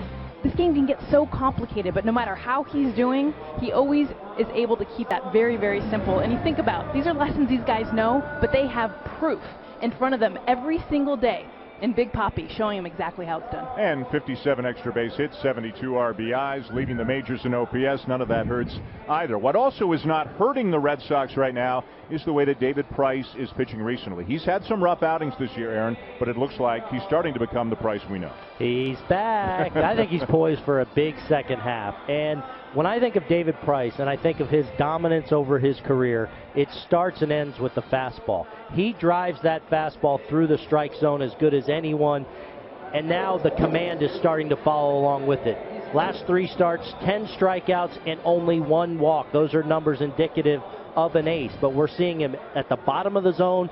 simple. This game can get so complicated, but no matter how he's doing, he always is able to keep that very, very simple. And you think about, these are lessons these guys know, but they have proof in front of them every single day. And Big Papi showing him exactly how it's done. And 57 extra base hits, 72 RBIs, leading the majors in OPS. None of that hurts either. What also is not hurting the Red Sox right now is the way that David Price is pitching recently. He's had some rough outings this year, Aaron, but it looks like he's starting to become the Price we know. He's back. I think he's poised for a big second half. And when I think of David Price and I think of his dominance over his career, it starts and ends with the fastball. He drives that fastball through the strike zone as good as anyone, and now the command is starting to follow along with it. Last 3 starts, 10 strikeouts and only 1 walk. Those are numbers indicative of an ace, but we're seeing him at the bottom of the zone,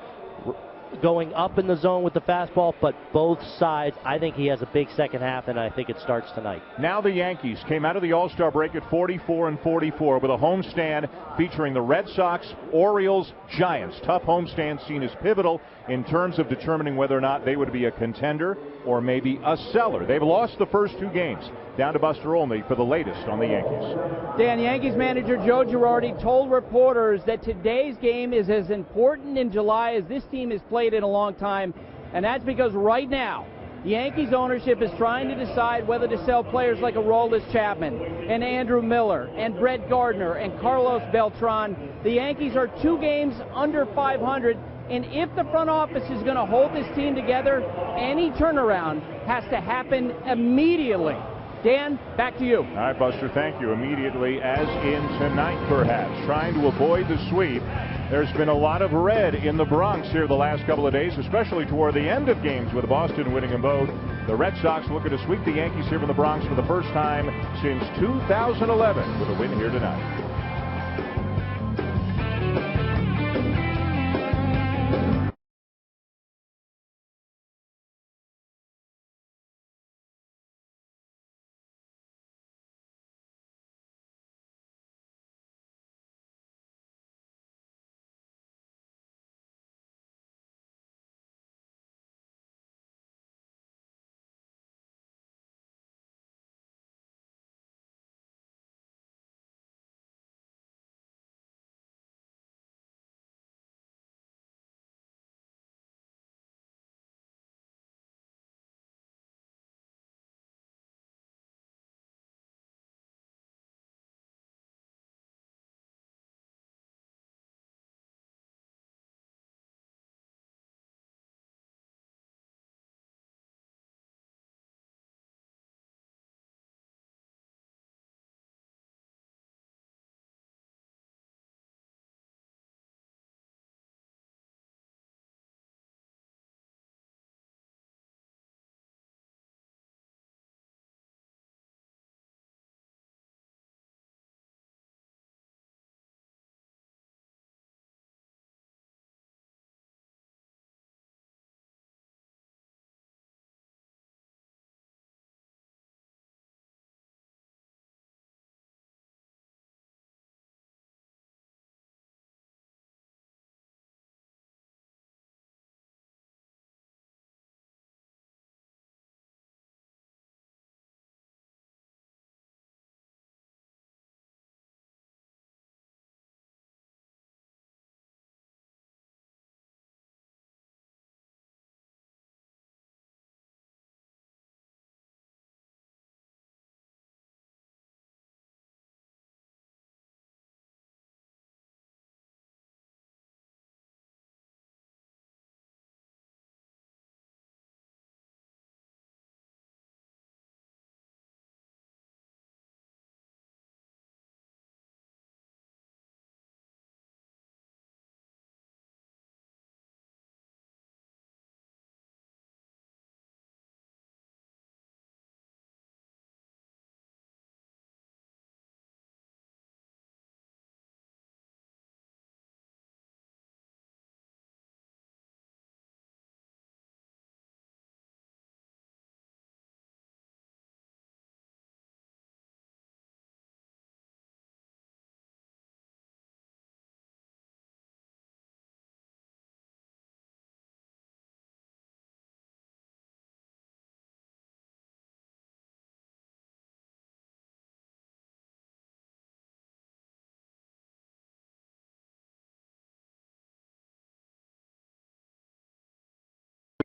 going up in the zone with the fastball, but both sides. I think he has a big second half, and I think it starts tonight. Now the Yankees came out of the All-Star break at 44-44 with a homestand featuring the Red Sox, Orioles, Giants. Tough homestand seen as pivotal in terms of determining whether or not they would be a contender or maybe a seller. They've lost the first 2 games. Down to Buster Olney for the latest on the Yankees. Dan, Yankees manager Joe Girardi told reporters that today's game is as important in July as this team has played in a long time, and that's because right now the Yankees ownership is trying to decide whether to sell players like Aroldis Chapman and Andrew Miller and Brett Gardner and Carlos Beltran. The Yankees are 2 games under 500, and if the front office is going to hold this team together, any turnaround has to happen immediately. Dan, back to you. All right, Buster, thank you. Immediately, as in tonight, perhaps, trying to avoid the sweep. There's been a lot of red in the Bronx here the last couple of days, especially toward the end of games with Boston winning them both. The Red Sox looking to sweep the Yankees here from the Bronx for the first time since 2011 with a win here tonight.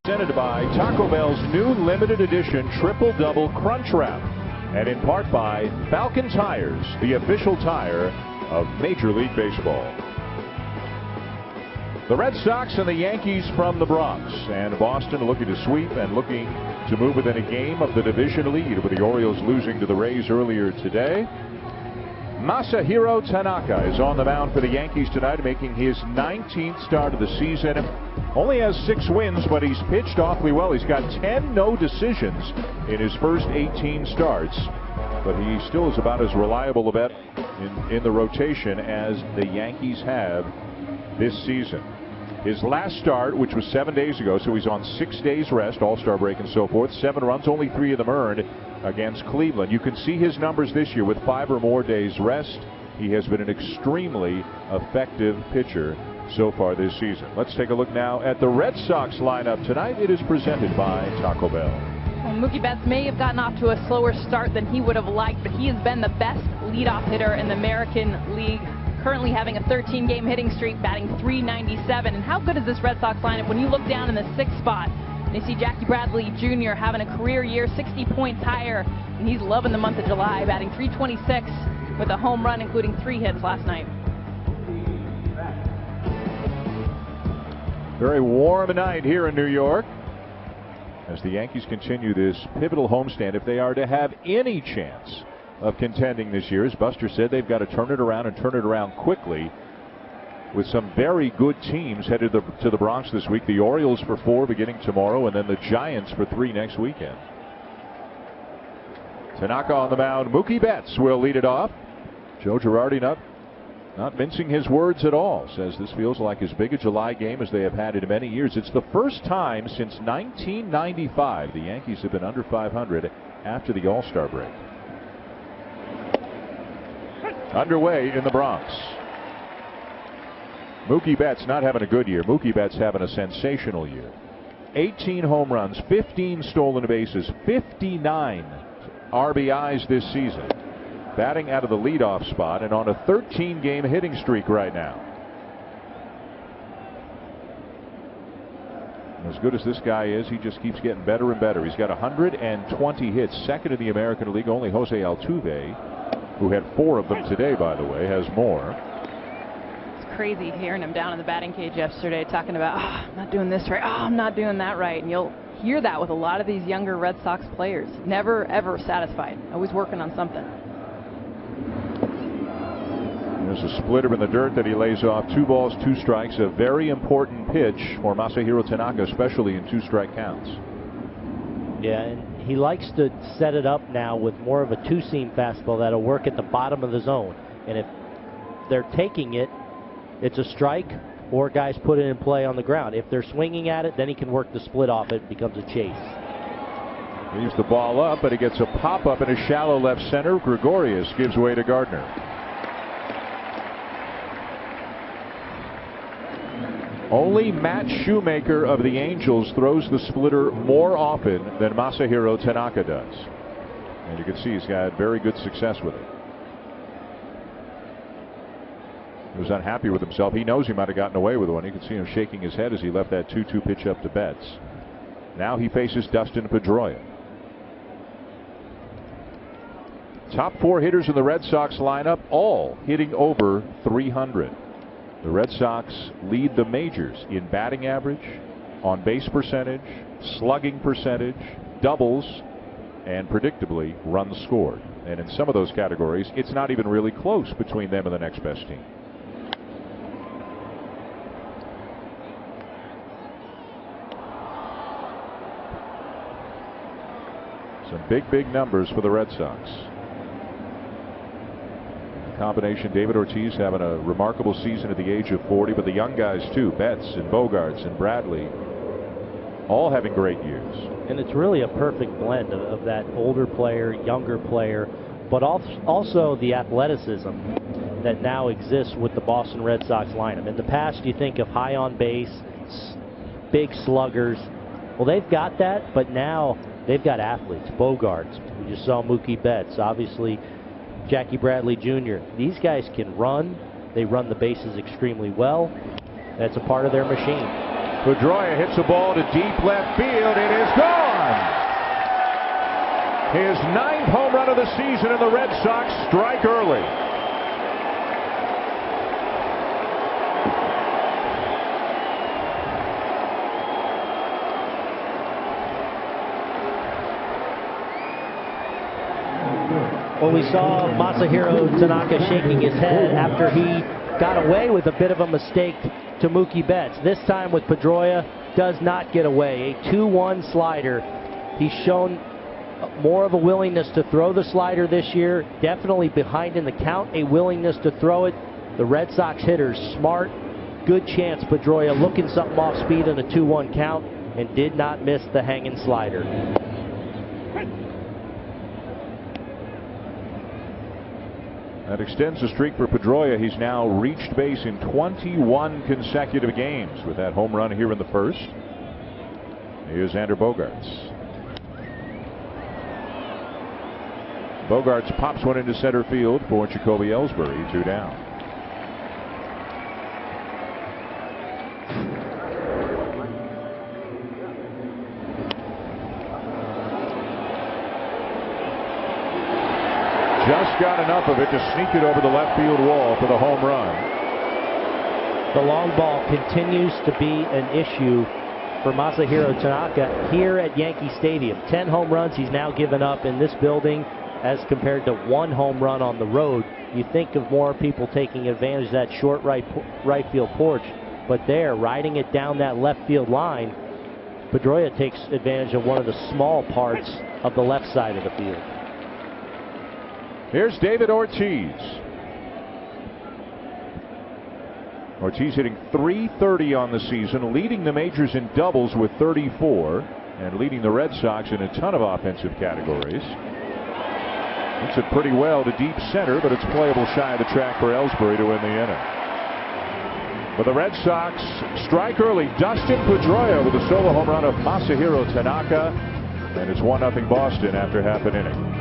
Presented by Taco Bell's new limited edition Triple Double Crunch Wrap. And in part by Falcon Tires, the official tire of Major League Baseball. The Red Sox and the Yankees from the Bronx. And Boston looking to sweep and looking to move within a game of the division lead, with the Orioles losing to the Rays earlier today. Masahiro Tanaka is on the mound for the Yankees tonight, making his 19th start of the season. Only has 6 wins, but he's pitched awfully well. He's got 10 no decisions in his first 18 starts, but he still is about as reliable a bet in the rotation as the Yankees have this season. His last start, which was 7 days ago, so he's on 6 days rest, all-star break and so forth. 7 runs, only 3 of them earned against Cleveland. You can see his numbers this year with 5 or more days rest. He has been an extremely effective pitcher so far this season. Let's take a look now at the Red Sox lineup tonight. It is presented by Taco Bell. Well, Mookie Betts may have gotten off to a slower start than he would have liked, but he has been the best leadoff hitter in the American League, currently having a 13-game hitting streak, batting .397. And how good is this Red Sox lineup when you look down in the 6th spot and you see Jackie Bradley Jr. having a career year, 60 points higher, and he's loving the month of July, batting .326 with a home run, including 3 hits last night. Very warm night here in New York as the Yankees continue this pivotal homestand. If they are to have any chance of contending this year, as Buster said, they've got to turn it around and turn it around quickly, with some very good teams headed to the Bronx this week. The Orioles for 4 beginning tomorrow, and then the Giants for 3 next weekend. Tanaka on the mound. Mookie Betts will lead it off. Joe Girardi not mincing his words at all. Says this feels like as big a July game as they have had in many years. It's the first time since 1995 the Yankees have been under 500 after the All-Star break. Underway in the Bronx. Mookie Betts not having a good year. Mookie Betts having a sensational year. 18 home runs, 15 stolen bases, 59 RBIs this season. Batting out of the leadoff spot and on a 13-game hitting streak right now. As good as this guy is, he just keeps getting better and better. He's got 120 hits, second in the American League. Only Jose Altuve, who had 4 of them today, by the way, has more. Crazy hearing him down in the batting cage yesterday talking about, I'm not doing this right, I'm not doing that right. And you'll hear that with a lot of these younger Red Sox players. Never, ever satisfied. Always working on something. There's a splitter in the dirt that he lays off. 2 balls, 2 strikes. A very important pitch for Masahiro Tanaka, especially in 2-strike counts. Yeah, and he likes to set it up now with more of a 2-seam fastball that'll work at the bottom of the zone. And if they're taking it, it's a strike, or guys put it in play on the ground. If they're swinging at it, then he can work the split off it. It becomes a chase. Leaves the ball up, but he gets a pop-up in a shallow left center. Gregorius gives way to Gardner. Only Matt Shoemaker of the Angels throws the splitter more often than Masahiro Tanaka does. And you can see he's had very good success with it. He was unhappy with himself. He knows he might have gotten away with one. You can see him shaking his head as he left that 2-2 pitch up to Betts. Now he faces Dustin Pedroia. Top 4 hitters in the Red Sox lineup, all hitting over 300. The Red Sox lead the majors in batting average, on base percentage, slugging percentage, doubles, and predictably runs scored. And in some of those categories, it's not even really close between them and the next best team. Some big numbers for the Red Sox. Combination David Ortiz having a remarkable season at the age of 40, but the young guys too, Betts and Bogarts and Bradley, all having great years. And it's really a perfect blend of that older player, younger player, but also the athleticism that now exists with the Boston Red Sox lineup. In the past, you think of high on base, big sluggers. Well, they've got that, but now they've got athletes. Bogarts, we just saw Mookie Betts, obviously Jackie Bradley Jr. These guys can run. They run the bases extremely well. That's a part of their machine. Pedroia hits a ball to deep left field. It is gone. His 9th home run of the season, and the Red Sox strike early. When we saw Masahiro Tanaka shaking his head after he got away with a bit of a mistake to Mookie Betts. This time with Pedroia, does not get away. A 2-1 slider. He's shown more of a willingness to throw the slider this year. Definitely behind in the count, a willingness to throw it. The Red Sox hitters smart. Good chance Pedroia looking something off speed in a 2-1 count, and did not miss the hanging slider. That extends the streak for Pedroia. He's now reached base in 21 consecutive games with that home run here in the first. Here's Xander Bogarts. Bogarts pops one into center field for Jacoby Ellsbury. 2 down. Just got enough of it to sneak it over the left field wall for the home run. The long ball continues to be an issue for Masahiro Tanaka here at Yankee Stadium. 10 home runs he's now given up in this building as compared to 1 home run on the road. You think of more people taking advantage of that short right field porch, but there, riding it down that left field line, Pedroia takes advantage of one of the small parts of the left side of the field. Here's David Ortiz. Ortiz hitting .330 on the season, leading the majors in doubles with 34, and leading the Red Sox in a ton of offensive categories. Hits it pretty well to deep center, but it's playable shy of the track for Ellsbury to win the inning. But the Red Sox strike early. Dustin Pedroia with a solo home run of Masahiro Tanaka, and it's 1-0 Boston after half an inning.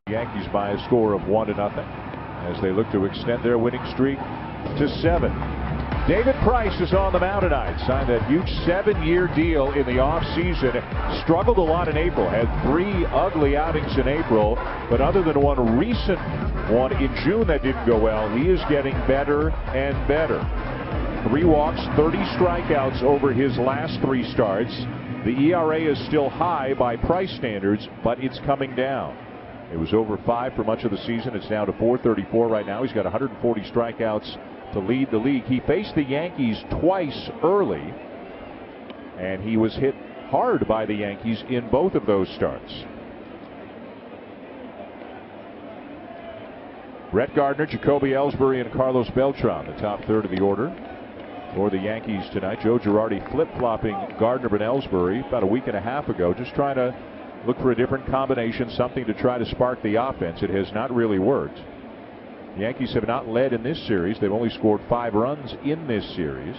Yankees by a score of 1-0 as they look to extend their winning streak to 7. David Price is on the mound tonight. Signed that huge 7-year deal in the offseason. Struggled a lot in April. Had 3 ugly outings in April. But other than one recent one in June that didn't go well, he is getting better and better. 3 walks, 30 strikeouts over his last 3 starts. The ERA is still high by Price standards, but it's coming down. It was over 5 for much of the season. It's down to 434 right now. He's got 140 strikeouts to lead the league. He faced the Yankees twice early, and he was hit hard by the Yankees in both of those starts. Brett Gardner, Jacoby Ellsbury, and Carlos Beltran, the top third of the order. for the Yankees tonight. Joe Girardi flip-flopping Gardner and Ellsbury about a week and a half ago, just trying to look for a different combination, something to try to spark the offense. It has not really worked. The Yankees have not led in this series. They've only scored 5 runs in this series.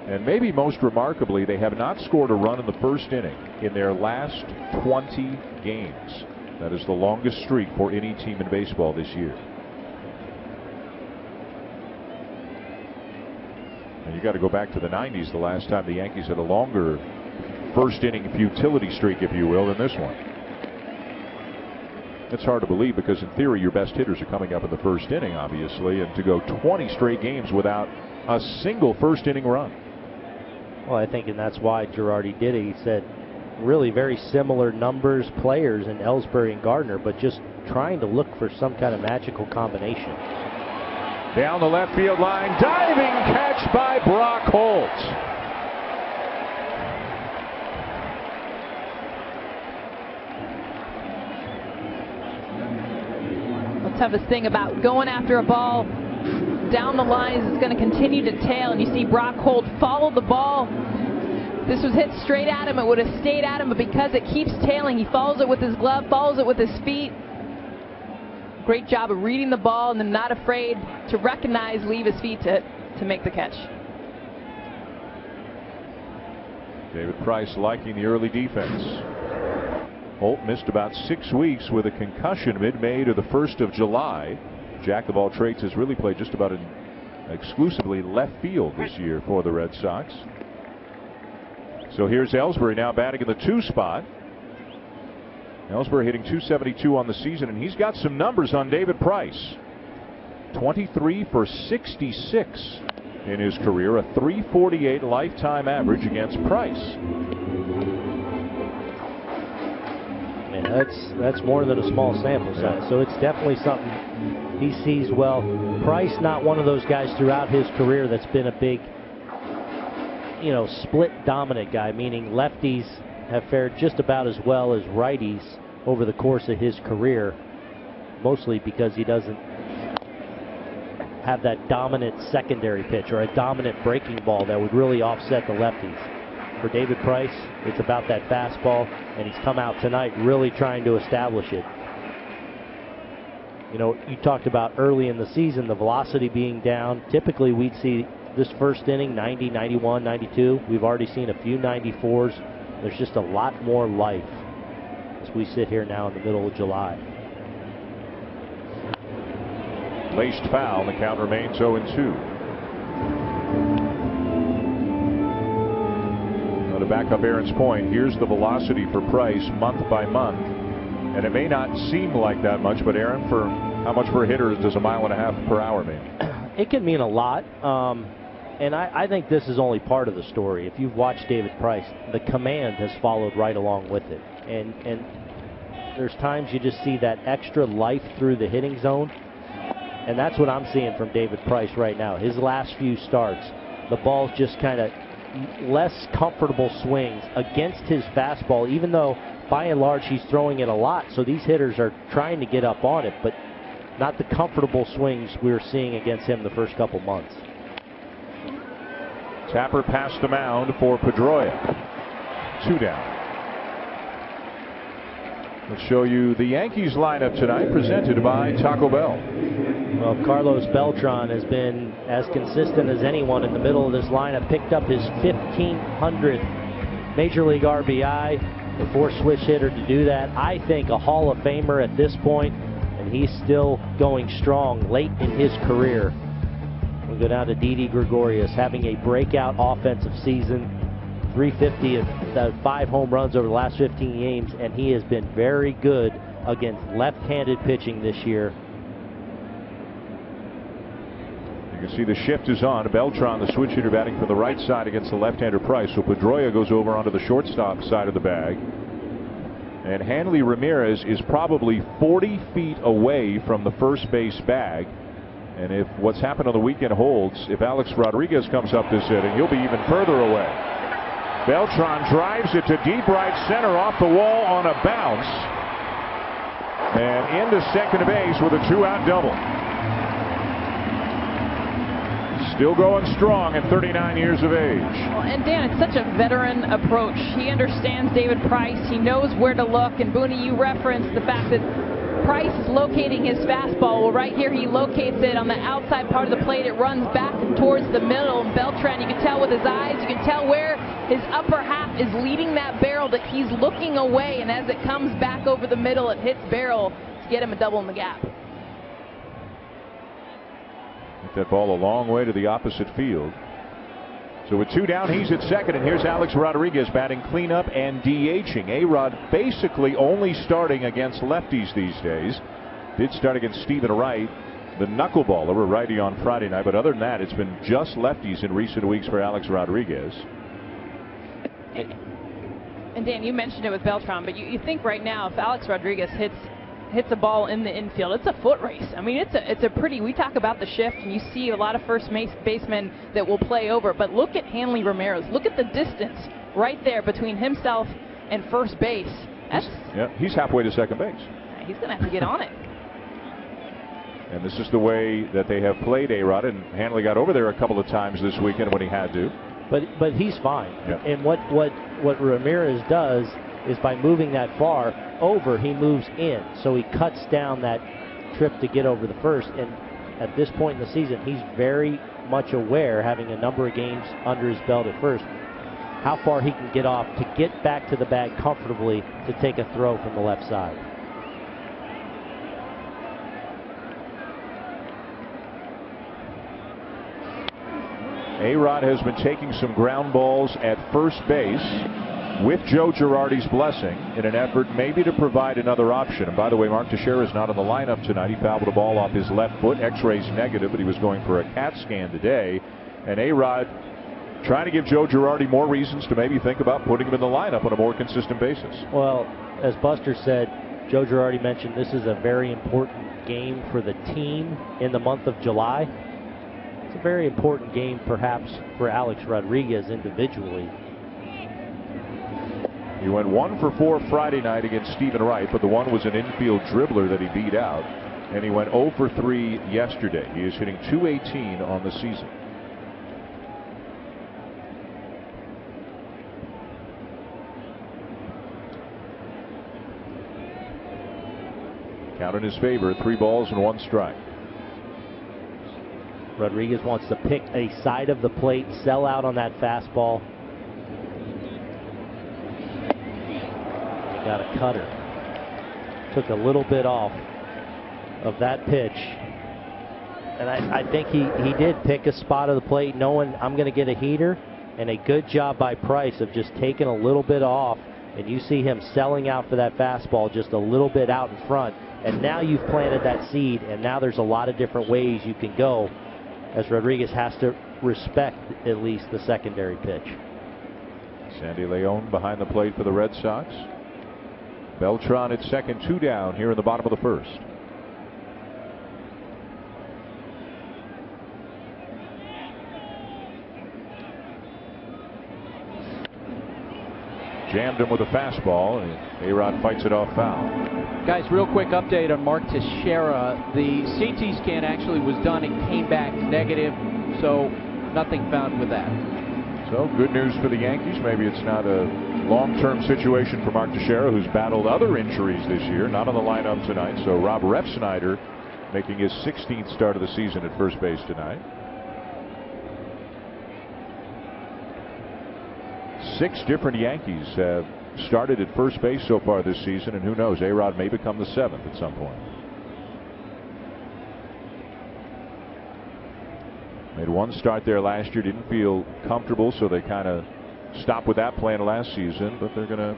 And maybe most remarkably, they have not scored a run in the first inning in their last 20 games. That is the longest streak for any team in baseball this year. And you got to go back to the 90s, the last time the Yankees had a longer first inning futility streak, if you will, than this one. It's hard to believe because in theory your best hitters are coming up in the first inning, obviously, and to go 20 straight games without a single first inning run. Well, I think, and that's why Girardi did it. He said really very similar numbers, players in Ellsbury and Gardner, but just trying to look for some kind of magical combination. Down the left field line, diving catch by Brock Holt. The toughest thing about going after a ball down the line is it's going to continue to tail, and you see Brock Holt follow the ball. This was hit straight at him. It would have stayed at him, but because it keeps tailing, he follows it with his glove, follows it with his feet. Great job of reading the ball and then not afraid to recognize, leave his feet to make the catch. David Price liking the early defense. Holt missed about 6 weeks with a concussion mid-May to the 1st of July. Jack of all trades has really played just about exclusively left field this year for the Red Sox. So here's Ellsbury now batting in the 2 spot. Ellsbury hitting .272 on the season, and he's got some numbers on David Price. 23 for 66 in his career, a .348 lifetime average against Price. Man, that's more than a small sample size, so it's definitely something he sees well. Price, not one of those guys throughout his career that's been a big, split dominant guy, meaning lefties have fared just about as well as righties over the course of his career, mostly because he doesn't have that dominant secondary pitch or a dominant breaking ball that would really offset the lefties. For David Price, it's about that fastball, and he's come out tonight really trying to establish it. You talked about early in the season the velocity being down. Typically we'd see this first inning 90, 91, 92. We've already seen a few 94s. There's just a lot more life as we sit here now in the middle of July. Laced foul, the count remains 0-2. Now to back up Aaron's point, here's the velocity for Price month by month. And it may not seem like that much, but Aaron, for how much for a hitter does a 1.5 miles per hour mean? It can mean a lot. And I think this is only part of the story. If you've watched David Price, the command has followed right along with it. And there's times you just see that extra life through the hitting zone. And that's what I'm seeing from David Price right now. His last few starts, the ball's just kind of less comfortable swings against his fastball, even though by and large he's throwing it a lot. So these hitters are trying to get up on it, but not the comfortable swings we were seeing against him the first couple months. Tapper past the mound for Pedroia. 2 down. Let's show you the Yankees lineup tonight, presented by Taco Bell. Well, Carlos Beltran has been as consistent as anyone in the middle of this lineup. Picked up his 1,500th Major League RBI, the 4-switch hitter to do that. I think a Hall of Famer at this point, and he's still going strong late in his career. We'll go down to Didi Gregorius, having a breakout offensive season. 350 and 5 home runs over the last 15 games, and he has been very good against left-handed pitching this year. You can see the shift is on. Beltran, the switch hitter, batting from the right side against the left-hander Price. So Pedroia goes over onto the shortstop side of the bag. And Hanley Ramirez is probably 40 feet away from the first base bag. And if what's happened on the weekend holds, if Alex Rodriguez comes up this inning, he'll be even further away. Beltran drives it to deep right center, off the wall on a bounce, and into second base with a 2-out double. Still going strong at 39 years of age. Well, and Dan, it's such a veteran approach. He understands David Price. He knows where to look. And Booney, you referenced the fact that Price is locating his fastball. Well, right here he locates it on the outside part of the plate. It runs back towards the middle. And Beltran, you can tell with his eyes, you can tell where his upper half is leading that barrel, that he's looking away. And as it comes back over the middle, it hits barrel to get him a double in the gap. Hit that ball a long way to the opposite field. So with 2 down, he's at second, and here's Alex Rodriguez batting cleanup and DHing. A-Rod basically only starting against lefties these days. Did start against Stephen Wright, the knuckleballer, a righty on Friday night, but other than that, it's been just lefties in recent weeks for Alex Rodriguez. And Dan, you mentioned it with Beltran, but you think right now if Alex Rodriguez hits a ball in the infield, it's a foot race. I mean, it's a pretty, we talk about the shift, and you see a lot of first basemen that will play over, but look at Hanley Ramirez. Look at the distance right there between himself and first base. He's halfway to second base. He's going to have to get on it. And this is the way that they have played A-Rod, and Hanley got over there a couple of times this weekend when he had to. But he's fine. Yeah. And what Ramirez does is by moving that far over, he moves in. So he cuts down that trip to get over the first. And at this point in the season, he's very much aware, having a number of games under his belt at first, how far he can get off to get back to the bag comfortably to take a throw from the left side. A-Rod has been taking some ground balls at first base with Joe Girardi's blessing in an effort maybe to provide another option. And by the way, Mark Teixeira is not in the lineup tonight. He fouled a ball off his left foot. X-rays negative, but he was going for a CAT scan today. And A-Rod trying to give Joe Girardi more reasons to maybe think about putting him in the lineup on a more consistent basis. Well, as Buster said, Joe Girardi mentioned this is a very important game for the team in the month of July. It's a very important game perhaps for Alex Rodriguez individually. He went 1 for 4 Friday night against Stephen Wright, but the one was an infield dribbler that he beat out. And he went 0 for 3 yesterday. He is hitting .218 on the season. Count in his favor, 3 balls and 1 strike. Rodriguez wants to pick a side of the plate, sell out on that fastball. Got a cutter. Took a little bit off of that pitch. And I think he did pick a spot of the plate knowing I'm going to get a heater, and a good job by Price of just taking a little bit off. And you see him selling out for that fastball just a little bit out in front. And now you've planted that seed, and now there's a lot of different ways you can go, as Rodriguez has to respect at least the secondary pitch. Sandy Leon behind the plate for the Red Sox. Beltran at second, 2 down here in the bottom of the first. Jammed him with a fastball, and A-Rod fights it off foul. Guys, real quick update on Mark Teixeira. The CT scan actually was done and came back negative, so nothing found with that. So good news for the Yankees. Maybe it's not a long-term situation for Mark Teixeira, who's battled other injuries this year, not on the lineup tonight. So Rob Refsnyder making his 16th start of the season at first base tonight. 6 different Yankees have started at first base so far this season, and who knows, A-Rod may become the 7th at some point. Made 1 start there last year, didn't feel comfortable, so they kind of stopped with that plan last season, but they're going to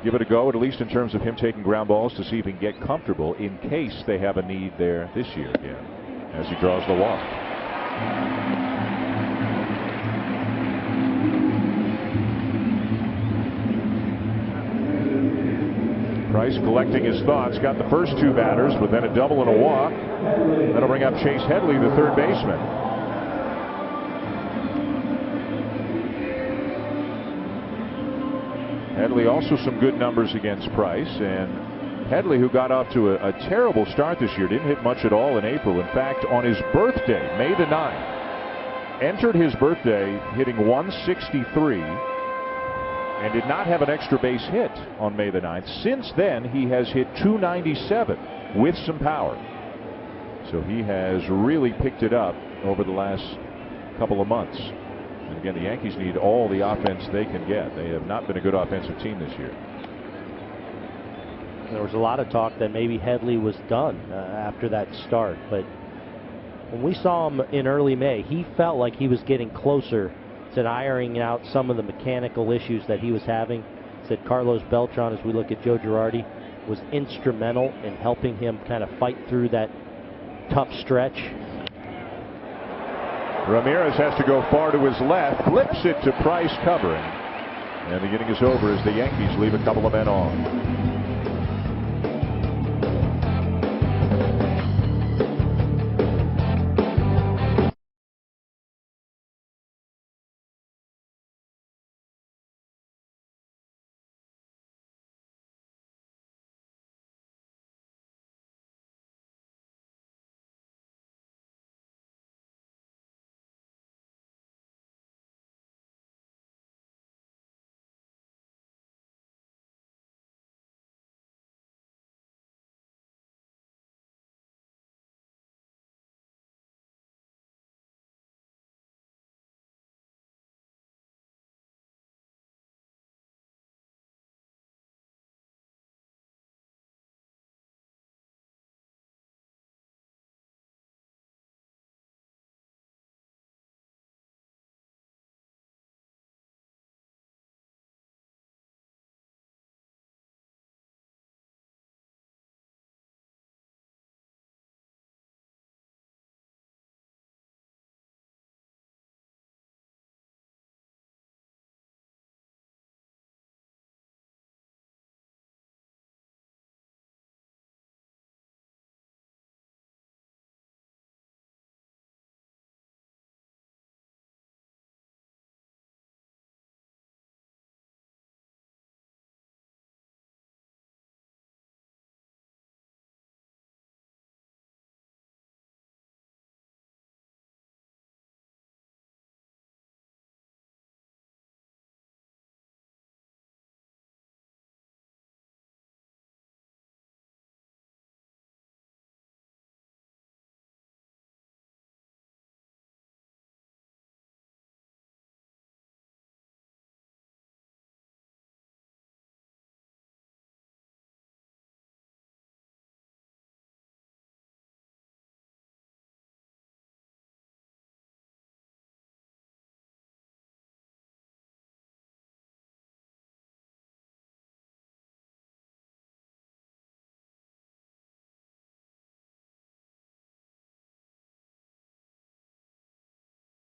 give it a go, at least in terms of him taking ground balls, to see if he can get comfortable in case they have a need there this year again, as he draws the walk. Price collecting his thoughts, got the first 2 batters, but then a double and a walk. That'll bring up Chase Headley, the third baseman. Headley also some good numbers against Price, and Headley, who got off to a terrible start this year, didn't hit much at all in April. In fact, on his birthday, May the 9th, entered his birthday hitting 163 and did not have an extra base hit on May the 9th. Since then, he has hit 297 with some power. So he has really picked it up over the last couple of months. And again, the Yankees need all the offense they can get. They have not been a good offensive team this year. There was a lot of talk that maybe Headley was done after that start, but when we saw him in early May, he felt like he was getting closer to ironing out some of the mechanical issues that he was having. Said Carlos Beltran, as we look at Joe Girardi, was instrumental in helping him kind of fight through that tough stretch. Ramirez has to go far to his left, flips it to Price covering, and the inning is over as the Yankees leave a couple of men on.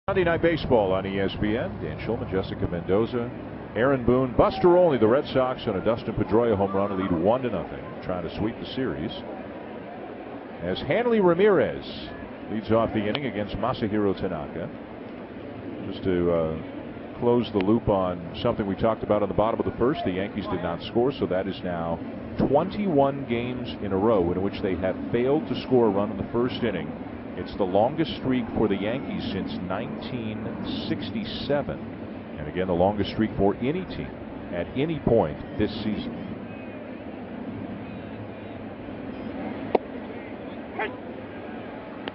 Monday Night Baseball on ESPN. Dan Schulman, Jessica Mendoza, Aaron Boone, Buster Olney. The Red Sox on a Dustin Pedroia home run lead 1-0, trying to sweep the series. As Hanley Ramirez leads off the inning against Masahiro Tanaka. Just to close the loop on something we talked about on the bottom of the first, the Yankees did not score, so that is now 21 games in a row in which they have failed to score a run in the first inning. It's the longest streak for the Yankees since 1967. And again, the longest streak for any team at any point this season.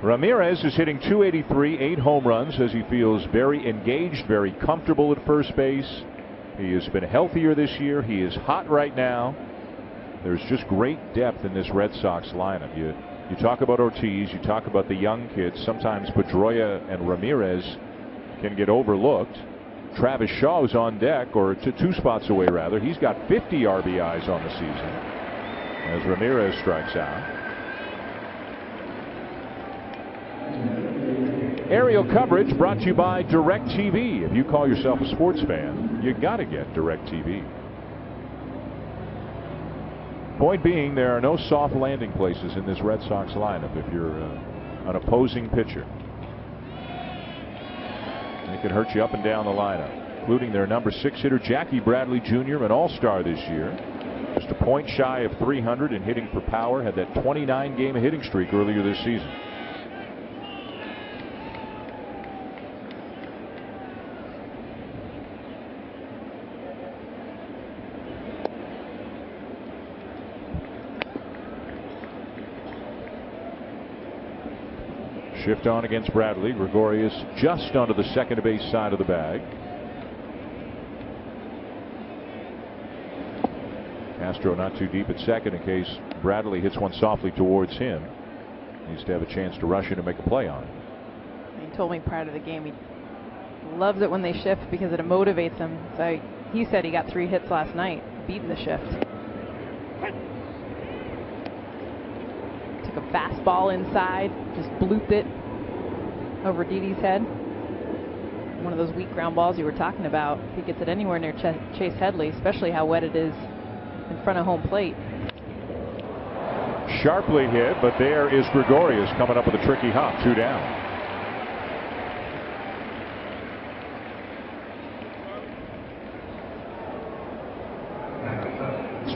Ramirez is hitting .283, 8 home runs, as he feels very engaged, very comfortable at first base. He has been healthier this year. He is hot right now. There's just great depth in this Red Sox lineup. You talk about Ortiz, you talk about the young kids. Sometimes Pedroia and Ramirez can get overlooked. Travis Shaw is on deck, or two spots away rather. He's got 50 RBIs on the season as Ramirez strikes out. Aerial coverage brought to you by DirecTV. If you call yourself a sports fan, you got to get DirecTV. Point being, there are no soft landing places in this Red Sox lineup if you're an opposing pitcher. It can hurt you up and down the lineup, including their number 6 hitter, Jackie Bradley Jr., an all-star this year. Just a point shy of 300 and hitting for power. Had that 29-game hitting streak earlier this season. Shift on against Bradley. Gregorius just onto the second base side of the bag. Castro not too deep at second in case Bradley hits one softly towards him. Needs to have a chance to rush in and make a play on it. He told me prior to the game he loves it when they shift because it motivates him. So he said he got 3 hits last night beating the shift. Took a fastball inside, just blooped it over Didi's head. One of those weak ground balls you were talking about. If he gets it anywhere near Chase Headley, especially how wet it is in front of home plate. Sharply hit, but there is Gregorius coming up with a tricky hop. 2 down.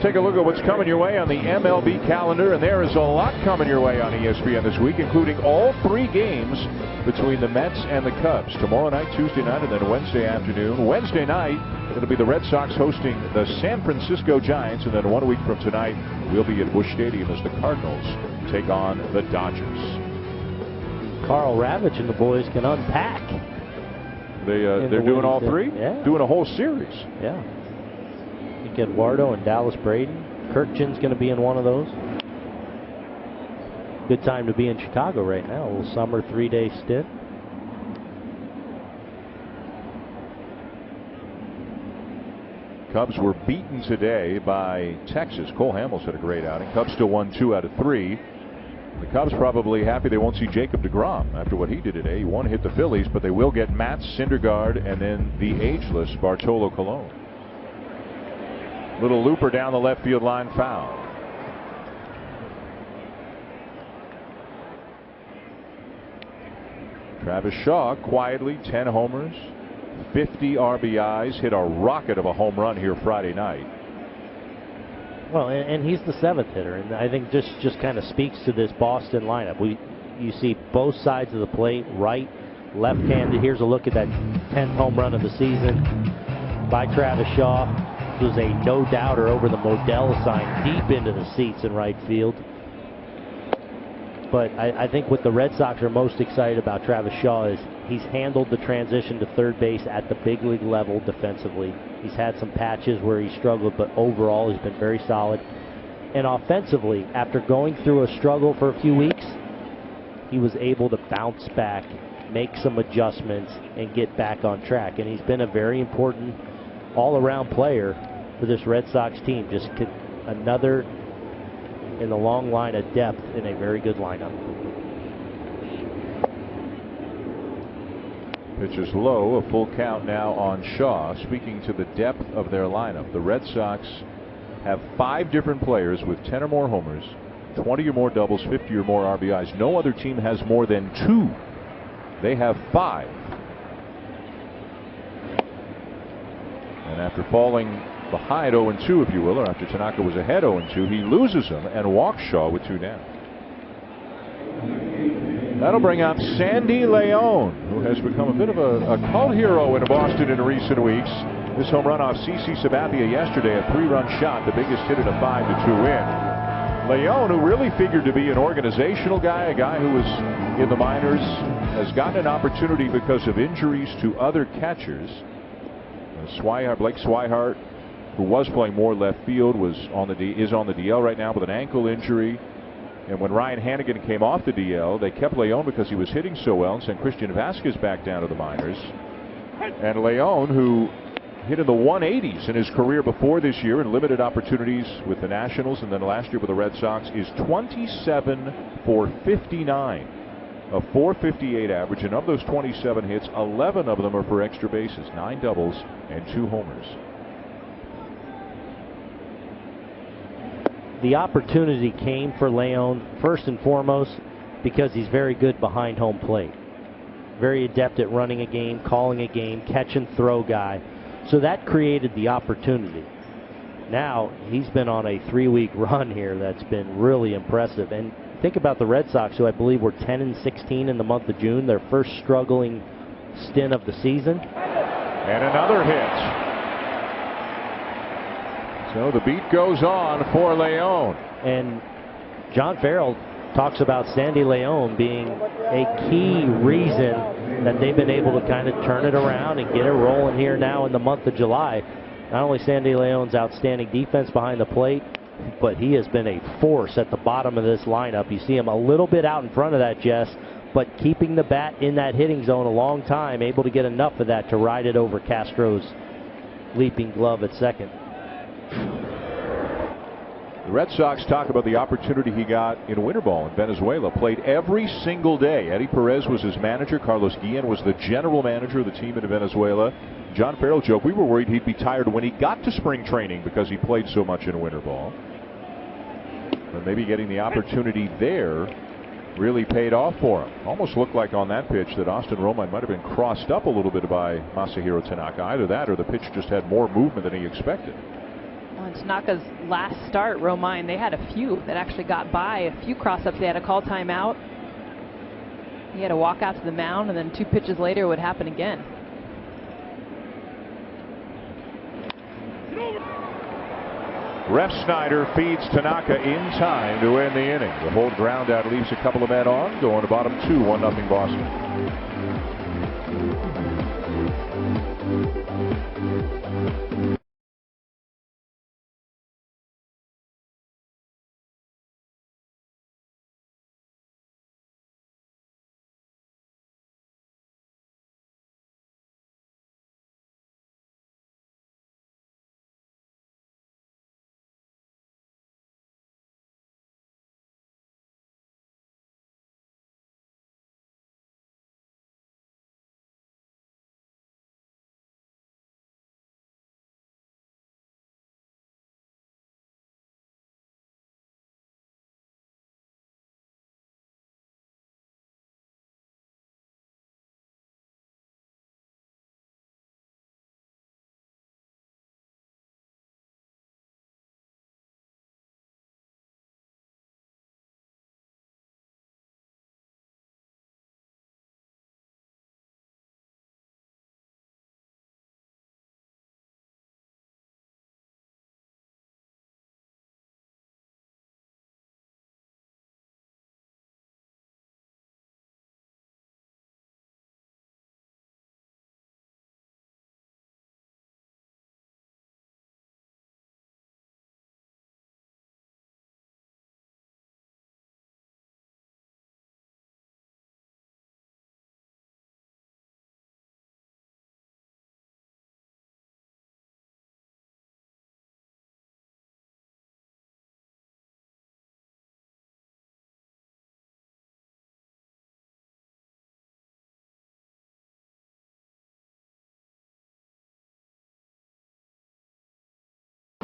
Take a look at what's coming your way on the MLB calendar, and there is a lot coming your way on ESPN this week, including all 3 games between the Mets and the Cubs. Tomorrow night, Tuesday night, and then Wednesday afternoon. Wednesday night, it'll be the Red Sox hosting the San Francisco Giants, and then 1 week from tonight, we'll be at Busch Stadium as the Cardinals take on the Dodgers. Carl Ravitch and the boys can unpack. They're doing all 3? Yeah. Doing a whole series. Yeah. Eduardo and Dallas Braden. Kirkchin's going to be in one of those. Good time to be in Chicago right now. A little summer 3-day stint. Cubs were beaten today by Texas. Cole Hamels had a great outing. Cubs still won 2 out of 3. The Cubs probably happy they won't see Jacob deGrom after what he did today. He hit the Phillies, but they will get Matt Syndergaard and then the ageless Bartolo Colon. Little looper down the left field line, foul. Travis Shaw quietly 10 homers, 50 RBIs, hit a rocket of a home run here Friday night. Well, and he's the 7th hitter, and I think just kind of speaks to this Boston lineup. You see both sides of the plate, right, left-handed. Here's a look at that 10th home run of the season by Travis Shaw. It was a no-doubter over the Modell sign deep into the seats in right field. But I think what the Red Sox are most excited about Travis Shaw is he's handled the transition to third base at the big league level defensively. He's had some patches where he struggled, but overall he's been very solid. And offensively, after going through a struggle for a few weeks, he was able to bounce back, make some adjustments, and get back on track. And he's been a very important all-around player for this Red Sox team. Just another in the long line of depth in a very good lineup. Pitch is low, a full count now on Shaw. Speaking to the depth of their lineup, the Red Sox have 5 different players with 10 or more homers, 20 or more doubles, 50 or more RBIs. No other team has more than 2. They have 5. And after falling behind 0-2, if you will, or after Tanaka was ahead 0-2, he loses them and walks Shaw with 2 down. That'll bring out Sandy Leon, who has become a bit of a cult hero in Boston in recent weeks. This home run off CC Sabathia yesterday, a 3-run shot, the biggest hit in a 5-2 win. Leon, who really figured to be an organizational guy, a guy who was in the minors, has gotten an opportunity because of injuries to other catchers. Blake Swihart, who was playing more left field, is on the DL right now with an ankle injury. And when Ryan Hannigan came off the DL, they kept Leon because he was hitting so well and sent Christian Vasquez back down to the minors. And Leon, who hit in the 180s in his career before this year in limited opportunities with the Nationals and then last year with the Red Sox, is 27 for 59. A 458 average, and of those 27 hits, 11 of them are for extra bases, 9 doubles and 2 homers. The opportunity came for Leon first and foremost because he's very good behind home plate. Very adept at running a game, calling a game, catch and throw guy. So that created the opportunity. Now he's been on a 3-week run here that's been really impressive. And think about the Red Sox, who I believe were 10-16 in the month of June, their first struggling stint of the season. And another hit. So the beat goes on for Leon. And John Farrell talks about Sandy Leon being a key reason that they've been able to kind of turn it around and get it rolling here now in the month of July. Not only Sandy Leon's outstanding defense behind the plate, but he has been a force at the bottom of this lineup. You see him a little bit out in front of that, Jess, but keeping the bat in that hitting zone a long time, able to get enough of that to ride it over Castro's leaping glove at second. The Red Sox talk about the opportunity he got in winter ball in Venezuela. Played every single day. Eddie Perez was his manager. Carlos Guillen was the general manager of the team in Venezuela. John Farrell joked we were worried he'd be tired when he got to spring training because he played so much in winter ball. But maybe getting the opportunity there really paid off for him. Almost looked like on that pitch that Austin Romine might have been crossed up a little bit by Masahiro Tanaka. Either that or the pitch just had more movement than he expected. Well, in Tanaka's last start, Romine, they had a few that actually got by, a few cross-ups. They had a call timeout. He had to walk out to the mound, and then 2 pitches later it would happen again. Ref Snyder feeds Tanaka in time to end the inning. The hold ground out leaves a couple of men on, going to bottom 2, 1-0 Boston.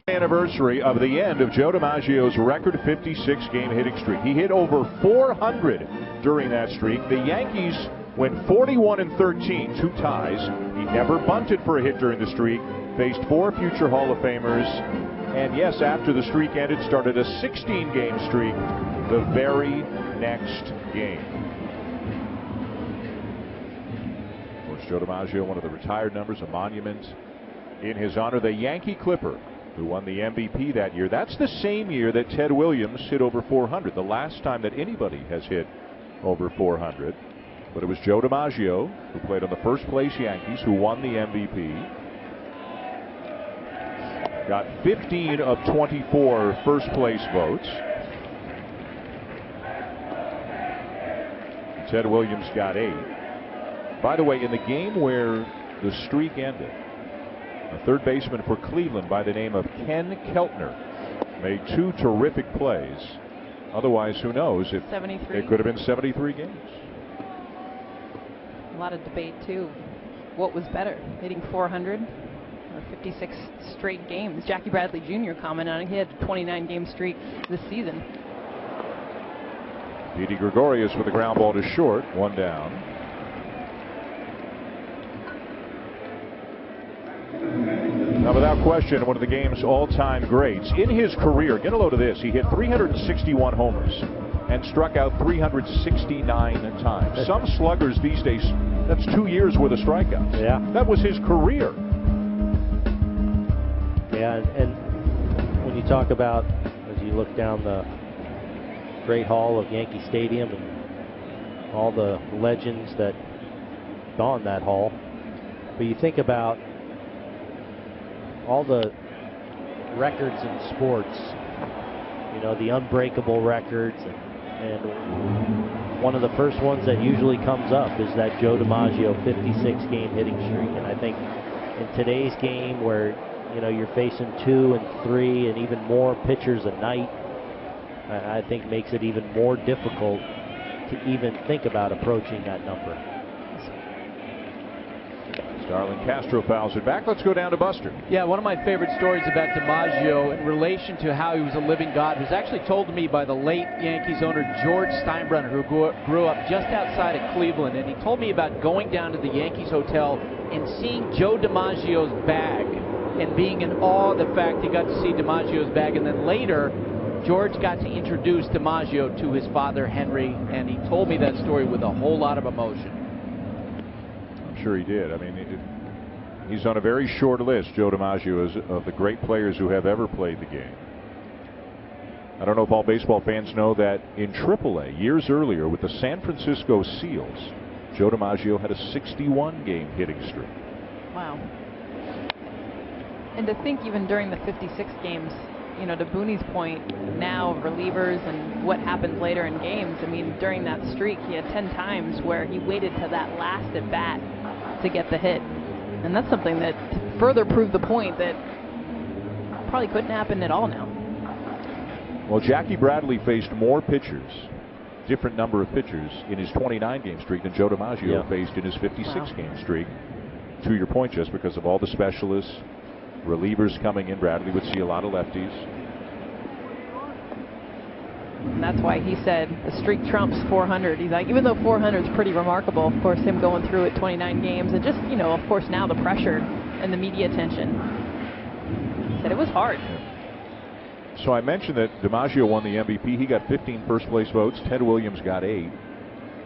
Anniversary of the end of Joe DiMaggio's record 56-game hitting streak. He hit over 400 during that streak. The Yankees went 41-13, 2 ties. He never bunted for a hit during the streak. Faced 4 future Hall of Famers. And yes, after the streak ended, started a 16-game streak the very next game. Of course, Joe DiMaggio, one of the retired numbers, a monument in his honor. The Yankee Clipper who won the MVP that year. That's the same year that Ted Williams hit over 400, the last time that anybody has hit over 400. But it was Joe DiMaggio, who played on the first place Yankees, who won the MVP. Got 15 of 24 first place votes. Ted Williams got 8. By the way, in the game where the streak ended, a third baseman for Cleveland by the name of Ken Keltner made 2 terrific plays. Otherwise, who knows if 73. It could have been 73 games. A lot of debate, too. What was better, hitting 400 or 56 straight games? Jackie Bradley Jr. commented on it. He had a 29-game streak this season. Didi Gregorius with a ground ball to short, 1 down. Now, without question, one of the game's all-time greats. In his career, get a load of this, he hit 361 homers and struck out 369 times. Some sluggers these days, that's 2 years worth of strikeouts. Yeah. That was his career. Yeah, and when you talk about, as you look down the great hall of Yankee Stadium and all the legends that don that hall. But you think about all the records in sports, you know, the unbreakable records, and one of the first ones that usually comes up is that Joe DiMaggio 56-game hitting streak. And I think in today's game where, you know, you're facing 2 and 3 and even more pitchers a night, I think makes it even more difficult to even think about approaching that number. Starlin Castro fouls it back. Let's go down to Buster. Yeah, one of my favorite stories about DiMaggio in relation to how he was a living god was actually told to me by the late Yankees owner George Steinbrenner, who grew up just outside of Cleveland. And he told me about going down to the Yankees hotel and seeing Joe DiMaggio's bag and being in awe of the fact he got to see DiMaggio's bag. And then later, George got to introduce DiMaggio to his father, Henry, and he told me that story with a whole lot of emotion. I'm sure he did. I mean, he's on a very short list, Joe DiMaggio, of the great players who have ever played the game. I don't know if all baseball fans know that in AAA, years earlier with the San Francisco Seals, Joe DiMaggio had a 61-game hitting streak. Wow. And to think even during the 56 games, you know, to Booney's point now of relievers and what happens later in games, I mean, during that streak, he had 10 times where he waited to that last at bat to get the hit. And that's something that further proved the point that probably couldn't happen at all now. Well, Jackie Bradley faced more pitchers, different number of pitchers, in his 29-game streak than Joe DiMaggio faced in his 56-game streak. To your point, just because of all the specialists, relievers coming in, Bradley would see a lot of lefties. And that's why he said the streak trumps 400. He's like, even though 400 is pretty remarkable, of course, him going through it 29 games, and just, you know, of course, now the pressure and the media attention. He said it was hard. So I mentioned that DiMaggio won the MVP. He got 15 first-place votes. Ted Williams got 8.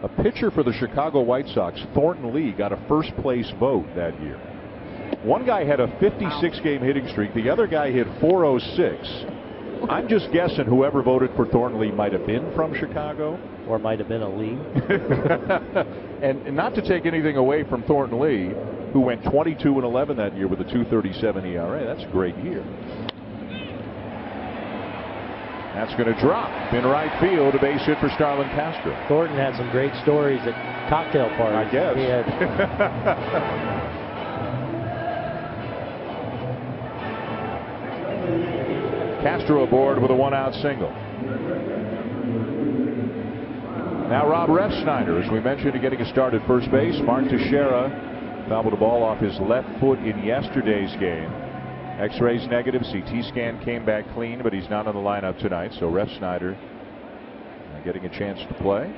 A pitcher for the Chicago White Sox, Thornton Lee, got a first-place vote that year. One guy had a 56-game hitting streak. The other guy hit 406. I'm just guessing whoever voted for Thornton Lee might have been from Chicago. Or might have been a Lee. And not to take anything away from Thornton Lee, who went 22-11 that year with a 2.37 ERA. That's a great year. That's going to drop in right field, a base hit for Starlin Castro. Thornton had some great stories at cocktail parties. I guess. He had Castro aboard with a one-out single. Now Rob Refsnyder, as we mentioned, getting a start at first base. Mark Teixeira fouled the ball off his left foot in yesterday's game. X-rays negative. CT scan came back clean, but he's not on the lineup tonight. So Refsnyder getting a chance to play.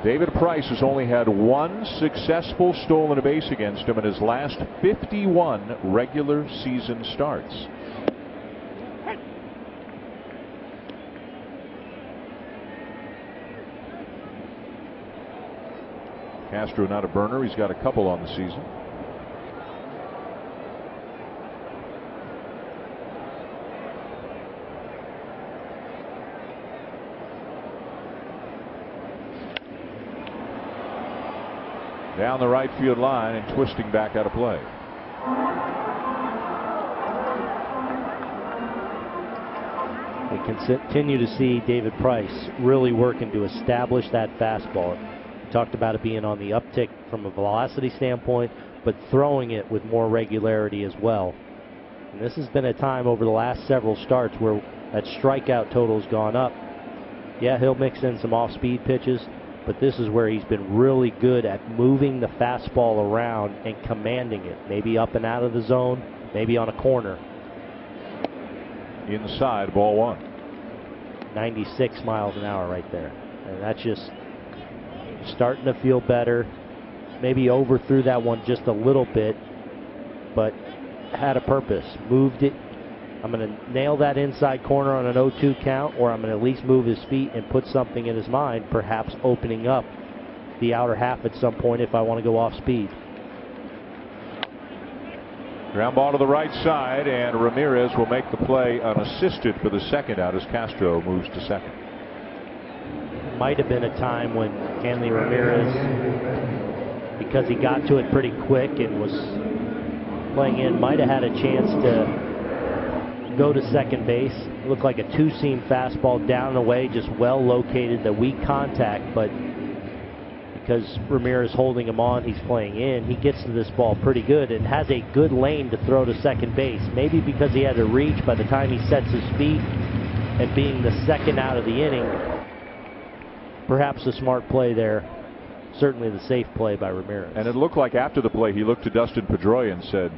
David Price has only had one successful stolen base against him in his last 51 regular season starts. Castro not a burner. He's got a couple on the season. Down the right field line and twisting back out of play. We continue to see David Price really working to establish that fastball. We talked about it being on the uptick from a velocity standpoint, but throwing it with more regularity as well. And this has been a time over the last several starts where that strikeout total has gone up. Yeah, he'll mix in some off-speed pitches, but this is where he's been really good at moving the fastball around and commanding it, maybe up and out of the zone, maybe on a corner. Inside, ball one. 96 miles an hour right there. And that's just starting to feel better. Maybe overthrew that one just a little bit, but had a purpose. Moved it. I'm going to nail that inside corner on an 0-2 count, or I'm going to at least move his feet and put something in his mind, perhaps opening up the outer half at some point if I want to go off speed. Ground ball to the right side, and Ramirez will make the play unassisted for the second out as Castro moves to second. Might have been a time when Hanley Ramirez, because he got to it pretty quick and was playing in, might have had a chance to go to second base. It looked like a two-seam fastball down and away, just well located, the weak contact, but because Ramirez holding him on, he's playing in, he gets to this ball pretty good and has a good lane to throw to second base. Maybe because he had to reach by the time he sets his feet, and being the second out of the inning, perhaps a smart play there. Certainly the safe play by Ramirez. And it looked like after the play, he looked to Dustin Pedroia and said,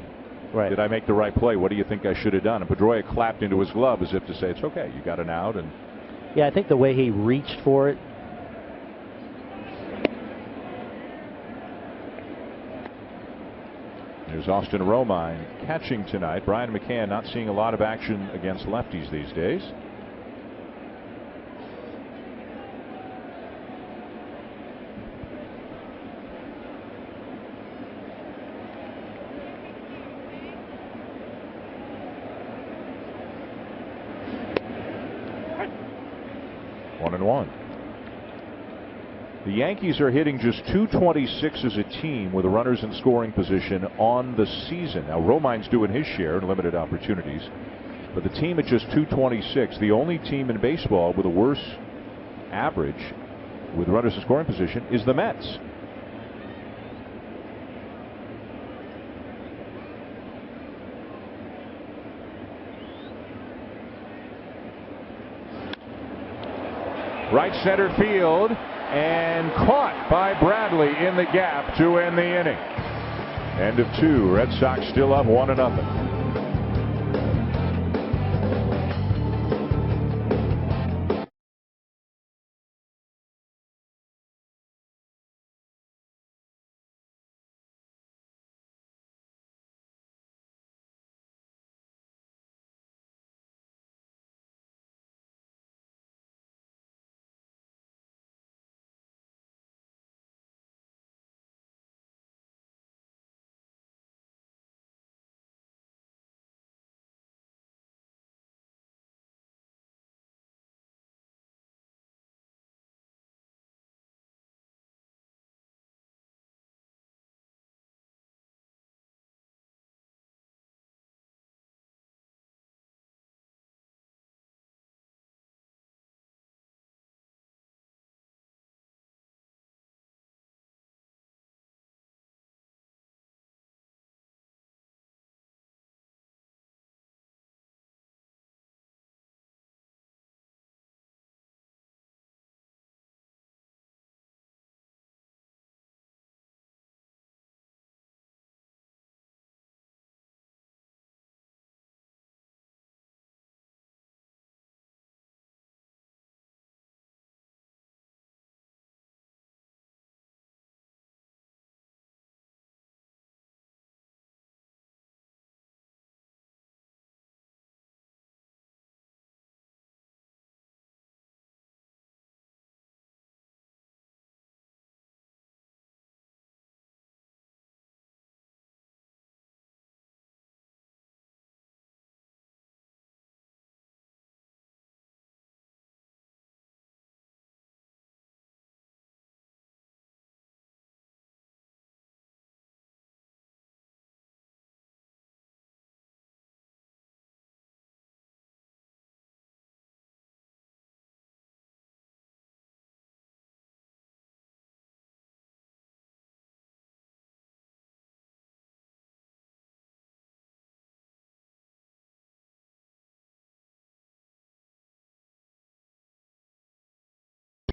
right, did I make the right play? What do you think I should have done? And Pedroia clapped into his glove as if to say, it's okay, you got an out. And yeah, I think the way he reached for it. There's Austin Romine catching tonight. Brian McCann not seeing a lot of action against lefties these days. One and one. The Yankees are hitting just .226 as a team with the runners in scoring position on the season. Now, Romine's doing his share in limited opportunities, but the team at just .226, the only team in baseball with a worse average with runners in scoring position is the Mets. Right center field. And caught by Bradley in the gap to end the inning. End of two. Red Sox still up 1-0.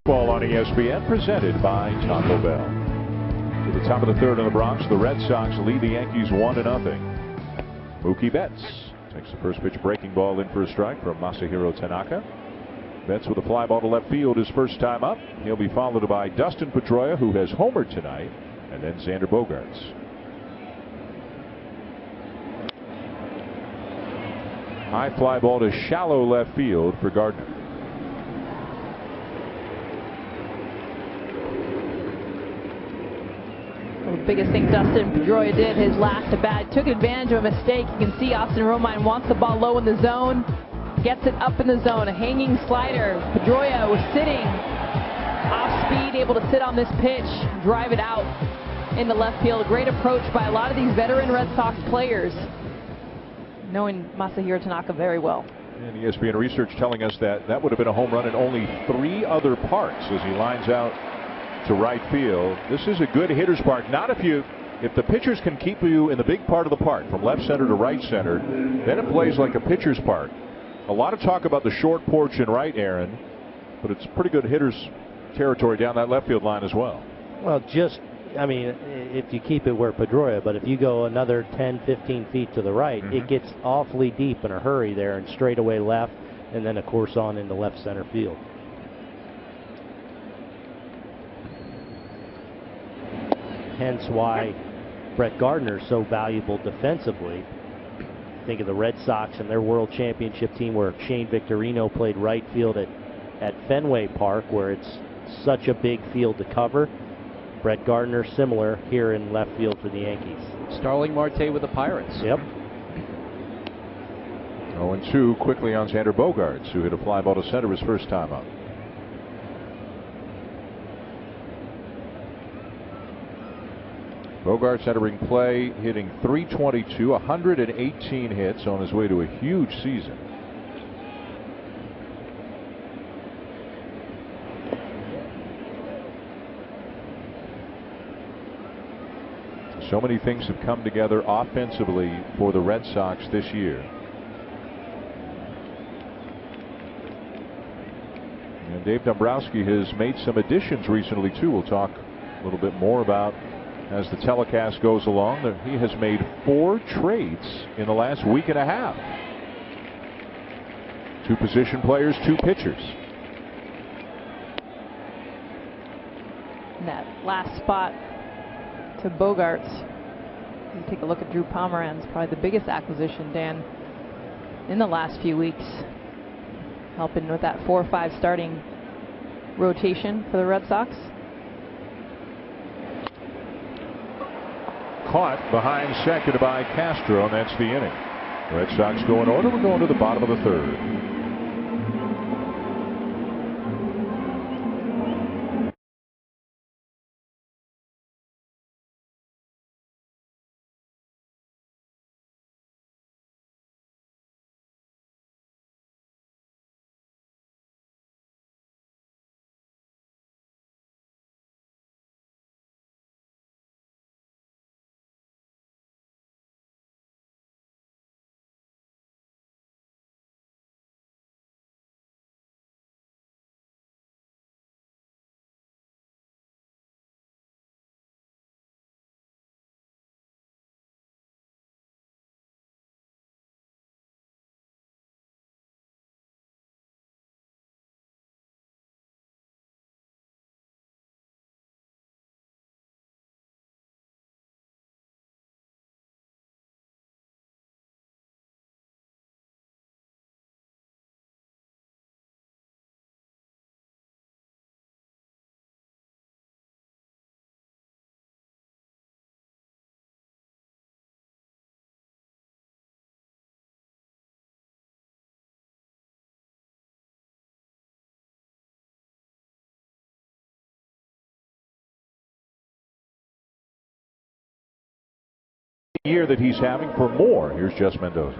Ball on ESPN, presented by Taco Bell. To the top of the third in the Bronx, the Red Sox lead the Yankees 1-0. Mookie Betts takes the first pitch breaking ball in for a strike from Masahiro Tanaka. Betts with a fly ball to left field his first time up. He'll be followed by Dustin Pedroia, who has homered tonight, and then Xander Bogarts. High fly ball to shallow left field for Gardner. The biggest thing Dustin Pedroia did his last at bat, took advantage of a mistake. You can see Austin Romine wants the ball low in the zone, gets it up in the zone, a hanging slider. Pedroia was sitting off speed, able to sit on this pitch, drive it out into left field. A great approach by a lot of these veteran Red Sox players, knowing Masahiro Tanaka very well. And ESPN research telling us that that would have been a home run in only 3 other parks as he lines out to right field. This is a good hitter's park. Not if the pitchers can keep you in the big part of the park from left center to right center, then it plays like a pitcher's park. A lot of talk about the short porch and right, Aaron, but it's pretty good hitter's territory down that left field line as well. Well, I mean, if you keep it where Pedroia, but if you go another 10, 15 feet to the right, it gets awfully deep in a hurry there and straight away left, and then of course on into left center field. Hence why Brett Gardner is so valuable defensively. Think of the Red Sox and their World Championship team where Shane Victorino played right field at Fenway Park, where it's such a big field to cover. Brett Gardner similar here in left field for the Yankees. Starling Marte with the Pirates. Yep. 0-2 quickly on Xander Bogarts, who hit a fly ball to center his first time up. Bogarts entering play, hitting .322, 118 hits, on his way to a huge season. So many things have come together offensively for the Red Sox this year. And Dave Dombrowski has made some additions recently too. We'll talk a little bit more about as the telecast goes along. He has made 4 trades in the last week and a half. 2 position players, 2 pitchers. In that last spot to Bogarts, you take a look at Drew Pomeranz, probably the biggest acquisition, Dan, in the last few weeks, helping with that 4-5 starting rotation for the Red Sox. Caught behind second by Castro, and that's the inning. Red Sox go in order. We're going to the bottom of the 3rd. Year that he's having for more. Here's Jess Mendoza.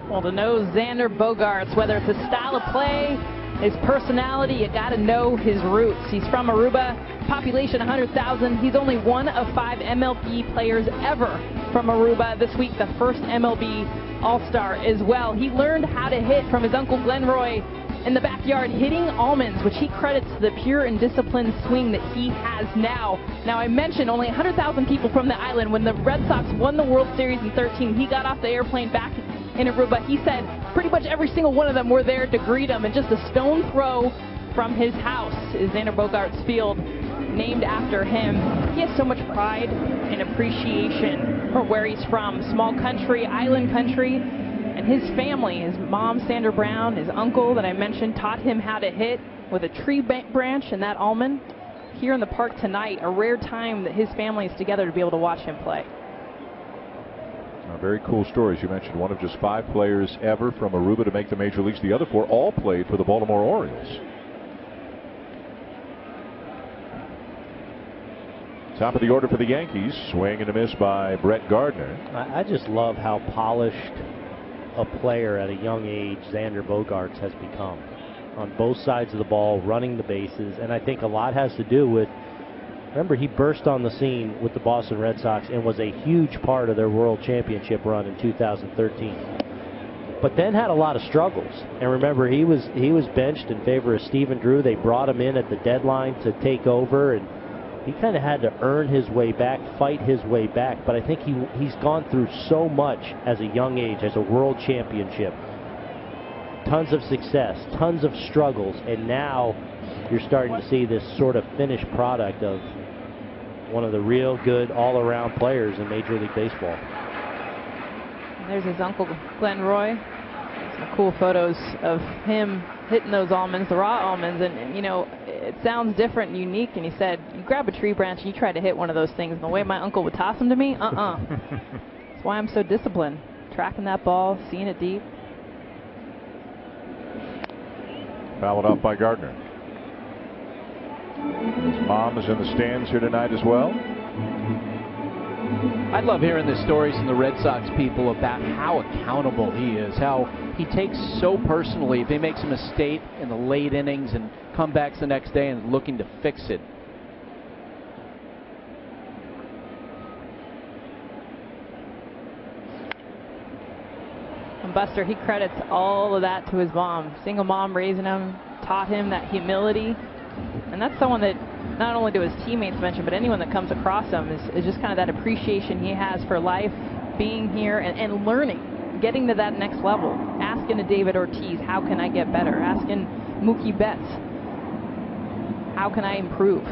Well, to know Xander Bogarts, whether it's his style of play, his personality, you got to know his roots. He's from Aruba, population 100,000. He's only one of 5 MLB players ever from Aruba. This week, the first MLB All-Star as well. He learned how to hit from his uncle Glenroy in the backyard, hitting almonds, which he credits to the pure and disciplined swing that he has now. Now, I mentioned only 100,000 people from the island. When the Red Sox won the World Series in 13, he got off the airplane back in Aruba. He said pretty much every single one of them were there to greet him, and just a stone throw from his house is Xander Bogarts Field, named after him. He has so much pride and appreciation for where he's from. Small country, island country. And his family, his mom, Sandra Brown, his uncle that I mentioned, taught him how to hit with a tree branch and that almond. here in the park tonight, a rare time that his family is together to be able to watch him play. Very cool stories. You mentioned one of just 5 players ever from Aruba to make the major leagues. The other 4 all played for the Baltimore Orioles. Top of the order for the Yankees. Swing and a miss by Brett Gardner. I just love how polished a player at a young age Xander Bogarts has become. On both sides of the ball, running the bases. And I think a lot has to do with, remember, he burst on the scene with the Boston Red Sox and was a huge part of their World Championship run in 2013. But then had a lot of struggles. And remember, he was benched in favor of Stephen Drew. They brought him in at the deadline to take over, and he kind of had to earn his way back, fight his way back. But I think he's gone through so much as a young age, as a World Championship. Tons of success, tons of struggles, and now you're starting to see this sort of finished product of one of the real good all-around players in Major League Baseball. There's his uncle, Glenn Roy. Some cool photos of him hitting those almonds, the raw almonds, and you know, it sounds different and unique, and he said, you grab a tree branch and you try to hit one of those things, and the way my uncle would toss them to me, That's why I'm so disciplined. Tracking that ball, seeing it deep. Fouled off by Gardner. His mom is in the stands here tonight as well. I love hearing the stories from the Red Sox people about how accountable he is, how he takes so personally if he makes a mistake in the late innings and comebacks the next day and is looking to fix it. And Buster, he credits all of that to his mom. Single mom raising him, taught him that humility. And that's someone that not only do his teammates mention, but anyone that comes across him is just kind of that appreciation he has for life, being here and learning, getting to that next level. Asking to David Ortiz, how can I get better? Asking Mookie Betts, how can I improve?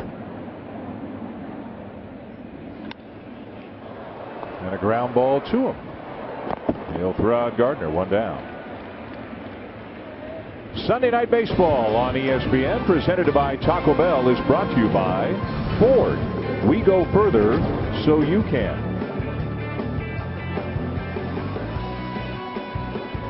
And a ground ball to him. He'll throw out Gardner, 1 down. Sunday Night Baseball on ESPN, presented by Taco Bell, is brought to you by Ford. We go further so you can.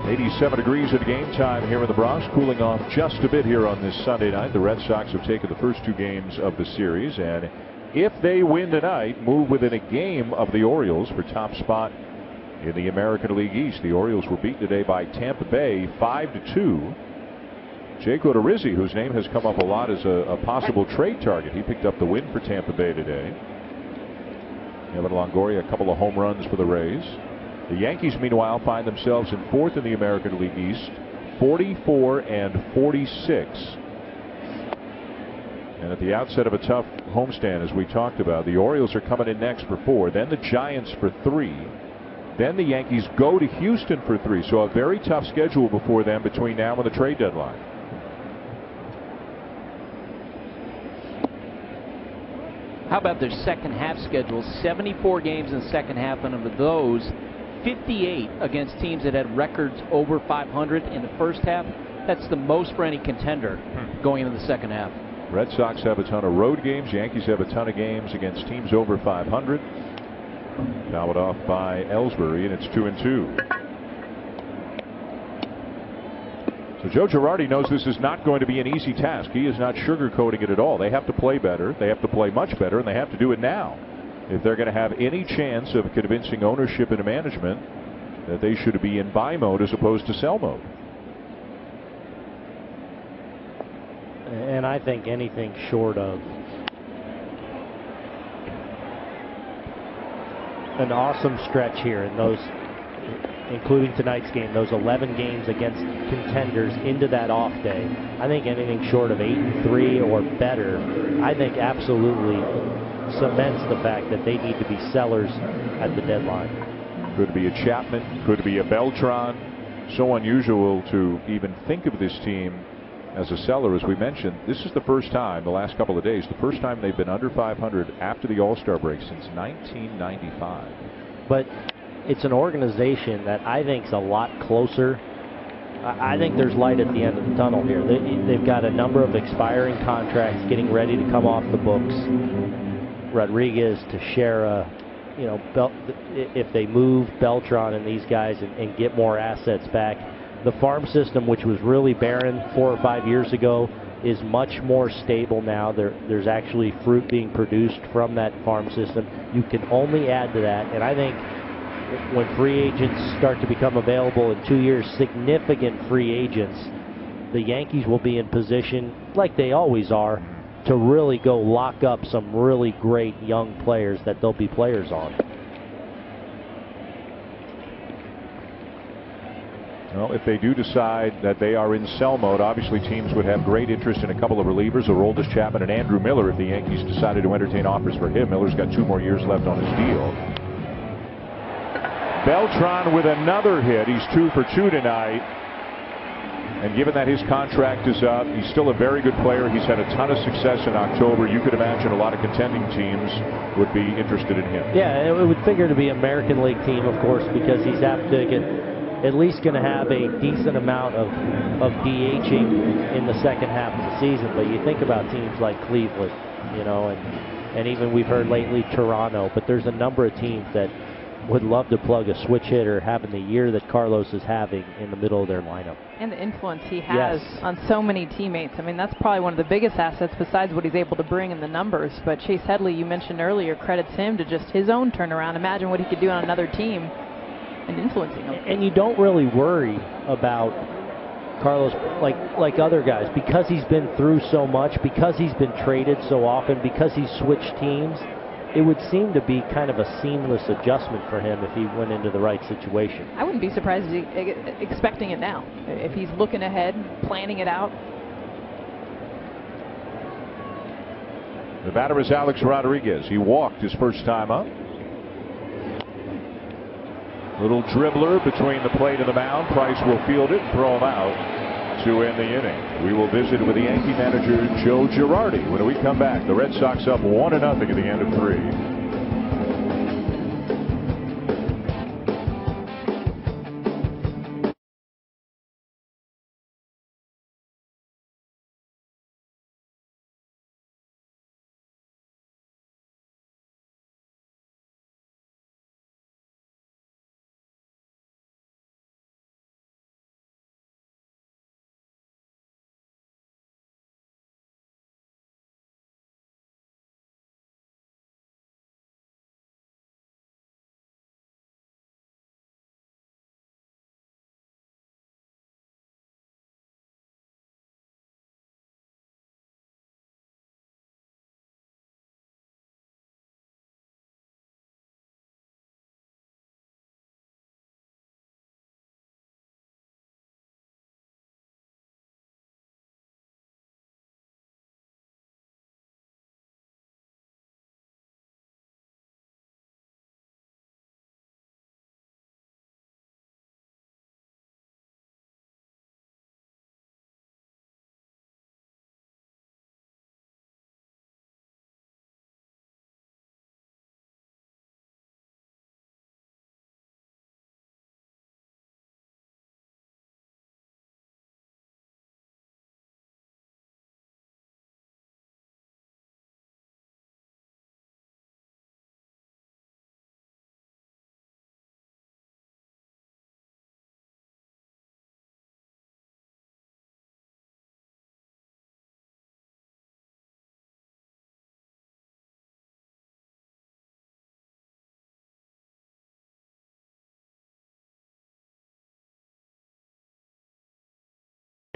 87 degrees at game time here in the Bronx, cooling off just a bit here on this Sunday night. The Red Sox have taken the first 2 games of the series, and if they win tonight, move within a game of the Orioles for top spot in the American League East. The Orioles were beaten today by Tampa Bay 5-2. Jake Odorizzi, whose name has come up a lot as a possible trade target, he picked up the win for Tampa Bay today. Evan Longoria, a couple of home runs for the Rays. The Yankees, meanwhile, find themselves in 4th in the American League East, 44-46. And at the outset of a tough homestand, as we talked about, the Orioles are coming in next for 4, then the Giants for 3. Then the Yankees go to Houston for 3. So a very tough schedule before them between now and the trade deadline. How about their second half schedule? 74 games in the second half, and of those, 58 against teams that had records over 500 in the first half. That's the most for any contender going into the second half. Red Sox have a ton of road games. Yankees have a ton of games against teams over 500. Fouled off by Ellsbury, and it's 2-2. So Joe Girardi knows this is not going to be an easy task. He is not sugarcoating it at all. They have to play better. They have to play much better, and they have to do it now if they're going to have any chance of convincing ownership and management that they should be in buy mode as opposed to sell mode. And I think anything short of an awesome stretch here in those, including tonight's game, those 11 games against contenders into that off day. I think anything short of 8-3 or better, I think absolutely cements the fact that they need to be sellers at the deadline. Could be a Chapman, could be a Beltran. So unusual to even think of this team as a seller. As we mentioned, this is the first time, the last couple of days, the first time they've been under 500 after the All-Star break since 1995. But it's an organization that I think is a lot closer I think there's light at the end of the tunnel here. They've got a number of expiring contracts getting ready to come off the books. Rodriguez, Teixeira, you know, if they move Beltran and these guys and get more assets back, the farm system, which was really barren 4 or 5 years ago, is much more stable now. There's actually fruit being produced from that farm system. You can only add to that, and I think when free agents start to become available in 2 years, significant free agents, the Yankees will be in position, like they always are, to really go lock up some really great young players that they'll be players on. Well, if they do decide that they are in sell mode, obviously teams would have great interest in a couple of relievers, Aroldis Chapman and Andrew Miller, if the Yankees decided to entertain offers for him. Miller's got 2 more years left on his deal. Beltran with another hit. He's 2 for 2 tonight. And given that his contract is up, he's still a very good player. He's had a ton of success in October. You could imagine a lot of contending teams would be interested in him. Yeah, it would figure to be an American League team, of course, because he's at least going to have a decent amount of DHing in the second half of the season. But you think about teams like Cleveland, you know, and even we've heard lately Toronto, but there's a number of teams that would love to plug a switch hitter having the year that Carlos is having in the middle of their lineup. And the influence he has on so many teammates. I mean, that's probably one of the biggest assets besides what he's able to bring in the numbers. But Chase Headley, you mentioned earlier, credits him to just his own turnaround. Imagine what he could do on another team and influencing them. And you don't really worry about Carlos like other guys because he's been through so much, because he's been traded so often, because he's switched teams. It would seem to be kind of a seamless adjustment for him if he went into the right situation. I wouldn't be surprised expecting it now. If he's looking ahead, planning it out. The batter is Alex Rodriguez. He walked his first time up. Little dribbler between the plate and the mound. Price will field it and throw him out to end the inning. We will visit with the Yankee manager Joe Girardi when we come back. The Red Sox up 1-0 at the end of 3.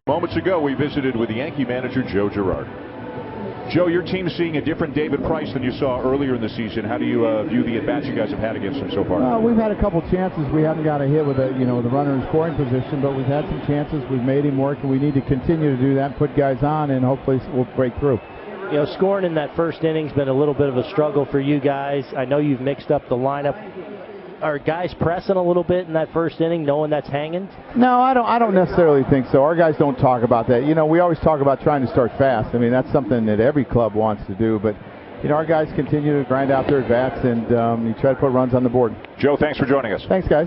Moments ago, we visited with the Yankee manager Joe Girardi. Joe, your team's seeing a different David Price than you saw earlier in the season. How do you view the at-bats you guys have had against him so far? We've had a couple chances. We haven't got a hit with the runner in scoring position, but we've had some chances. We've made him work, and we need to continue to do that, put guys on, and hopefully we'll break through. You know, scoring in that first inning's been a little bit of a struggle for you guys. I know you've mixed up the lineup. Are guys pressing a little bit in that first inning, knowing that's hanging? No, I don't necessarily think so. Our guys don't talk about that. You know, we always talk about trying to start fast. I mean, that's something that every club wants to do. But, you know, our guys continue to grind out their at-bats, and you try to put runs on the board. Joe, thanks for joining us. Thanks, guys.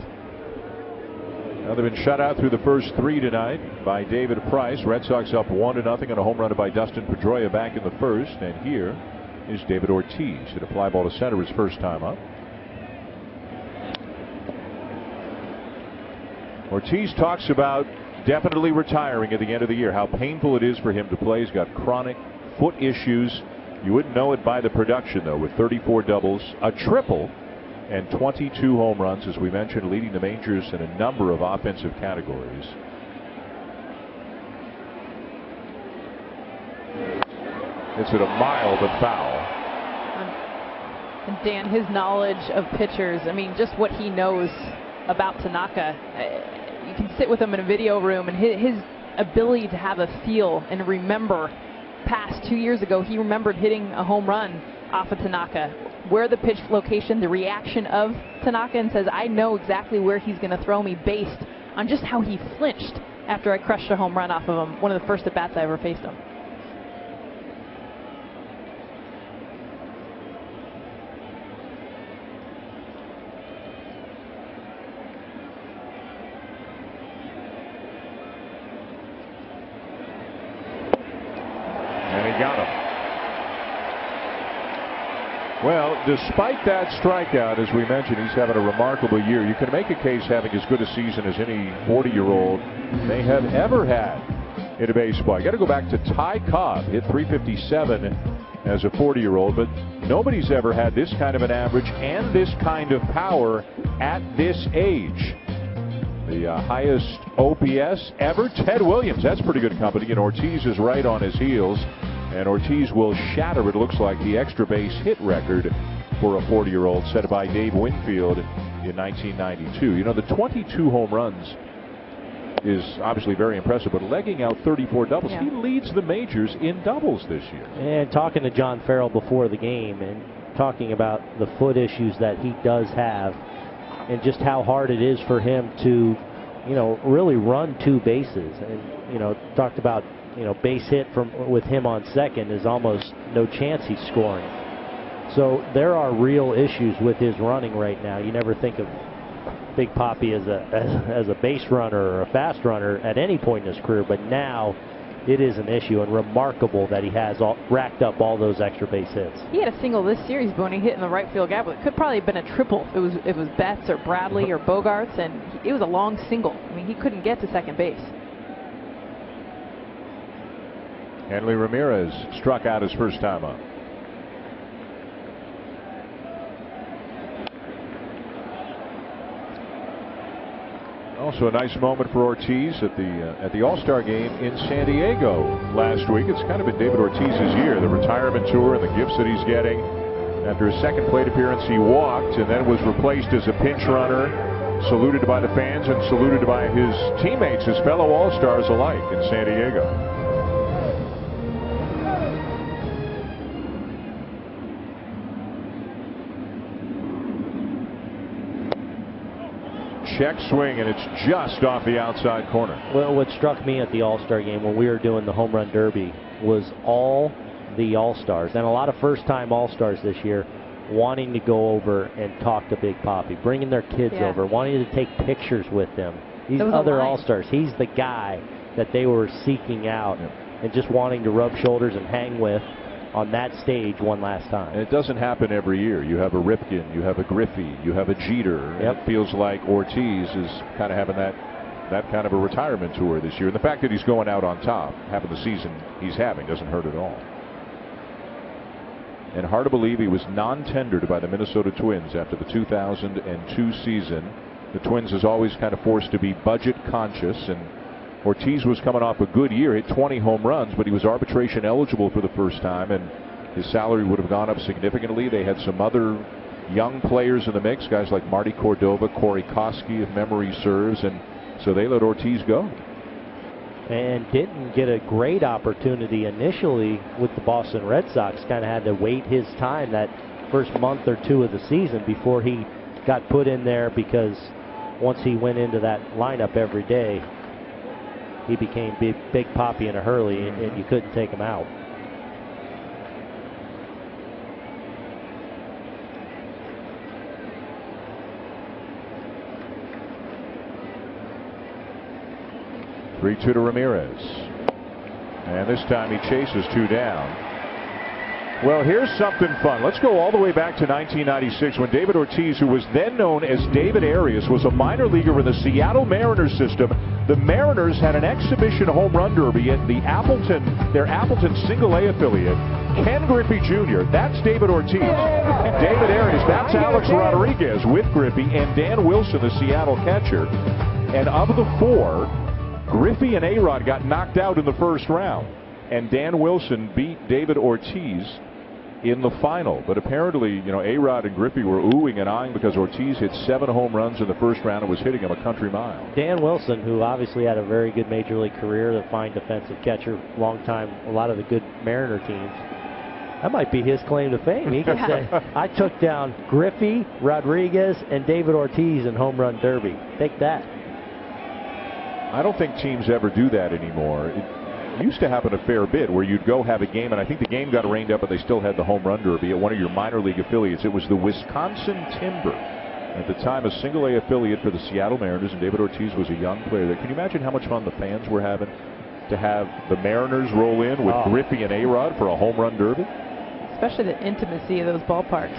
Well, they've been shut out through the first 3 tonight by David Price. Red Sox up 1-0 and a home run by Dustin Pedroia back in the first. And here is David Ortiz. Hit a fly ball to center his first time up. Ortiz talks about definitely retiring at the end of the year. How painful it is for him to play. He's got chronic foot issues. You wouldn't know it by the production, though, with 34 doubles, a triple, and 22 home runs, as we mentioned, leading the majors in a number of offensive categories. It's at a mile but foul. And Dan, his knowledge of pitchers, I mean, just what he knows about Tanaka. You can sit with him in a video room, and his ability to have a feel and remember. Past 2 years ago, he remembered hitting a home run off of Tanaka, where the pitch location, the reaction of Tanaka, and says, I know exactly where he's going to throw me based on just how he flinched after I crushed a home run off of him. One of the first at-bats I ever faced him. Got him. Well, despite that strikeout, as we mentioned, he's having a remarkable year. You can make a case having as good a season as any 40-year-old may have ever had in a baseball. You got to go back to Ty Cobb, hit 357 as a 40-year-old, but nobody's ever had this kind of an average and this kind of power at this age. The highest OPS ever, Ted Williams. That's pretty good company, and Ortiz is right on his heels. And Ortiz will shatter, it looks like, the extra base hit record for a 40-year-old set by Dave Winfield in 1992. You know, the 22 home runs is obviously very impressive, but legging out 34 doubles, he leads the majors in doubles this year. And talking to John Farrell before the game and talking about the foot issues that he does have and just how hard it is for him to, you know, really run 2 bases. And, you know, talked about, you know, base hit with him on second is almost no chance he's scoring. So there are real issues with his running right now. You never think of Big Papi as a base runner or a fast runner at any point in his career, but now it is an issue, and remarkable that he has racked up all those extra base hits. He had a single this series, but when he hit in the right field gap, it could probably have been a triple. It was Betts or Bradley or Bogarts, and it was a long single. I mean, he couldn't get to second base. Hanley Ramirez struck out his first time up. Also a nice moment for Ortiz at the All-Star game in San Diego last week. It's kind of been David Ortiz's year, the retirement tour and the gifts that he's getting. After his second plate appearance, he walked and then was replaced as a pinch runner, saluted by the fans and saluted by his teammates, his fellow All-Stars alike in San Diego. Check swing, and it's just off the outside corner. Well, what struck me at the All-Star game when we were doing the Home Run Derby was all the All-Stars, and a lot of first-time All-Stars this year, wanting to go over and talk to Big Papi, bringing their kids over, wanting to take pictures with them. These other All-Stars, he's the guy that they were seeking out and just wanting to rub shoulders and hang with on that stage one last time. And it doesn't happen every year. You have a Ripken, you have a Griffey, you have a Jeter. And it feels like Ortiz is kind of having that kind of a retirement tour this year. And the fact that he's going out on top, having the season he's having, doesn't hurt at all. And hard to believe he was non-tendered by the Minnesota Twins after the 2002 season. The Twins is always kind of forced to be budget conscious, and Ortiz was coming off a good year, hit 20 home runs, but he was arbitration eligible for the first time, and his salary would have gone up significantly. They had some other young players in the mix, guys like Marty Cordova, Corey Koski, if memory serves, and so they let Ortiz go. And didn't get a great opportunity initially with the Boston Red Sox. Kind of had to wait his time that first month or two of the season before he got put in there, because once he went into that lineup every day, he became Big Papi in a hurry, and you couldn't take him out. 3-2 to Ramirez. And this time he chases 2 down. Well, here's something fun. Let's go all the way back to 1996 when David Ortiz, who was then known as David Arias, was a minor leaguer in the Seattle Mariners system. The Mariners had an exhibition home run derby at their Appleton single-A affiliate. Ken Griffey Jr., that's David Ortiz. David Arias, that's Alex Rodriguez with Griffey, and Dan Wilson, the Seattle catcher. And of the 4, Griffey and A-Rod got knocked out in the first round. And Dan Wilson beat David Ortiz in the final. But apparently, A-Rod and Griffey were oohing and eyeing because Ortiz hit 7 home runs in the first round and was hitting him a country mile. Dan Wilson, who obviously had a very good major league career, the fine defensive catcher, long time, a lot of the good Mariner teams. That might be his claim to fame. He could say, I took down Griffey, Rodriguez, and David Ortiz in home run derby. Take that. I don't think teams ever do that anymore. It used to happen a fair bit where you'd go have a game, and I think the game got rained up, but they still had the home run derby at one of your minor league affiliates. It was the Wisconsin Timber. At the time, a single-A affiliate for the Seattle Mariners, and David Ortiz was a young player there. Can you imagine how much fun the fans were having to have the Mariners roll in with Griffey and A-Rod for a home run derby? Especially the intimacy of those ballparks.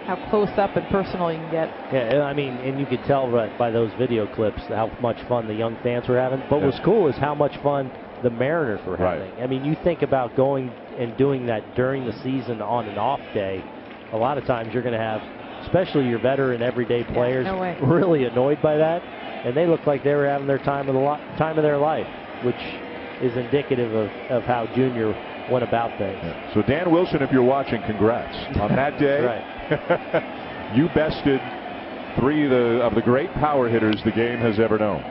How close up and personal you can get. Yeah, I mean, and you could tell by those video clips how much fun the young fans were having. But what's cool is how much fun the Mariners were having. I mean, you think about going and doing that during the season on an off day. A lot of times you're going to have, especially your veteran everyday players, really annoyed by that. And they looked like they were having their time of their life, which is indicative of how Junior went about things. Yeah. So Dan Wilson, if you're watching, congrats on that day. You bested 3 of the great power hitters the game has ever known.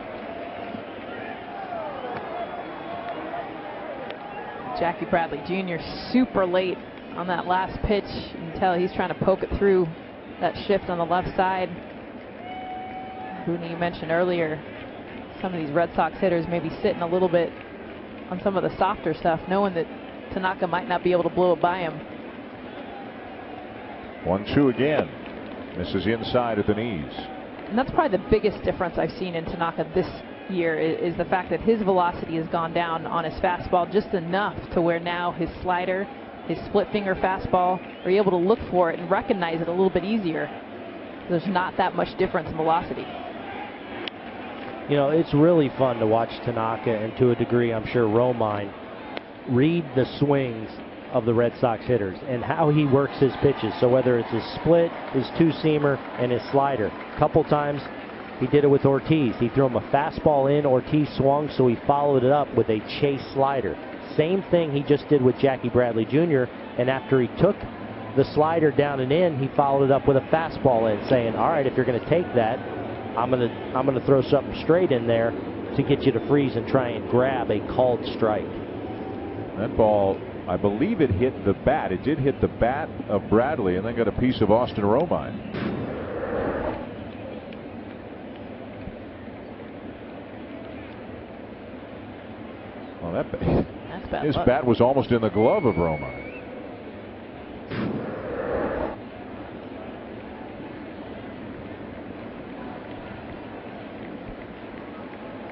Jackie Bradley Jr. super late on that last pitch. You can tell he's trying to poke it through that shift on the left side. Booney, you mentioned earlier, some of these Red Sox hitters may be sitting a little bit on some of the softer stuff, knowing that Tanaka might not be able to blow it by him. 1-2 again. Misses inside at the knees. And that's probably the biggest difference I've seen in Tanaka this year is the fact that his velocity has gone down on his fastball just enough to where now his slider, his split finger fastball, are able to look for it and recognize it a little bit easier. There's not that much difference in velocity. It's really fun to watch Tanaka, and to a degree I'm sure Romine, read the swings of the Red Sox hitters and how he works his pitches. So whether it's his split, his two-seamer, and his slider. A couple times he did it with Ortiz. He threw him a fastball in, Ortiz swung, so he followed it up with a chase slider. Same thing he just did with Jackie Bradley Jr., and after he took the slider down and in, he followed it up with a fastball in, saying, all right, if you're going to take that, I'm gonna throw something straight in there to get you to freeze and try and grab a called strike. That ball, I believe it hit the bat. It did hit the bat of Bradley and then got a piece of Austin Romine. Well, his bat was almost in the glove of Romine.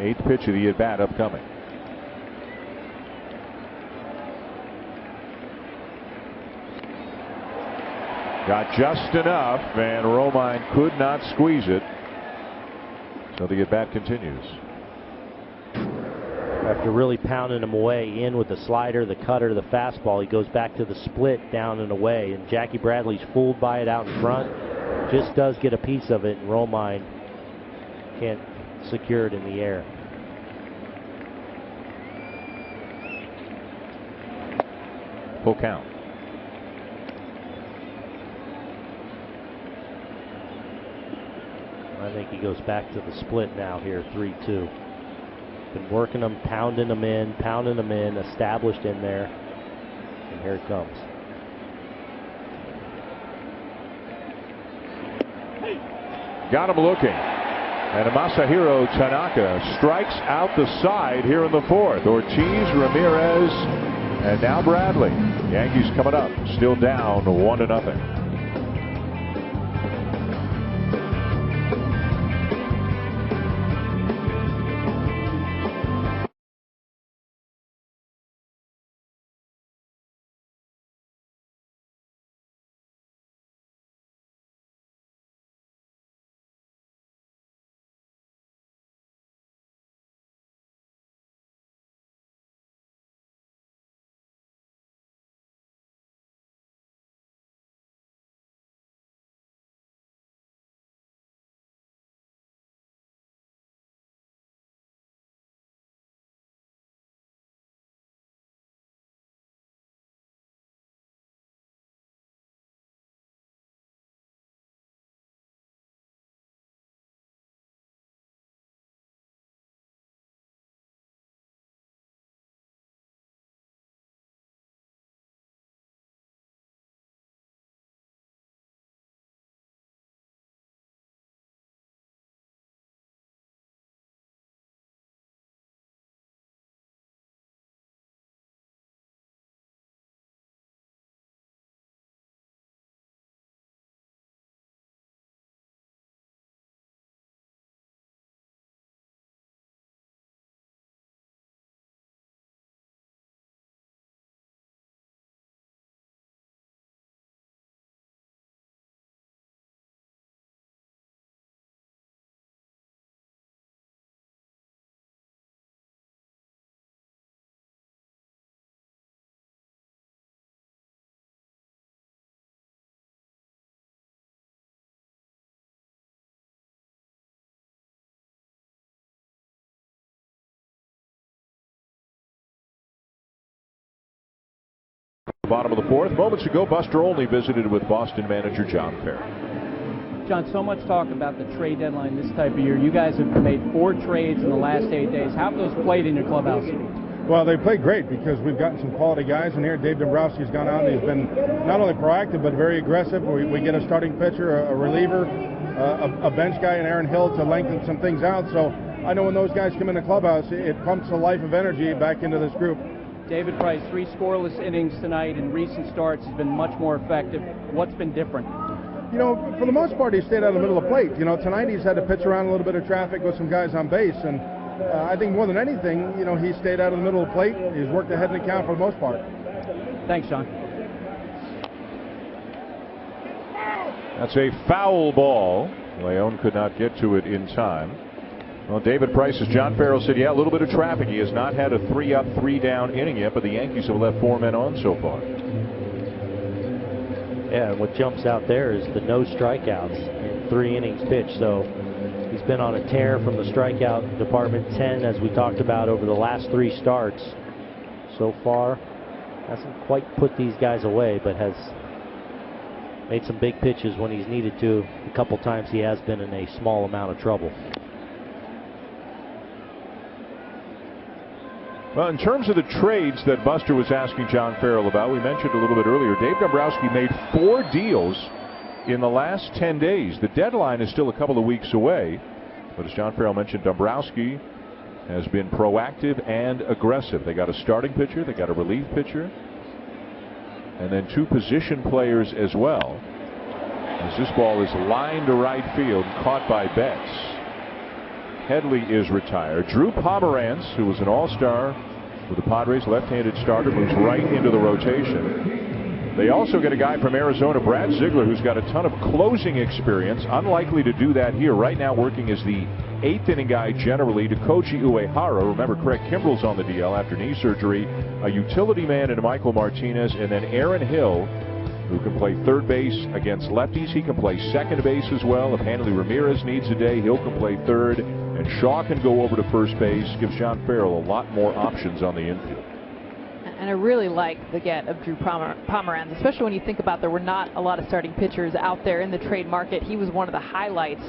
Eighth pitch of the at-bat upcoming. Got just enough, and Romine could not squeeze it. So the at-bat continues. After really pounding him away in with the slider, the cutter, the fastball, he goes back to the split down and away. And Jackie Bradley's fooled by it out in front. Just does get a piece of it, and Romine can't secure it in the air. Full count. I think he goes back to the split now here, 3-2. Been working them, pounding them in, established in there. And here it comes. Got him looking. And Masahiro Tanaka strikes out the side here in the fourth. Ortiz, Ramirez, and now Bradley. Yankees coming up, still down 1-0. bottom of the fourth. Moments ago, Buster Olney visited with Boston manager John Farrell. John, so much talk about the trade deadline this type of year. You guys have made 4 trades in the last 8 days. How have those played in your clubhouse? Well, they played great because we've gotten some quality guys in here. Dave Dombrowski's gone out and he's been not only proactive but very aggressive. We get a starting pitcher, a reliever, a bench guy, and Aaron Hill to lengthen some things out. So I know when those guys come in the clubhouse, it pumps a life of energy back into this group. David Price, 3 scoreless innings tonight. In recent starts, he's been much more effective. What's been different? You know, for the most part, he stayed out of the middle of the plate. You know, tonight he's had to pitch around a little bit of traffic with some guys on base, and I think more than anything, you know, he stayed out of the middle of the plate. He's worked ahead in the count for the most part. Thanks, John. That's a foul ball. Leon could not get to it in time. Well, David Price, as John Farrell said, yeah, a little bit of traffic. He has not had a 3-up, 3-down inning yet, but the Yankees have left 4 men on so far. Yeah, and what jumps out there is the no strikeouts in 3 innings pitched. So he's been on a tear from the strikeout department. 10, as we talked about, over the last 3 starts so far. Hasn't quite put these guys away, but has made some big pitches when he's needed to. A couple times he has been in a small amount of trouble. Well, in terms of the trades that Buster was asking John Farrell about, we mentioned a little bit earlier, Dave Dombrowski made 4 deals in the last 10 days. The deadline is still a couple of weeks away, but as John Farrell mentioned, Dombrowski has been proactive and aggressive. They got a starting pitcher, they got a relief pitcher, and then 2 position players as well. As this ball is lined to right field, caught by Betts. Headley is retired. Drew Pomeranz, who was an all-star with the Padres, left-handed starter, moves right into the rotation. They also get a guy from Arizona, Brad Ziegler, who's got a ton of closing experience. Unlikely to do that here. Right now working as the 8th inning guy generally to Koji Uehara. Remember, Craig Kimbrell's on the DL after knee surgery. A utility man in Michael Martinez, and then Aaron Hill, who can play third base against lefties. He can play second base as well. If Hanley Ramirez needs a day, Hill can play third. And Shaw can go over to first base. Gives John Farrell a lot more options on the infield. And I really like the get of Drew Pomeranz, especially when you think about there were not a lot of starting pitchers out there in the trade market. He was one of the highlights.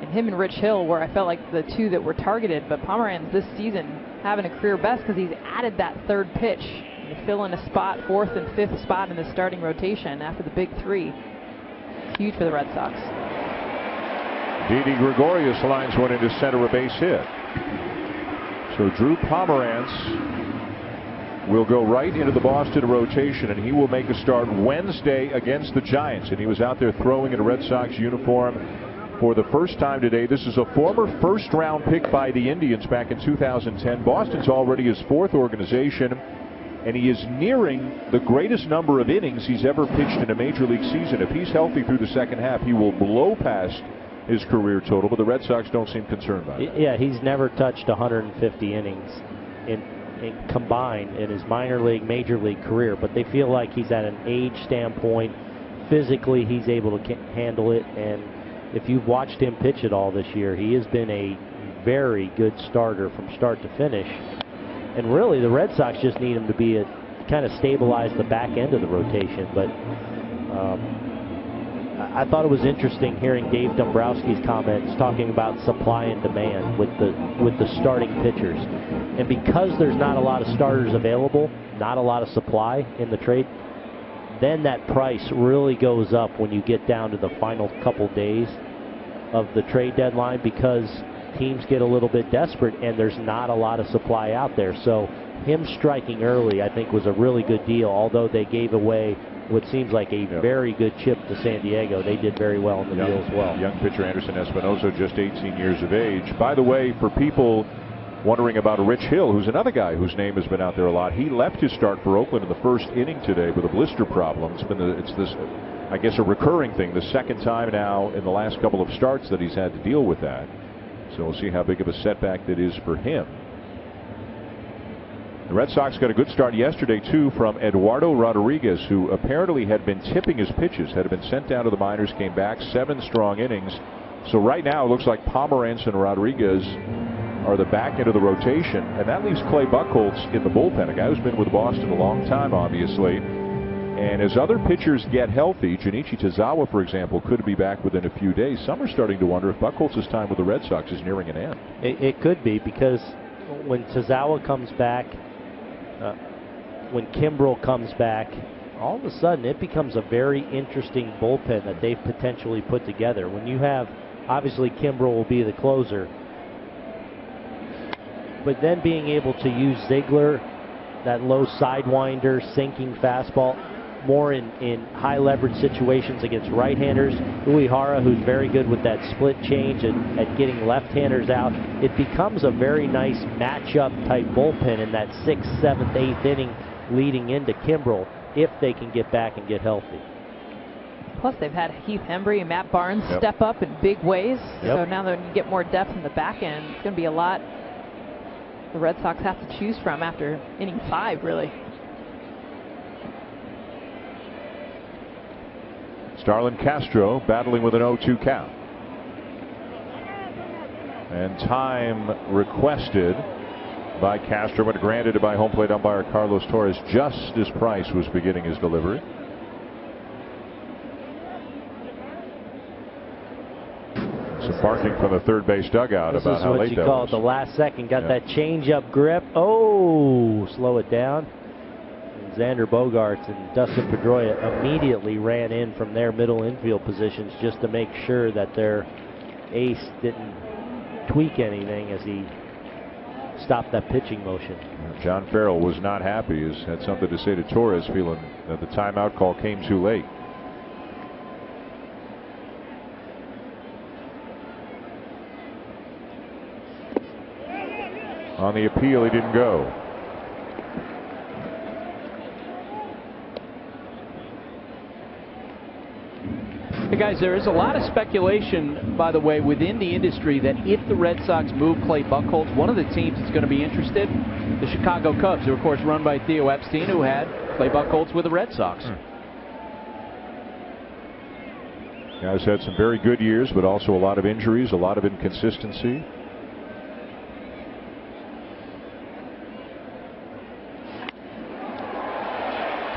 And him and Rich Hill were, I felt like, the 2 that were targeted. But Pomeranz this season having a career best because he's added that 3rd pitch. To fill in a spot, 4th and 5th spot in the starting rotation after the big 3. It's huge for the Red Sox. Didi Gregorius lines one into center, a base hit. So Drew Pomeranz will go right into the Boston rotation, and he will make a start Wednesday against the Giants. And he was out there throwing in a Red Sox uniform for the first time today. This is a former first-round pick by the Indians back in 2010. Boston's already his 4th organization, and he is nearing the greatest number of innings he's ever pitched in a major league season. If he's healthy through the second half, he will blow past his career total, but the Red Sox don't seem concerned about it. Yeah, he's never touched 150 innings in combined in his minor league, major league career, but they feel like he's at an age standpoint. Physically, he's able to handle it, and if you've watched him pitch at all this year, he has been a very good starter from start to finish. And really, the Red Sox just need him to be kind of stabilize the back end of the rotation. But I thought it was interesting hearing Dave Dombrowski's comments talking about supply and demand with the starting pitchers. And because there's not a lot of starters available, not a lot of supply in the trade, then that price really goes up when you get down to the final couple days of the trade deadline, because teams get a little bit desperate and there's not a lot of supply out there. So him striking early, I think, was a really good deal, although they gave away what seems like a very good chip to San Diego. They did very well in the deal as well. Young pitcher Anderson Espinosa, just 18 years of age. By the way, for people wondering about Rich Hill, who's another guy whose name has been out there a lot, he left his start for Oakland in the first inning today with a blister problem. It's this, I guess, a recurring thing. The second time now in the last couple of starts that he's had to deal with that. So we'll see how big of a setback that is for him. The Red Sox got a good start yesterday, too, from Eduardo Rodriguez, who apparently had been tipping his pitches, had been sent down to the minors, came back, 7 strong innings. So right now it looks like Pomeranz and Rodriguez are the back end of the rotation, and that leaves Clay Buchholz in the bullpen, a guy who's been with Boston a long time, obviously. And as other pitchers get healthy, Junichi Tazawa, for example, could be back within a few days. Some are starting to wonder if Buchholz's time with the Red Sox is nearing an end. It could be, because when Tazawa comes back, when Kimbrel comes back, all of a sudden it becomes a very interesting bullpen that they've potentially put together. When you have, obviously Kimbrel will be the closer, but then being able to use Ziegler, that low sidewinder, sinking fastball, more in high leverage situations against right-handers. Uehara, who's very good with that split change and at getting left-handers out. It becomes a very nice matchup type bullpen in that 6th, 7th, 8th inning leading into Kimbrel, if they can get back and get healthy. Plus, they've had Heath Hembry and Matt Barnes step up in big ways. Yep. So now that when you get more depth in the back end, it's going to be a lot the Red Sox have to choose from after inning 5, really. Starlin Castro battling with an 0-2 count. And time requested by Castro, but granted by home plate umpire Carlos Torres just as Price was beginning his delivery. Some barking from the third base dugout about how late that was. This is what you call it, the last second. Got that change-up grip. Oh, slow it down. And Xander Bogarts and Dustin Pedroia immediately ran in from their middle infield positions just to make sure that their ace didn't tweak anything as he stopped that pitching motion. John Farrell was not happy. He had something to say to Torres, feeling that the timeout call came too late. On the appeal, he didn't go. Hey guys, there is a lot of speculation, by the way, within the industry that if the Red Sox move Clay Buchholz, one of the teams that's going to be interested, the Chicago Cubs, who of course run by Theo Epstein, who had Clay Buchholz with the Red Sox. Guys had some very good years, but also a lot of injuries, a lot of inconsistency.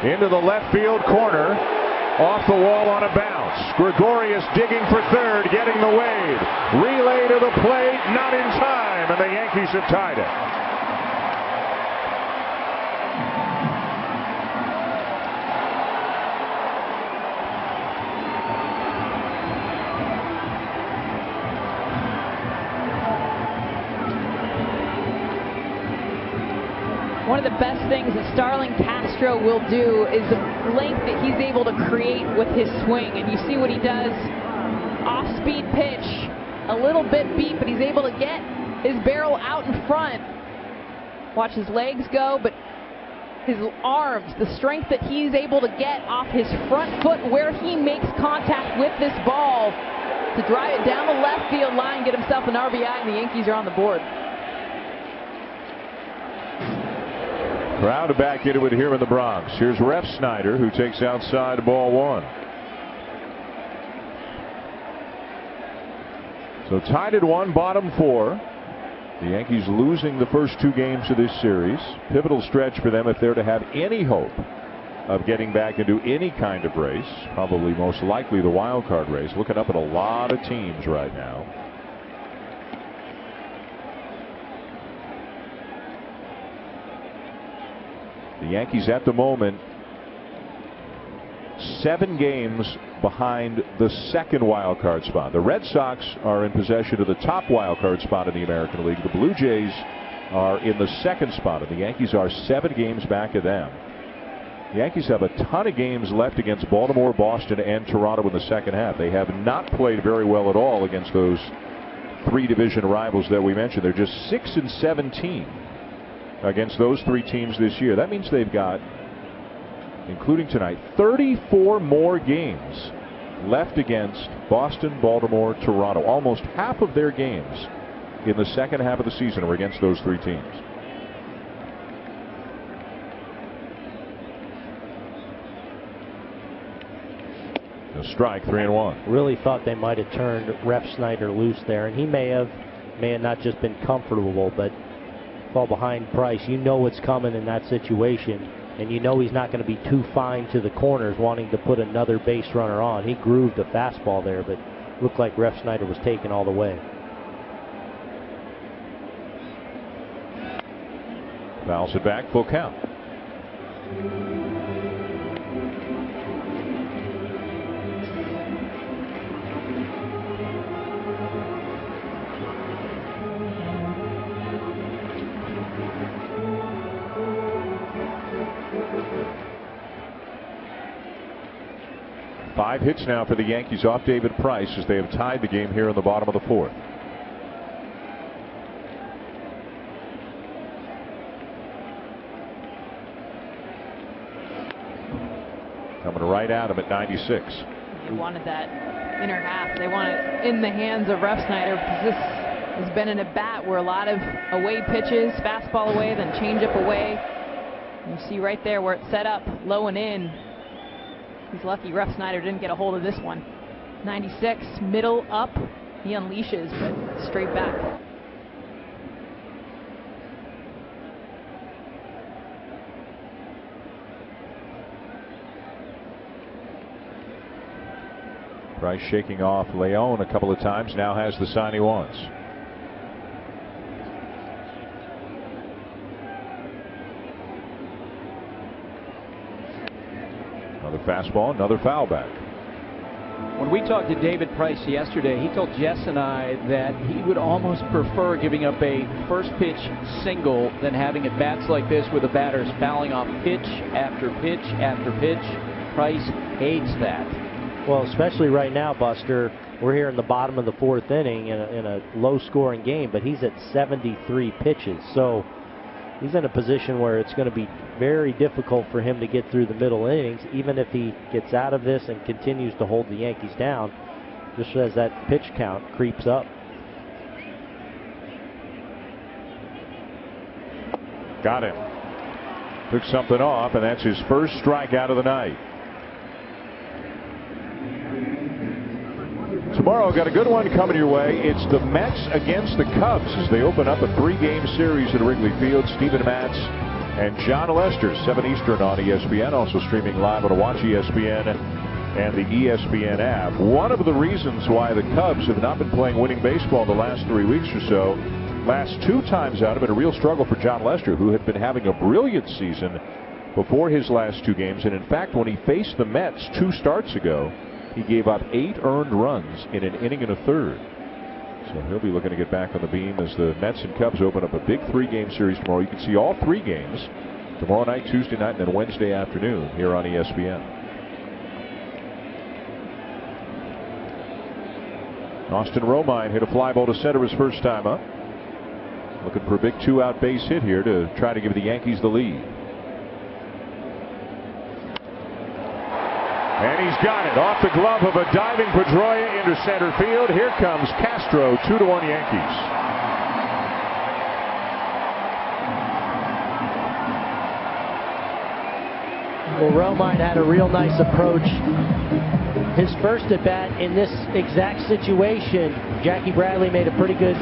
Into the left field corner, off the wall on a bounce. Gregorius digging for third, getting the wave. Relay to the plate, not in time, and the Yankees have tied it. One of the best things that Starlin Castro will do is the length that he's able to create with his swing. And you see what he does. Off-speed pitch, a little bit beat, but he's able to get his barrel out in front. Watch his legs go, but his arms, the strength that he's able to get off his front foot where he makes contact with this ball to drive it down the left field line, get himself an RBI, and the Yankees are on the board. Crowd back into it here in the Bronx. Here's Ref Snyder, who takes outside ball 1. So tied at 1, bottom 4. The Yankees losing the first 2 games of this series. Pivotal stretch for them if they're to have any hope of getting back into any kind of race. Probably most likely the wild card race. Looking up at a lot of teams right now. The Yankees at the moment 7 games behind the second wild card spot. The Red Sox are in possession of the top wild card spot in the American League. The Blue Jays are in the second spot, and the Yankees are 7 games back of them. The Yankees have a ton of games left against Baltimore, Boston, and Toronto in the second half. They have not played very well at all against those 3 division rivals that we mentioned. They're just 6-17 against those 3 teams this year. That means they've got, including tonight, 34 more games left against Boston, Baltimore, Toronto. Almost half of their games in the second half of the season are against those 3 teams. A strike, 3-1. Really thought they might have turned Ref Snyder loose there, and he may have not just been comfortable, but fall behind Price. You know what's coming in that situation. and you know he's not going to be too fine to the corners wanting to put another base runner on. He grooved a fastball there, but looked like Ref Snyder was taken all the way. Fouls it back, full count. Five hits now for the Yankees off David Price as they have tied the game here in the bottom of the fourth. Coming right at him at 96. They wanted that inner half. They want it in the hands of Ref Snyder, because this has been an at-bat where a lot of away pitches, fastball away, then changeup away. You see right there where it's set up, low and in. He's lucky Ref Snyder didn't get a hold of this one. 96, middle up. He unleashes, but straight back. Price shaking off Leon a couple of times, now has the sign he wants. Another fastball, another foul back. When we talked to David Price yesterday, he told Jess and I that he would almost prefer giving up a first pitch single than having at bats like this where the batter's fouling off pitch after pitch after pitch. Price hates that. Well, especially right now, Buster, we're here in the bottom of the fourth inning in a low-scoring game, but he's at 73 pitches. So he's in a position where it's going to be very difficult for him to get through the middle innings, even if he gets out of this and continues to hold the Yankees down, just as that pitch count creeps up. Got him. Took something off, and that's his first strikeout of the night. Tomorrow, got a good one coming your way. It's the Mets against the Cubs as they open up a 3-game series at Wrigley Field. Steven Matz and John Lester, 7 Eastern on ESPN, also streaming live on Watch ESPN and the ESPN app. One of the reasons why the Cubs have not been playing winning baseball the last 3 weeks or so, last 2 times out have been a real struggle for John Lester, who had been having a brilliant season before his last 2 games. And in fact, when he faced the Mets 2 starts ago, he gave up 8 earned runs in an inning and a third. So he'll be looking to get back on the beam as the Mets and Cubs open up a big 3-game series tomorrow. You can see all 3 games tomorrow night, Tuesday night, and then Wednesday afternoon here on ESPN. Austin Romine hit a fly ball to center his first time up. Looking for a big 2-out base hit here to try to give the Yankees the lead. And he's got it off the glove of a diving Pedroia into center field. Here comes Castro, 2-1 Yankees. Well, Romine had a real nice approach. His first at bat in this exact situation, Jackie Bradley made a pretty good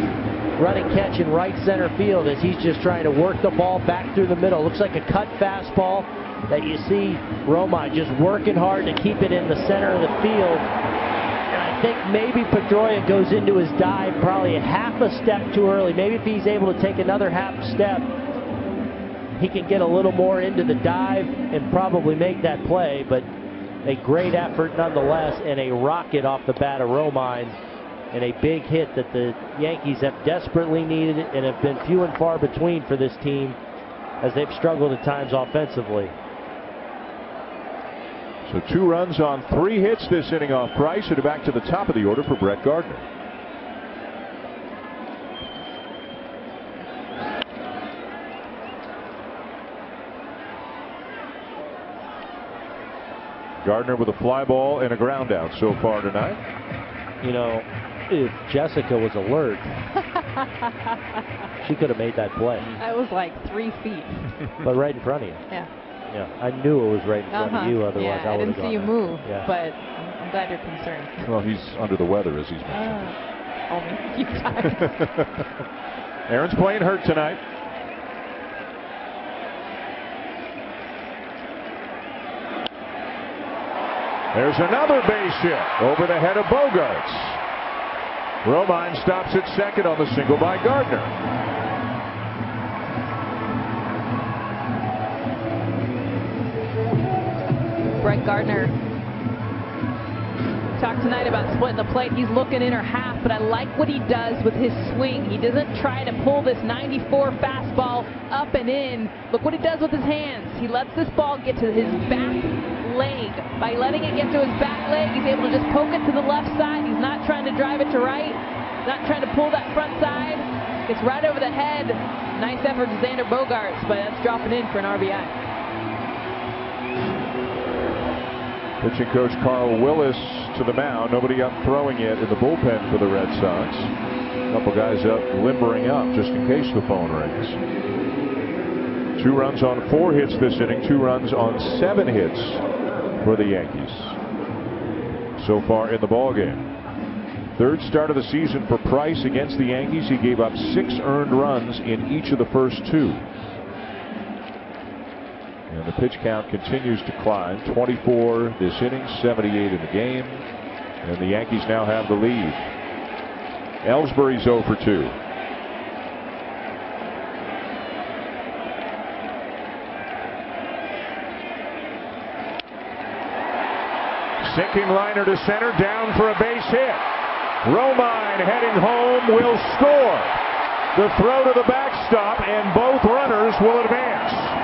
running catch in right center field as he's just trying to work the ball back through the middle. Looks like a cut fastball that you see Romine just working hard to keep it in the center of the field. And I think maybe Pedroia goes into his dive probably a half a step too early. Maybe if he's able to take another half step, he can get a little more into the dive and probably make that play. But a great effort nonetheless, and a rocket off the bat of Romine, and a big hit that the Yankees have desperately needed and have been few and far between for this team as they've struggled at times offensively. So 2 runs on 3 hits this inning off Price, and back to the top of the order for Brett Gardner. Gardner with a fly ball and a ground out so far tonight. You know, if Jessica was alert, she could have made that play. That was like 3 feet. But right in front of you. Yeah. Yeah, I knew it was right in front of you. Otherwise, yeah, I didn't see you move. Yeah. But I'm glad you're concerned. Well, he's under the weather, as he's mentioned. Only a few times. Aaron's playing hurt tonight. There's another base hit over the head of Bogarts. Romine stops at second on the single by Gardner. Brett Gardner talked tonight about splitting the plate. He's looking inner half, but I like what he does with his swing. He doesn't try to pull this 94 fastball up and in. Look what he does with his hands. He lets this ball get to his back leg. By letting it get to his back leg, he's able to just poke it to the left side. He's not trying to drive it to right, not trying to pull that front side. Gets right over the head. Nice effort to Xander Bogarts, but that's dropping in for an RBI. Pitching coach Carl Willis to the mound. Nobody up throwing yet in the bullpen for the Red Sox. A couple guys up limbering up just in case the phone rings. 2 runs on 4 hits this inning. 2 runs on 7 hits for the Yankees so far in the ballgame. 3rd start of the season for Price against the Yankees. He gave up 6 earned runs in each of the first 2. And the pitch count continues to climb. 24 this inning, 78 in the game. And the Yankees now have the lead. Ellsbury's 0 for 2. Sinking liner to center, down for a base hit. Romine heading home will score. The throw to the backstop, and both runners will advance.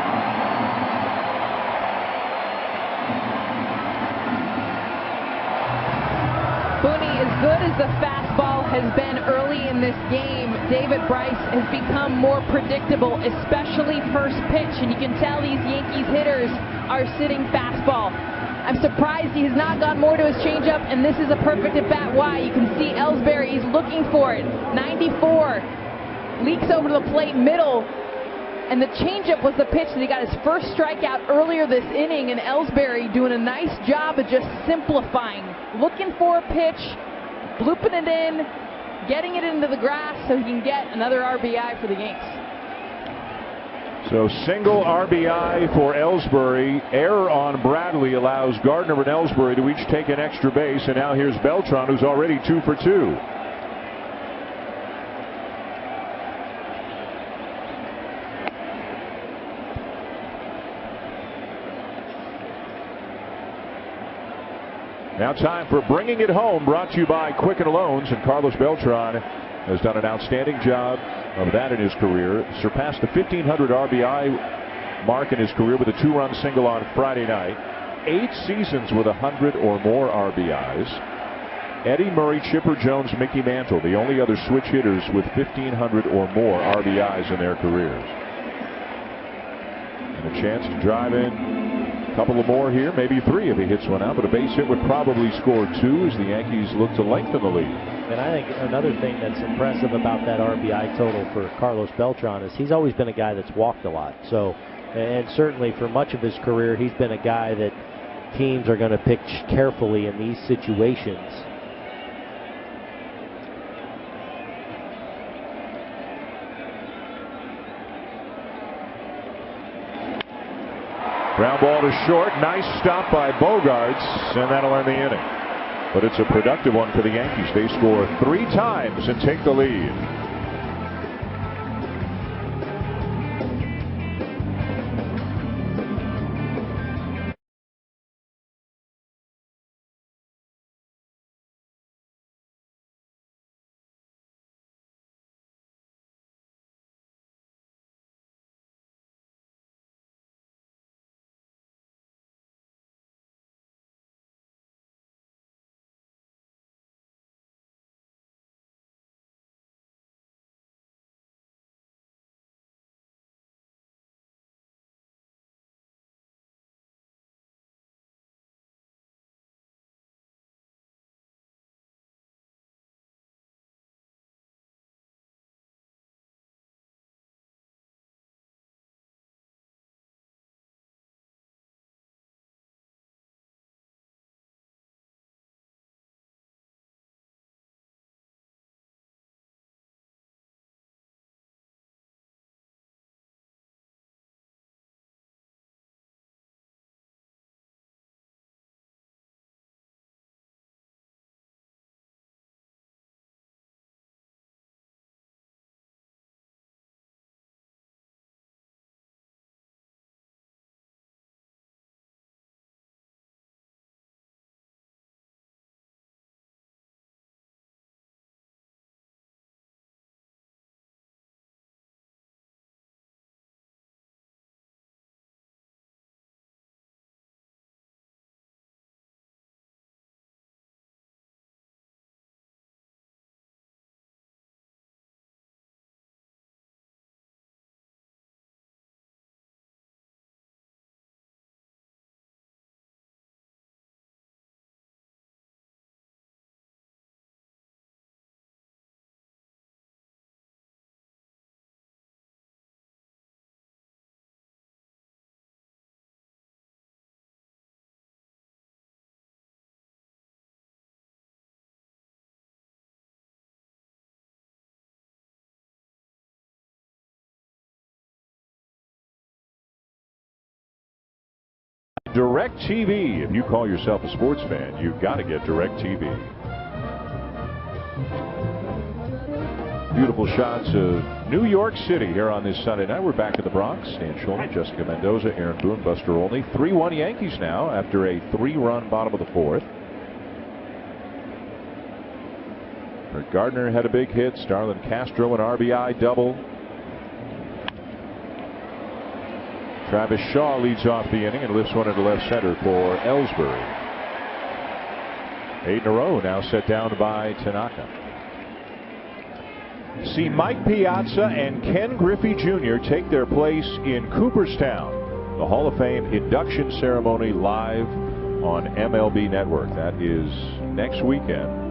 As good as the fastball has been early in this game, David Price has become more predictable, especially first pitch, and you can tell these Yankees hitters are sitting fastball. I'm surprised he has not gone more to his changeup, and this is a perfect at bat. Why? You can see Ellsbury, he's looking for it. 94 leaks over to the plate middle, and the changeup was the pitch that he got his first strikeout earlier this inning, and Ellsbury doing a nice job of just simplifying, looking for a pitch, blooping it in, getting it into the grass so he can get another RBI for the Yanks. So single RBI for Ellsbury. Error on Bradley allows Gardner and Ellsbury to each take an extra base, and now here's Beltran, who's already 2 for 2. Now time for Bringing It Home, brought to you by Quicken Loans, and Carlos Beltran has done an outstanding job of that in his career. Surpassed the 1,500 RBI mark in his career with a 2-run single on Friday night. 8 seasons with 100 or more RBIs. Eddie Murray, Chipper Jones, Mickey Mantle, the only other switch hitters with 1,500 or more RBIs in their careers. And a chance to drive in a couple of more here, maybe 3 if he hits one out, but a base hit would probably score 2 as the Yankees look to lengthen the lead. And I think another thing that's impressive about that RBI total for Carlos Beltran is he's always been a guy that's walked a lot. So, and certainly for much of his career, he's been a guy that teams are going to pick carefully in these situations. Ground ball to short. Nice stop by Bogarts, and that'll end the inning. But it's a productive one for the Yankees. They score 3 times and take the lead. DirecTV. If you call yourself a sports fan, you've got to get DirecTV. Beautiful shots of New York City here on this Sunday night. We're back in the Bronx. Stan Shulman, Jessica Mendoza, Aaron Boone, Buster Olney. 3-1 Yankees now after a 3-run bottom of the fourth. Gardner had a big hit. Starlin Castro an RBI double. Travis Shaw leads off the inning and lifts one into left center for Ellsbury. 8 in a row now set down by Tanaka. See Mike Piazza and Ken Griffey Jr. take their place in Cooperstown. The Hall of Fame induction ceremony live on MLB Network. That is next weekend.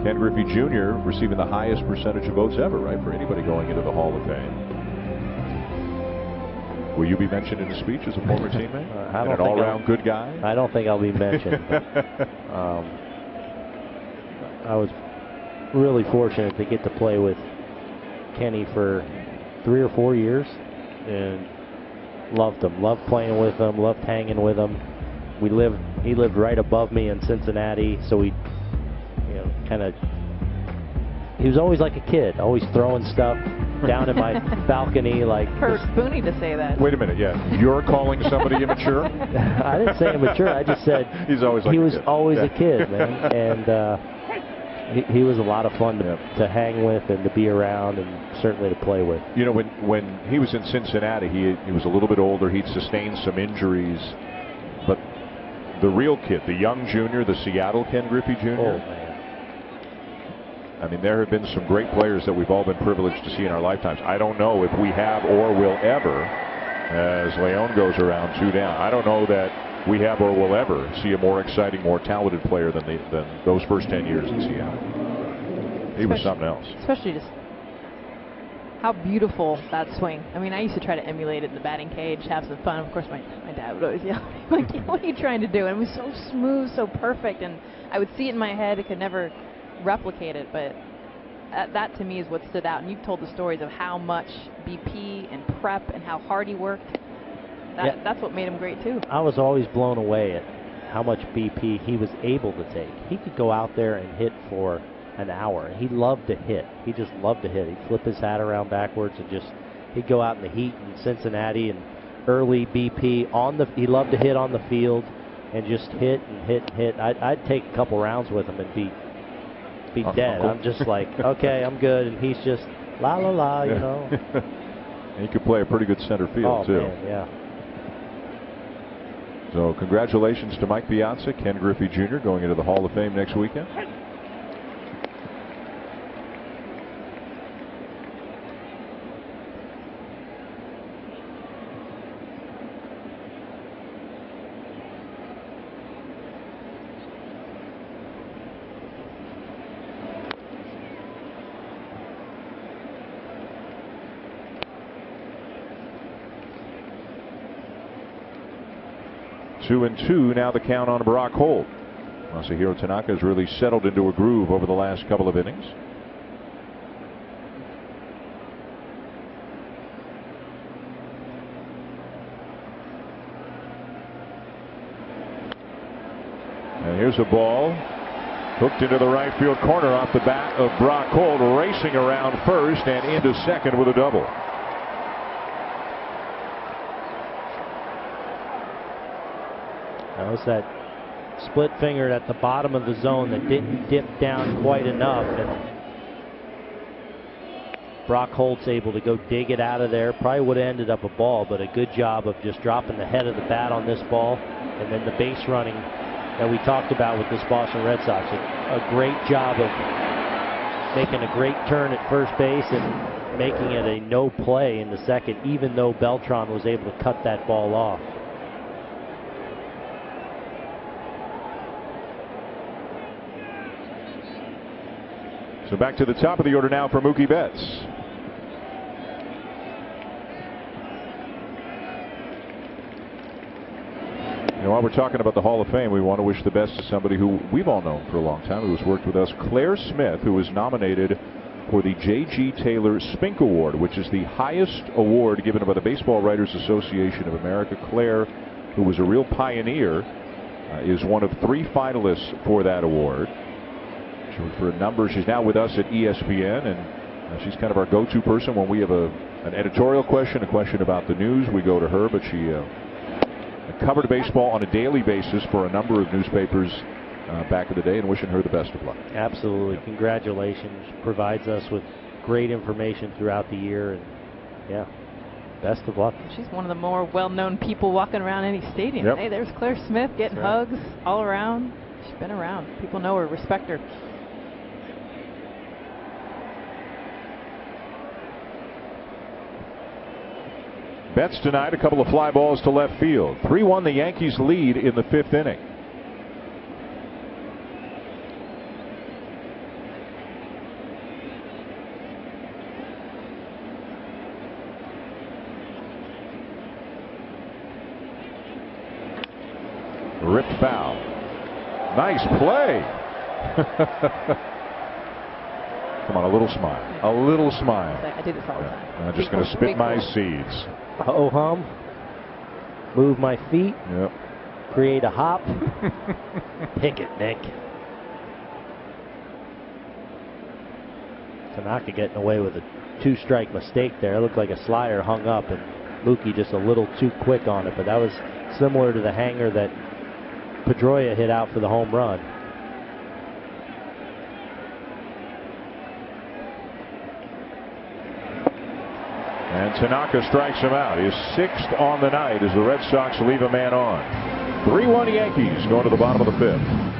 Ken Griffey Jr. receiving the highest percentage of votes ever, right, for anybody going into the Hall of Fame. Will you be mentioned in the speech as a former teammate? I don't an think all-round good guy? I don't think I'll be mentioned. But, I was really fortunate to get to play with Kenny for 3 or 4 years and loved him. Loved playing with him. Loved hanging with him. He lived right above me in Cincinnati, so we, he was always like a kid, always throwing stuff down in my balcony. Like for Spoonie to say that. Wait a minute, yeah. You're calling somebody immature? I didn't say immature. I just said he's always like he was a kid. Always yeah. a kid, man. And he was a lot of fun to hang with and to be around and certainly to play with. You know, when he was in Cincinnati, he was a little bit older. He'd sustained some injuries. But the real kid, the young junior, the Seattle Ken Griffey Jr., oh, man. I mean, there have been some great players that we've all been privileged to see in our lifetimes. I don't know if we have or will ever, as Leon goes around 2 down, I don't know that we have or will ever see a more exciting, more talented player than those first 10 years in Seattle. He was something else. Especially just how beautiful that swing. I mean, I used to try to emulate it in the batting cage, have some fun. Of course, my dad would always yell at me, like, what are you trying to do? And it was so smooth, so perfect, and I would see it in my head. I could never replicate it, but that to me is what stood out. And you've told the stories of how much BP and prep and how hard he worked. That's what made him great too. I was always blown away at how much BP he was able to take. He could go out there and hit for an hour. He loved to hit. He just loved to hit. He'd flip his hat around backwards and he'd go out in the heat in Cincinnati and early BP he loved to hit on the field and just hit and hit and hit. I'd take a couple rounds with him and be dead. I'm just like, okay, I'm good, and he's just la la la, you know. And he could play a pretty good center field too. Man, yeah. So congratulations to Mike Piazza, Ken Griffey Jr. going into the Hall of Fame next weekend. Two and two now the count on Brock Holt. Masahiro Tanaka has really settled into a groove over the last couple of innings. And here's a ball hooked into the right field corner off the bat of Brock Holt, racing around first and into second with a double. That was that split finger at the bottom of the zone that didn't dip down quite enough, and Brock Holt's able to go dig it out of there. Probably would have ended up a ball, but a good job of just dropping the head of the bat on this ball, and then the base running that we talked about with this Boston Red Sox. A great job of making a great turn at first base and making it a no play in the second, even though Beltran was able to cut that ball off. So back to the top of the order now for Mookie Betts. You know, while we're talking about the Hall of Fame, we want to wish the best to somebody who we've all known for a long time, who has worked with us, Claire Smith, who was nominated for the J.G. Taylor Spink Award, which is the highest award given by the Baseball Writers Association of America. Claire who was a real pioneer, is one of 3 finalists for that award. For a number, she's now with us at ESPN, and she's kind of our go-to person when we have an editorial question, a question about the news. We go to her, but she covered baseball on a daily basis for a number of newspapers back in the day, and wishing her the best of luck. Absolutely. Congratulations. Provides us with great information throughout the year, and yeah, best of luck. She's one of the more well-known people walking around any stadium. Yep. Hey, there's Claire Smith getting hugs all around. She's been around. People know her, respect her. Betts tonight, a couple of fly balls to left field. 3-1 the Yankees lead in the 5th inning. Ripped foul. Nice play. Come on, a little smile. A little smile. I do this all the time. I'm just going to spit my seeds. Oh hum. Move my feet. Yep. Create a hop. Pick it, Nick. Tanaka getting away with a 2-strike mistake there. It looked like a slider hung up, and Mookie just a little too quick on it. But that was similar to the hanger that Pedroia hit out for the home run. And Tanaka strikes him out. His 6th on the night as the Red Sox leave a man on. 3-1 Yankees going to the bottom of the 5th.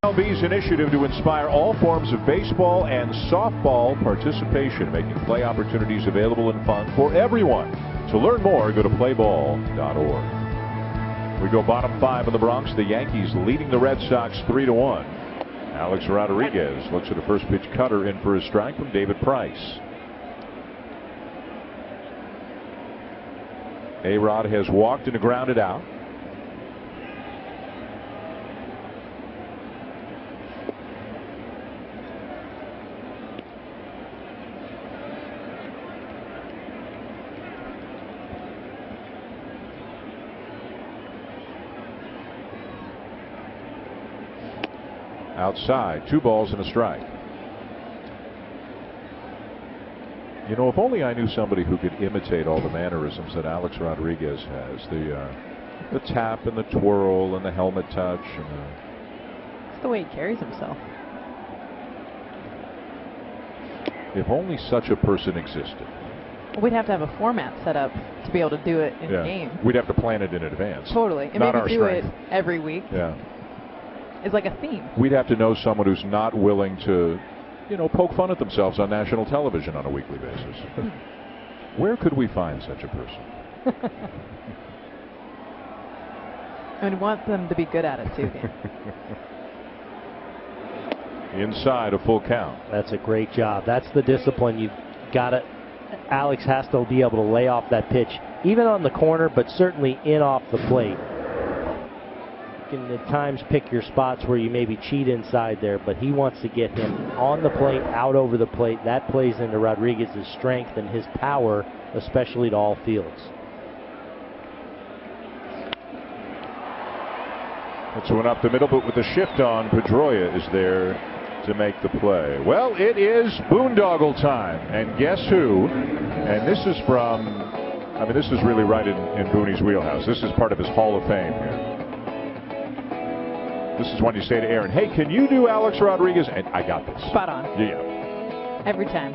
MLB's initiative to inspire all forms of baseball and softball participation, making play opportunities available and fun for everyone. To learn more, go to playball.org. We go bottom 5 in the Bronx. The Yankees leading the Red Sox 3-1. Alex Rodriguez looks at a first pitch cutter in for a strike from David Price. A-Rod has walked and grounded out. Outside, 2 balls and a strike. You know, if only I knew somebody who could imitate all the mannerisms that Alex Rodriguez has. The tap and the twirl and the helmet touch. It's the way he carries himself. If only such a person existed. We'd have to have a format set up to be able to do it in the game. We'd have to plan it in advance. Totally. And not maybe our do strength. it every week. Yeah. It's like a theme. We'd have to know someone who's not willing to, you know, poke fun at themselves on national television on a weekly basis. Where could we find such a person? I would want them to be good at it too. Inside a full count. That's a great job. That's the discipline you've got to. Alex has to be able to lay off that pitch, even on the corner, but certainly in off the plate. You can at times pick your spots where you maybe cheat inside there, but he wants to get him on the plate, out over the plate. That plays into Rodriguez's strength and his power, especially to all fields. That's one up the middle, but with the shift on, Pedroia is there to make the play. Well, it is boondoggle time, and guess who? And this is from, I mean, this is really right in Booney's wheelhouse. This is part of his Hall of Fame here. This is when you say to Aaron, hey, can you do Alex Rodriguez? And I got this. Spot on. Yeah. Every time.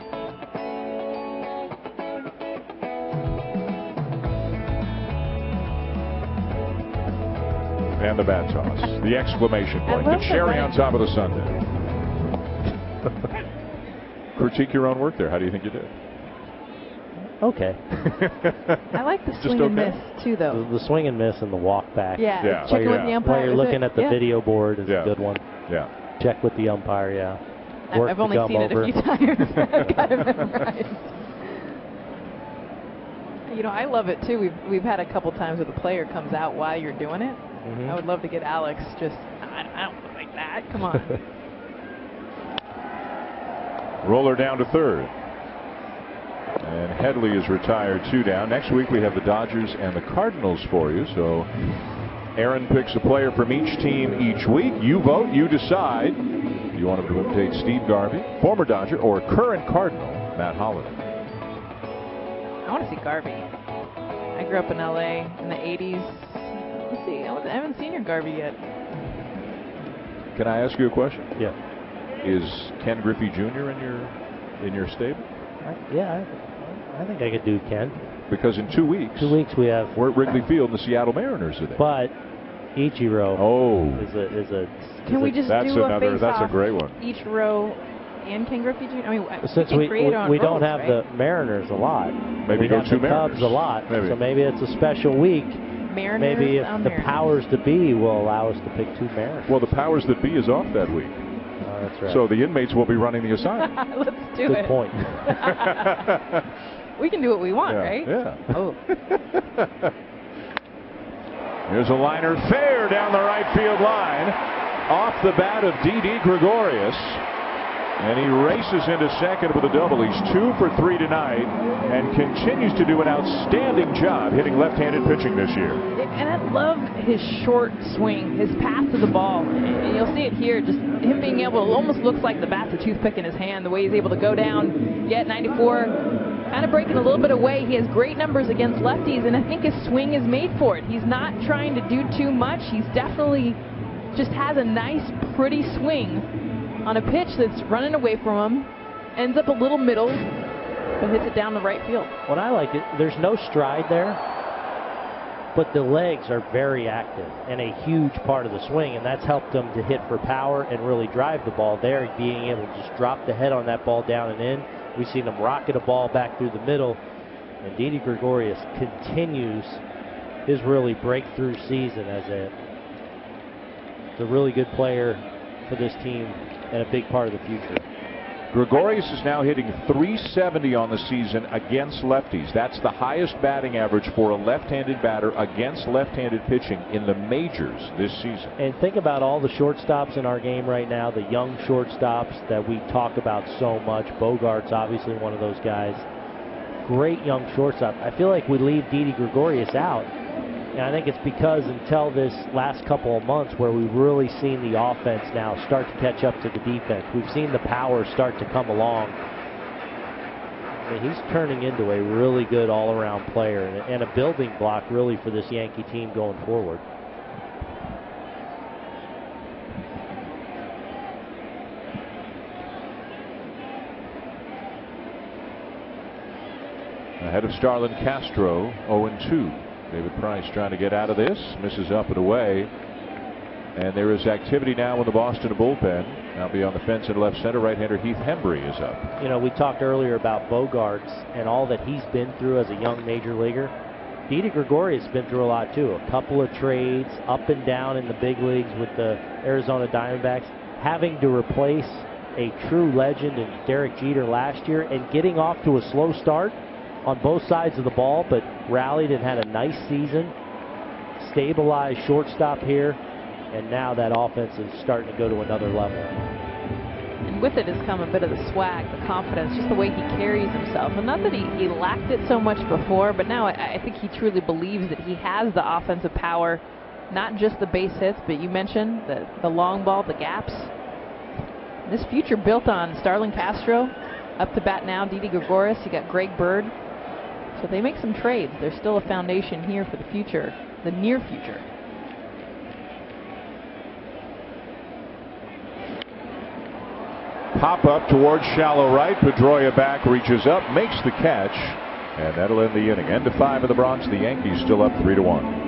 And the bat toss. The exclamation point. The cherry on top of the sundae. Critique your own work there. How do you think you did? Okay. I like the swing and miss too, though. The swing and miss and the walk back. Yeah. Checking with the umpire. While you're looking at the video board is a good one. Yeah. Check with the umpire. Yeah. I've only seen it a few times. I've got it memorized. You know, I love it too. We've had a couple times where the player comes out while you're doing it. I would love to get Alex just. I don't look like that. Come on. Roller down to third. And Headley is retired, 2 down. Next week we have the Dodgers and the Cardinals for you. So Aaron picks a player from each team each week. You vote, you decide. You want him to imitate Steve Garvey, former Dodger, or current Cardinal, Matt Holliday. I want to see Garvey. I grew up in LA in the 80s. Let's see. I haven't seen your Garvey yet. Can I ask you a question? Yeah. Is Ken Griffey Jr. in your stable? I think I could do Ken. Because in 2 weeks. 2 weeks we have. We're at Wrigley Field, and the Seattle Mariners are there. But Ichiro. Is a. Can we just do a face-off? That's a great one. Ichiro and Ken Griffey Jr. I mean, since we don't have the Mariners a lot. Maybe we go have two the Mariners. Cubs a lot. Maybe. So maybe it's a special week. Mariners maybe if the powers to be will allow us to pick 2 Mariners. Well, the powers that be is off that week. That's right. So the inmates will be running the assignment. Let's do it. Good point. We can do what we want, right? Yeah. Oh. Here's a liner fair down the right field line. Off the bat of Didi Gregorius. And he races into second with a double. He's 2 for 3 tonight and continues to do an outstanding job hitting left-handed pitching this year. And I love his short swing, his path to the ball. And you'll see it here, just him being able, it almost looks like the bat's a toothpick in his hand, the way he's able to go down, get 94, kind of breaking a little bit away. He has great numbers against lefties, and I think his swing is made for it. He's not trying to do too much. He's definitely just has a nice, pretty swing on a pitch that's running away from him, ends up a little middle, but hits it down the right field. What I like, there's no stride there, but the legs are very active and a huge part of the swing, and that's helped him to hit for power and really drive the ball there, being able to just drop the head on that ball down and in. We've seen him rocket a ball back through the middle, and Didi Gregorius continues his really breakthrough season as a really good player for this team and a big part of the future. Gregorius is now hitting .370 on the season against lefties. That's the highest batting average for a left-handed batter against left-handed pitching in the majors this season. And think about all the shortstops in our game right now, the young shortstops that we talk about so much. Bogarts, obviously one of those guys. Great young shortstop. I feel like we leave Didi Gregorius out. And I think it's because until this last couple of months where we've really seen the offense now start to catch up to the defense. We've seen the power start to come along. I mean, he's turning into a really good all-around player and a building block really for this Yankee team going forward. Ahead of Starlin Castro, 0-2. David Price trying to get out of this, misses up and away. And there is activity now in the Boston bullpen. Now beyond the fence in left center, right-hander Heath Hembree is up. You know, we talked earlier about Bogarts and all that he's been through as a young major leaguer. Didi Gregorius has been through a lot too. A couple of trades, up and down in the big leagues with the Arizona Diamondbacks, having to replace a true legend in Derek Jeter last year and getting off to a slow start on both sides of the ball, but rallied and had a nice season. Stabilized shortstop here, and now that offense is starting to go to another level. And with it has come a bit of the swag, the confidence, just the way he carries himself. And not that he lacked it so much before, but now I think he truly believes that he has the offensive power, not just the base hits, but you mentioned the long ball, the gaps. This future built on Starlin Castro, up to bat now, Didi Gregorius, you got Greg Bird. So they make some trades. There's still a foundation here for the future, the near future. Pop up towards shallow right. Pedroia back, reaches up, makes the catch, and that'll end the inning. End of 5 in the Bronx. The Yankees still up 3-1.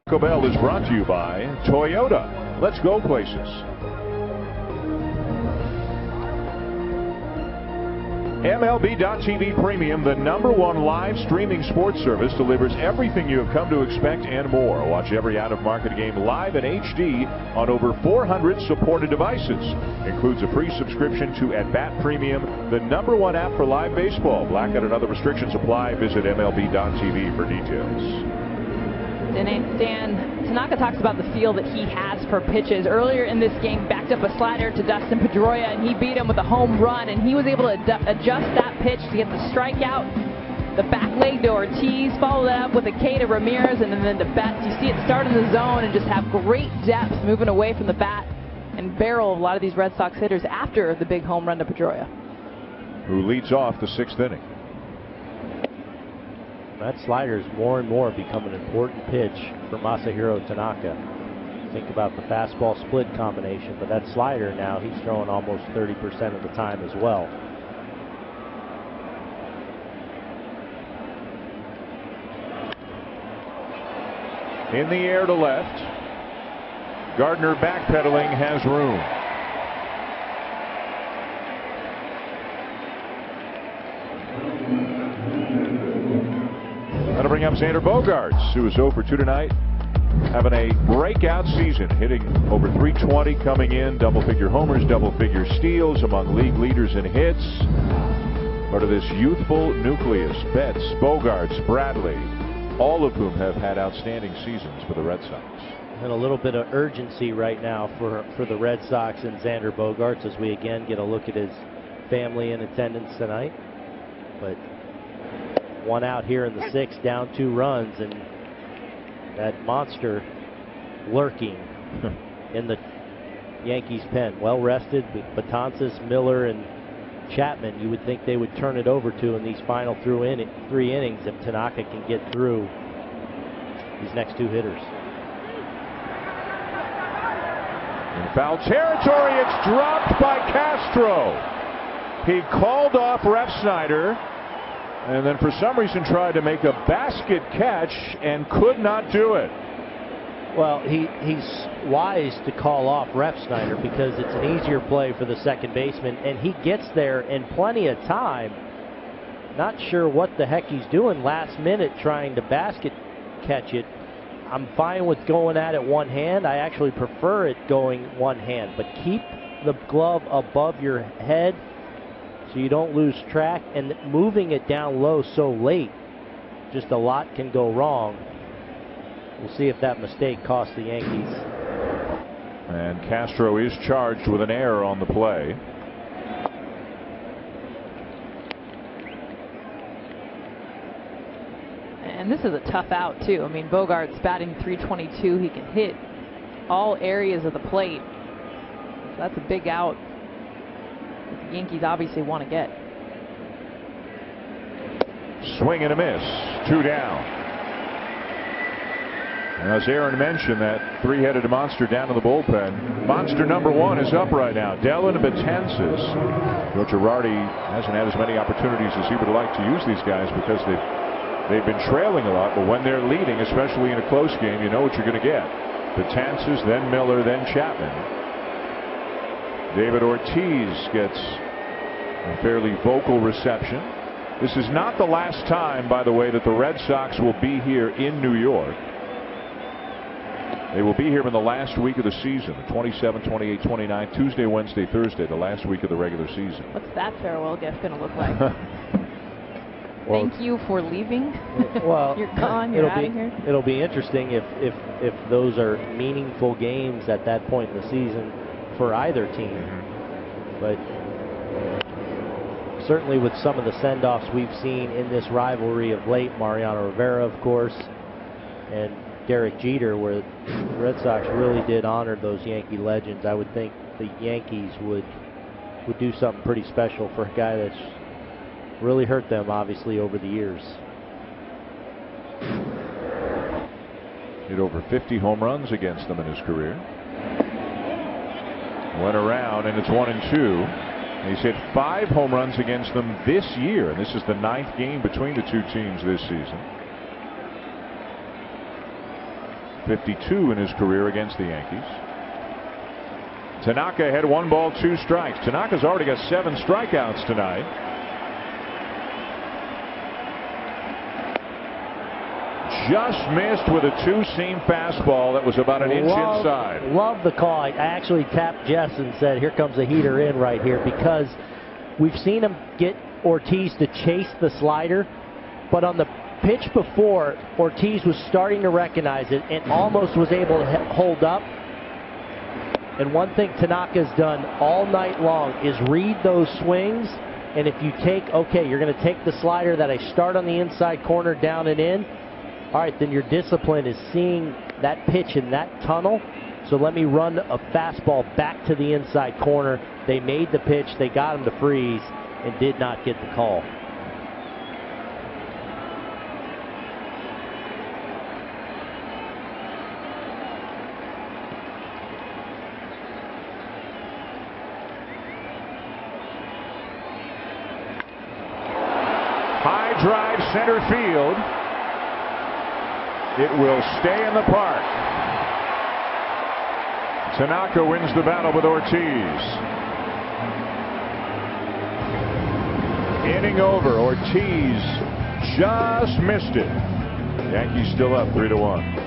Taco Bell is brought to you by Toyota. Let's go places. MLB.TV Premium, the #1 live streaming sports service, delivers everything you have come to expect and more. Watch every out-of-market game live in HD on over 400 supported devices. Includes a free subscription to At Bat Premium, the #1 app for live baseball. Blackout and other restrictions apply. Visit MLB.TV for details. Dan, Tanaka talks about the feel that he has for pitches. Earlier in this game, backed up a slider to Dustin Pedroia, and he beat him with a home run, and he was able to adjust that pitch to get the strikeout. The back leg to Ortiz, follow that up with a K to Ramirez, and then to Betts. You see it start in the zone and just have great depth moving away from the bat and barrel a lot of these Red Sox hitters after the big home run to Pedroia. Who leads off the 6th inning. That slider is more and more become an important pitch for Masahiro Tanaka. Think about the fastball split combination, but that slider now he's throwing almost 30% of the time as well. In the air to left. Gardner backpedaling, has room. That'll bring up Xander Bogarts, who is 0 for 2 tonight, having a breakout season, hitting over .320, coming in double-figure homers, double-figure steals, among league leaders in hits. Part of this youthful nucleus: Betts, Bogarts, Bradley, all of whom have had outstanding seasons for the Red Sox. And a little bit of urgency right now for the Red Sox and Xander Bogarts as we again get a look at his family in attendance tonight. But one out here in the sixth, down 2 runs, and that monster lurking in the Yankees pen. Well rested with Betances, Miller, and Chapman. You would think they would turn it over to in these final 3 innings if Tanaka can get through these next 2 hitters. In foul territory, it's dropped by Castro. He called off Refsnyder and then for some reason tried to make a basket catch and could not do it. Well, he's wise to call off Refsnyder because it's an easier play for the second baseman, and he gets there in plenty of time. Not sure what the heck he's doing last minute trying to basket catch it. I'm fine with going at it one hand. I actually prefer it going one hand, but keep the glove above your head so you don't lose track, and moving it down low so late, just a lot can go wrong. We'll see if that mistake costs the Yankees. And Castro is charged with an error on the play. And this is a tough out, too. I mean, Bogarts batting .322. He can hit all areas of the plate. So that's a big out that the Yankees obviously want to get. Swing and a miss. 2 down. As Aaron mentioned, that 3-headed monster down to the bullpen. Monster number 1 is up right now. Dellin Betances. Joe Girardi hasn't had as many opportunities as he would like to use these guys because they've been trailing a lot. But when they're leading, especially in a close game, you know what you're going to get. Betances, then Miller, then Chapman. David Ortiz gets a fairly vocal reception. This is not the last time, by the way, that the Red Sox will be here in New York. They will be here in the last week of the season, the 27, 28, 29, Tuesday, Wednesday, Thursday, the last week of the regular season. What's that farewell gift going to look like? Well, thank you for leaving. Well, you're gone. You're out of here. It'll be interesting if those are meaningful games at that point in the season for either team. But certainly with some of the send-offs we've seen in this rivalry of late, Mariano Rivera, of course, and Derek Jeter, where the Red Sox really did honor those Yankee legends. I would think the Yankees would do something pretty special for a guy that's really hurt them, obviously, over the years. Hit over 50 home runs against them in his career. Went around, and it's 1-2. He's hit 5 home runs against them this year, and this is the 9th game between the 2 teams this season. 52 in his career against the Yankees. Tanaka had 1 ball, 2 strikes. Tanaka's already got 7 strikeouts tonight. Just missed with a 2-seam fastball that was about an inch inside. Love the call. I actually tapped Jess and said, here comes a heater in right here, because we've seen him get Ortiz to chase the slider, but on the pitch before, Ortiz was starting to recognize it and almost was able to hold up. And one thing Tanaka's done all night long is read those swings. And if you take, okay, you're going to take the slider that I start on the inside corner down and in. All right, then your discipline is seeing that pitch in that tunnel. So let me run a fastball back to the inside corner. They made the pitch. They got him to freeze and did not get the call. High drive center field. It will stay in the park. Tanaka wins the battle with Ortiz. Inning over. Ortiz just missed it. Yankees still up 3-1.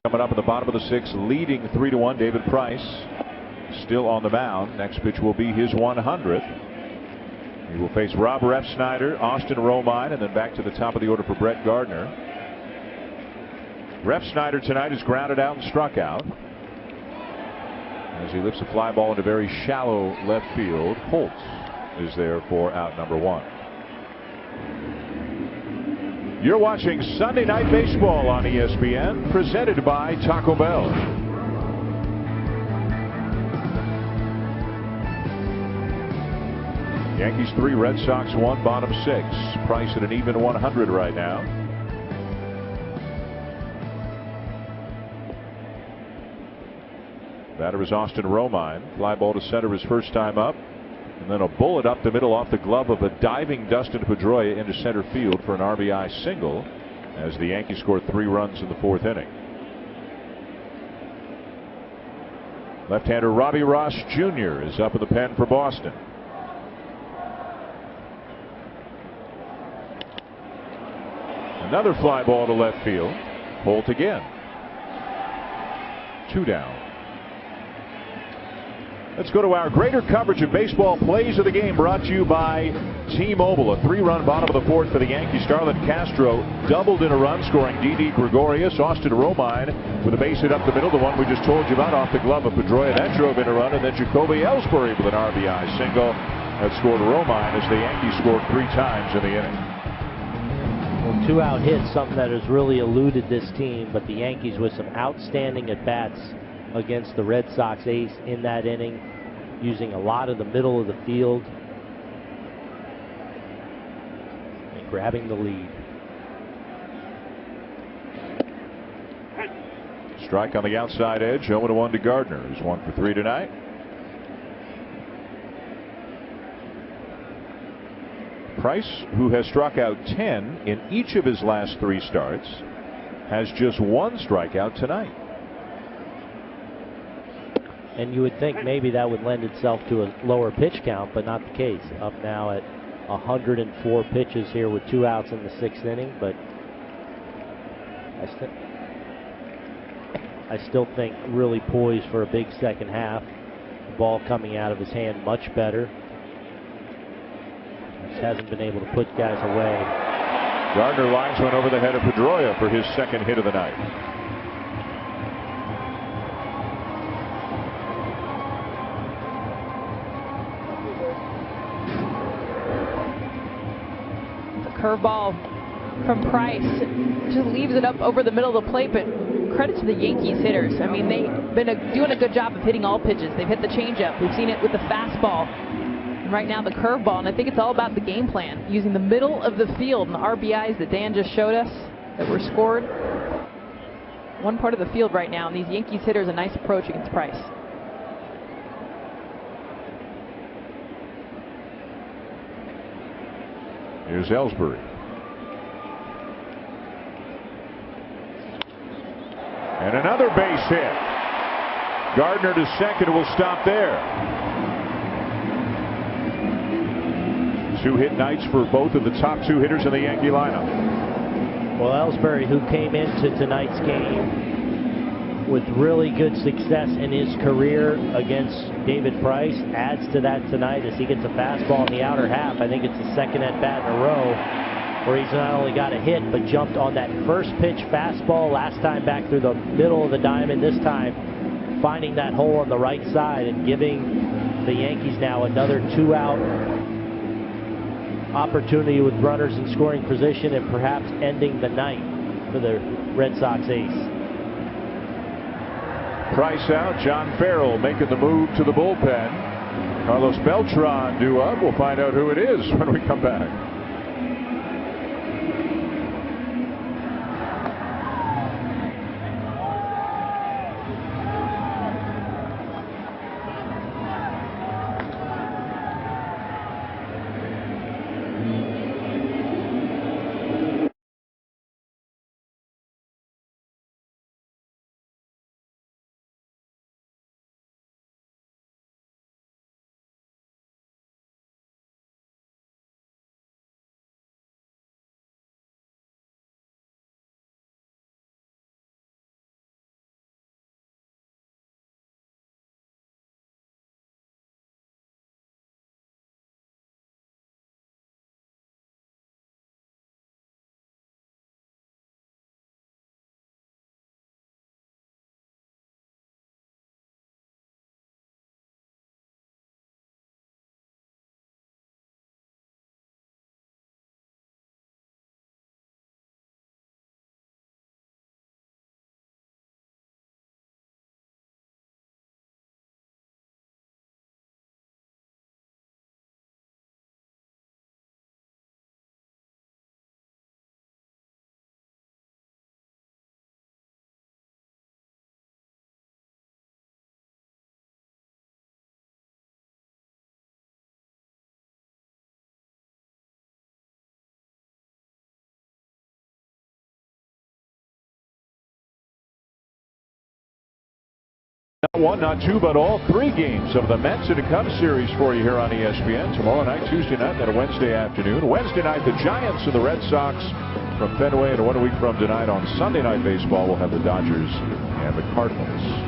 Coming up in the bottom of the sixth, leading 3-1, David Price still on the mound. Next pitch will be his 100th. He will face Rob Refsnyder, Austin Romine, and then back to the top of the order for Brett Gardner. Refsnyder tonight is grounded out and struck out as he lifts a fly ball into very shallow left field. Holtz is there for out number 1. You're watching Sunday Night Baseball on ESPN, presented by Taco Bell. Yankees 3, Red Sox 1, bottom 6. Price at an even 100 right now. Batter is Austin Romine. Fly ball to center his first time up. And then a bullet up the middle off the glove of a diving Dustin Pedroia into center field for an RBI single as the Yankees scored 3 runs in the 4th inning. Left-hander Robbie Ross Jr. is up in the pen for Boston. Another fly ball to left field. Holt again. 2 down. Let's go to our greater coverage of baseball plays of the game, brought to you by T-Mobile. A 3-run bottom of the 4th for the Yankees. Starlin Castro doubled in a run, scoring Didi Gregorius. Austin Romine with a base hit up the middle, the one we just told you about, off the glove of Pedroia. That drove in a run, and then Jacoby Ellsbury with an RBI single that scored Romine as the Yankees scored 3 times in the inning. Well, 2-out hits, something that has really eluded this team, but the Yankees with some outstanding at-bats against the Red Sox ace in that inning, using a lot of the middle of the field and grabbing the lead. Strike on the outside edge, 0-1 to Gardner, who's 1 for 3 tonight. Price, who has struck out 10 in each of his last 3 starts, has just 1 strikeout tonight. And you would think maybe that would lend itself to a lower pitch count, but not the case. Up now at 104 pitches here with 2 outs in the 6th inning, but I still think really poised for a big second half. The ball coming out of his hand much better. Just hasn't been able to put guys away. Gardner lines one over the head of Pedroia for his 2nd hit of the night. Curveball from Price just leaves it up over the middle of the plate, but credit to the Yankees hitters. I mean, they've been doing a good job of hitting all pitches. They've hit the changeup. We've seen it with the fastball. And right now the curveball, and I think it's all about the game plan, using the middle of the field and the RBIs that Dan just showed us that were scored. One part of the field right now, and these Yankees hitters a nice approach against Price. Here's Ellsbury. And another base hit. Gardner to second will stop there. 2 hit nights for both of the top 2 hitters in the Yankee lineup. Well, Ellsbury, who came into tonight's game with really good success in his career against David Price, adds to that tonight as he gets a fastball in the outer half. I think it's the 2nd at bat in a row where he's not only got a hit but jumped on that first pitch fastball last time back through the middle of the diamond, this time finding that hole on the right side and giving the Yankees now another 2-out opportunity with runners in scoring position and perhaps ending the night for the Red Sox ace. Price out. John Farrell making the move to the bullpen. Carlos Beltran due up. We'll find out who it is when we come back. Not one, not two, but all three games of the Mets and Cubs series for you here on ESPN. Tomorrow night, Tuesday night, and a Wednesday afternoon. Wednesday night, the Giants and the Red Sox from Fenway. And 1 week from tonight on Sunday Night Baseball, we'll have the Dodgers and the Cardinals.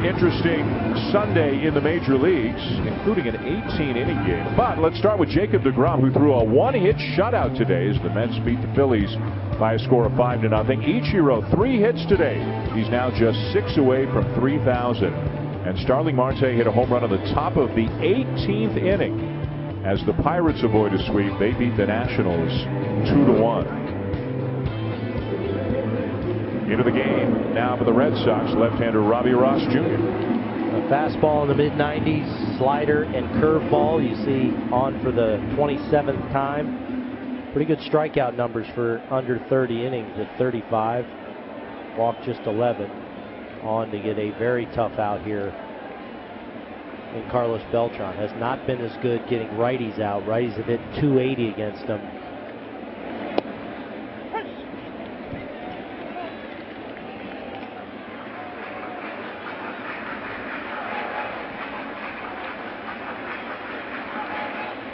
Interesting Sunday in the major leagues, including an 18-inning game. But let's start with Jacob deGrom, who threw a one-hit shutout today as the Mets beat the Phillies by a score of 5-0. Ichiro, 3 hits today. He's now just 6 away from 3,000. And Starling Marte hit a home run on the top of the 18th inning. As the Pirates avoid a sweep, they beat the Nationals 2-1. Into the game now for the Red Sox, left-hander Robbie Ross Jr. A fastball in the mid-90s, slider and curveball. You see on for the 27th time. Pretty good strikeout numbers for under 30 innings at 35. Walked just 11. On to get a very tough out here in Carlos Beltran. Has not been as good getting righties out. Righties have hit 280 against him.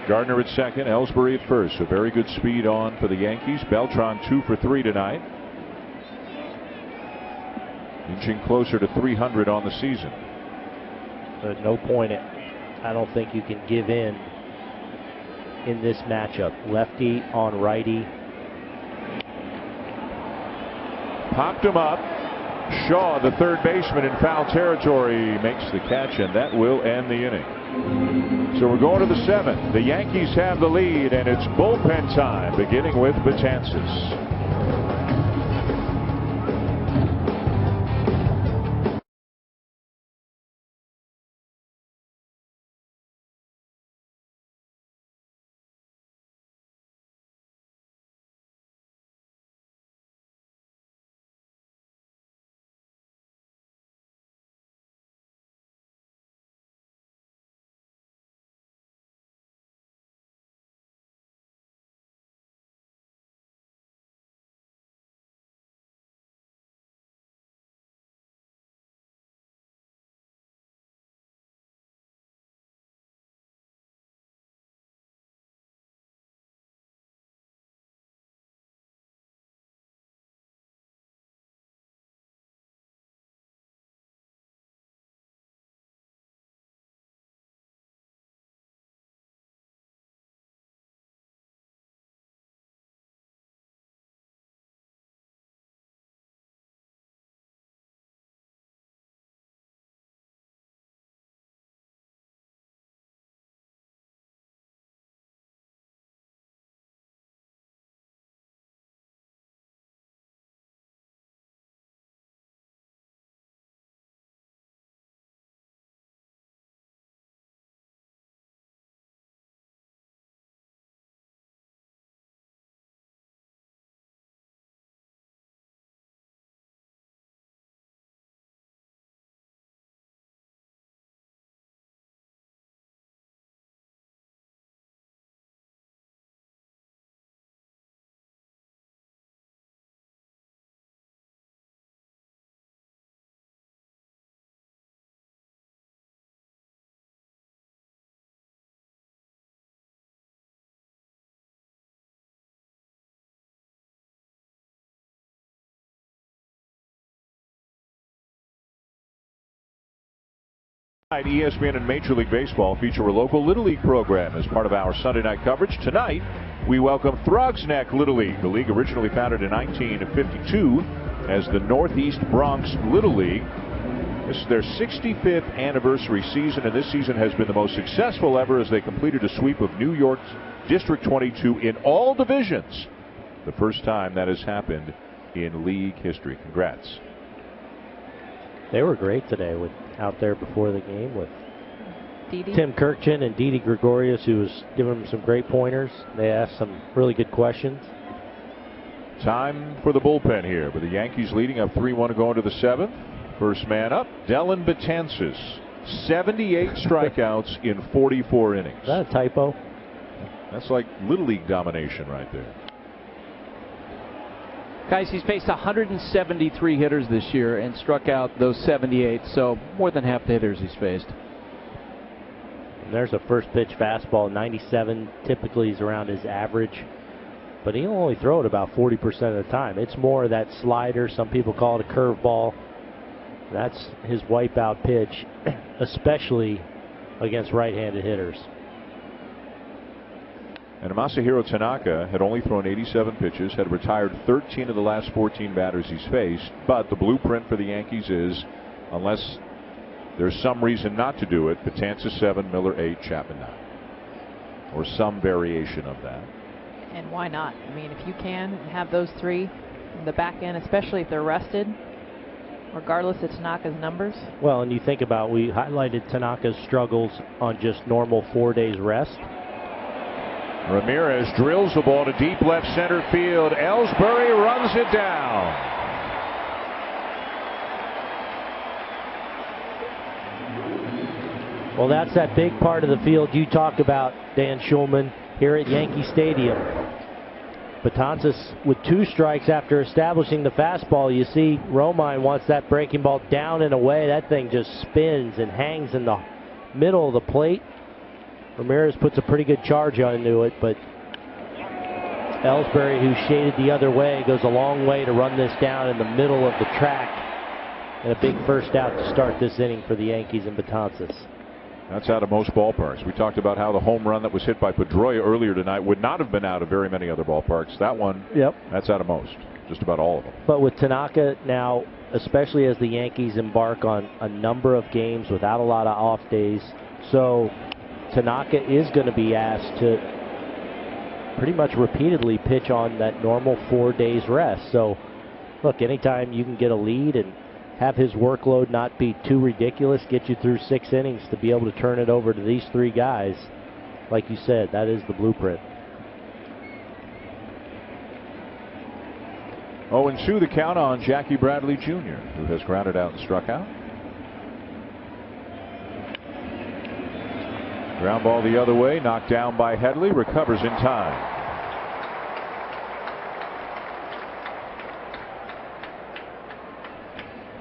Gardner at second, Ellsbury at first. So very good speed on for the Yankees. Beltran 2 for 3 tonight. Inching closer to 300 on the season. At no point, I don't think you can give in this matchup. Lefty on righty. Popped him up. Shaw, the third baseman in foul territory, makes the catch, and that will end the inning. So we're going to the 7th. The Yankees have the lead, and it's bullpen time, beginning with Betances. ESPN and Major League Baseball feature a local Little League program as part of our Sunday night coverage. Tonight, we welcome Throgs Neck Little League. The league originally founded in 1952 as the Northeast Bronx Little League. This is their 65th anniversary season, and this season has been the most successful ever as they completed a sweep of New York's District 22 in all divisions. The first time that has happened in league history. Congrats. They were great today out there before the game with Tim Kirkchin and Didi Gregorius, who was giving them some great pointers. They asked some really good questions. Time for the bullpen here, with the Yankees leading up 3-1 going to the 7th. First man up, Dellin Betances. 78 strikeouts in 44 innings. Is that a typo? That's like Little League domination right there. Guys, he's faced 173 hitters this year and struck out those 78, so more than half the hitters he's faced. And there's a first pitch fastball. 97 typically is around his average, but he'll only throw it about 40% of the time. It's more of that slider. Some people call it a curveball. That's his wipeout pitch, especially against right-handed hitters. And Masahiro Tanaka had only thrown 87 pitches, had retired 13 of the last 14 batters he's faced. But the blueprint for the Yankees is, unless there's some reason not to do it, Betances 7, Miller 8, Chapman 9. Or some variation of that. And why not? I mean, if you can have those three in the back end, especially if they're rested, regardless of Tanaka's numbers. Well, and you think about, we highlighted Tanaka's struggles on just normal 4 days rest. Ramirez drills the ball to deep left center field. Ellsbury runs it down. Well, that's that big part of the field you talk about, Dan Schulman, here at Yankee Stadium. Betances with 2 strikes after establishing the fastball. You see Romine wants that breaking ball down and away. That thing just spins and hangs in the middle of the plate. Ramirez puts a pretty good charge into it, but Ellsbury, who shaded the other way, goes a long way to run this down in the middle of the track. And a big first out to start this inning for the Yankees and Betances. That's out of most ballparks. We talked about how the home run that was hit by Pedroia earlier tonight would not have been out of very many other ballparks. That one, that's out of most. Just about all of them. But with Tanaka now, especially as the Yankees embark on a number of games without a lot of off days, so Tanaka is going to be asked to pretty much repeatedly pitch on that normal 4 days rest. So, look, anytime you can get a lead and have his workload not be too ridiculous, get you through 6 innings to be able to turn it over to these 3 guys, like you said, that is the blueprint. 0-2 the count on Jackie Bradley Jr., who has grounded out and struck out. Ground ball the other way, knocked down by Headley, recovers in time.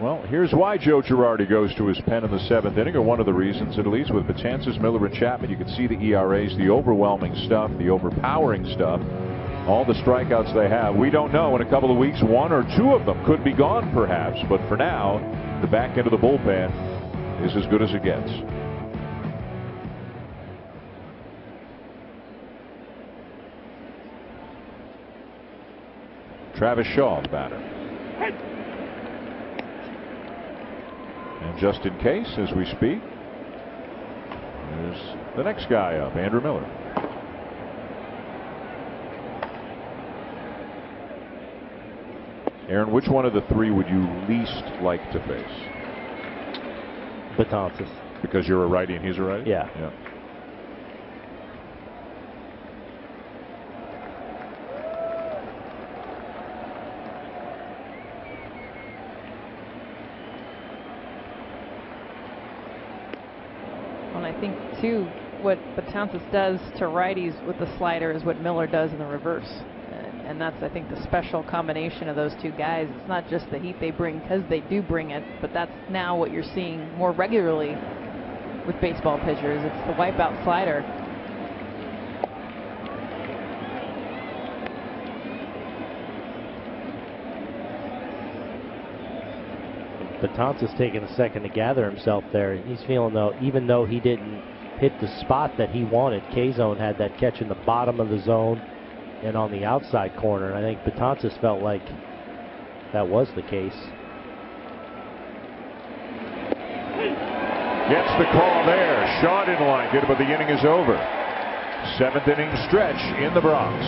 Well, here's why Joe Girardi goes to his pen in the 7th inning, or one of the reasons at least. With Betances, Miller, and Chapman, you can see the ERAs, the overwhelming stuff, the overpowering stuff, all the strikeouts they have. We don't know. In a couple of weeks, 1 or 2 of them could be gone perhaps, but for now, the back end of the bullpen is as good as it gets. Travis Shaw, the batter. And just in case, as we speak, there's the next guy up, Andrew Miller. Aaron, which one of the 3 would you least like to face? Betances. Because you're a righty and he's a righty? Yeah. I think, too, what Betances does to righties with the slider is what Miller does in the reverse. And that's, I think, the special combination of those 2 guys. It's not just the heat they bring, because they do bring it, but that's now what you're seeing more regularly with baseball pitchers. It's the wipeout slider. Betances taking a second to gather himself there. He's feeling, though, even though he didn't hit the spot that he wanted, K-Zone had that catch in the bottom of the zone and on the outside corner. And I think Betances felt like that was the case. Gets the call there. Shaw didn't like it, but the inning is over. 7th inning stretch in the Bronx.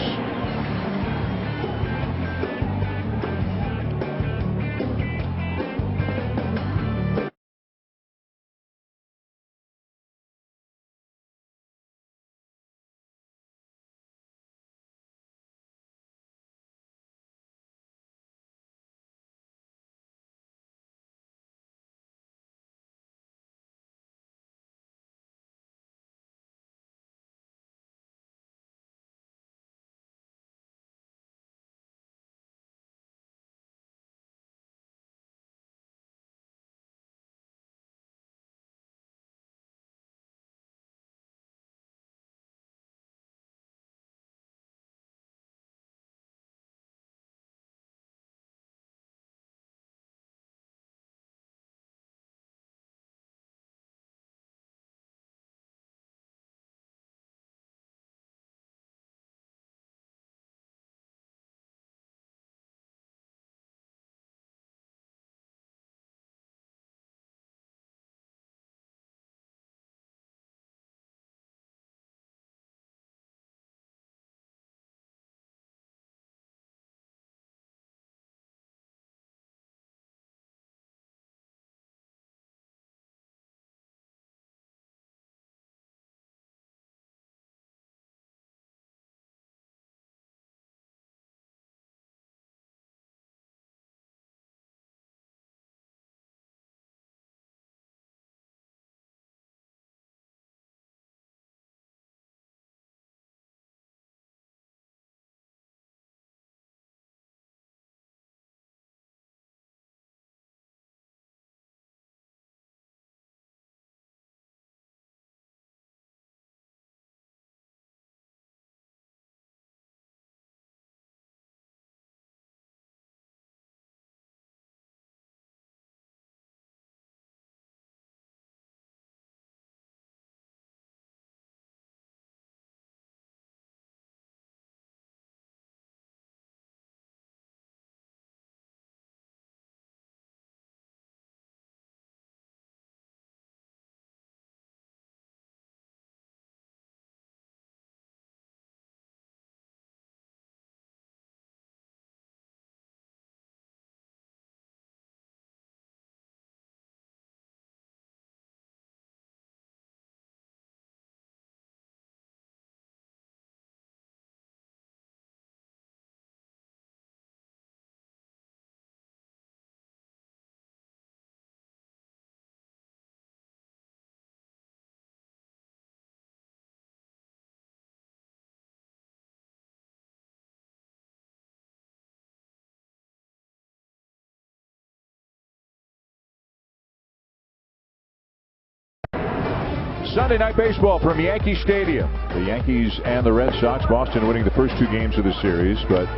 Sunday Night Baseball from Yankee Stadium. The Yankees and the Red Sox. Boston winning the first 2 games of the series, but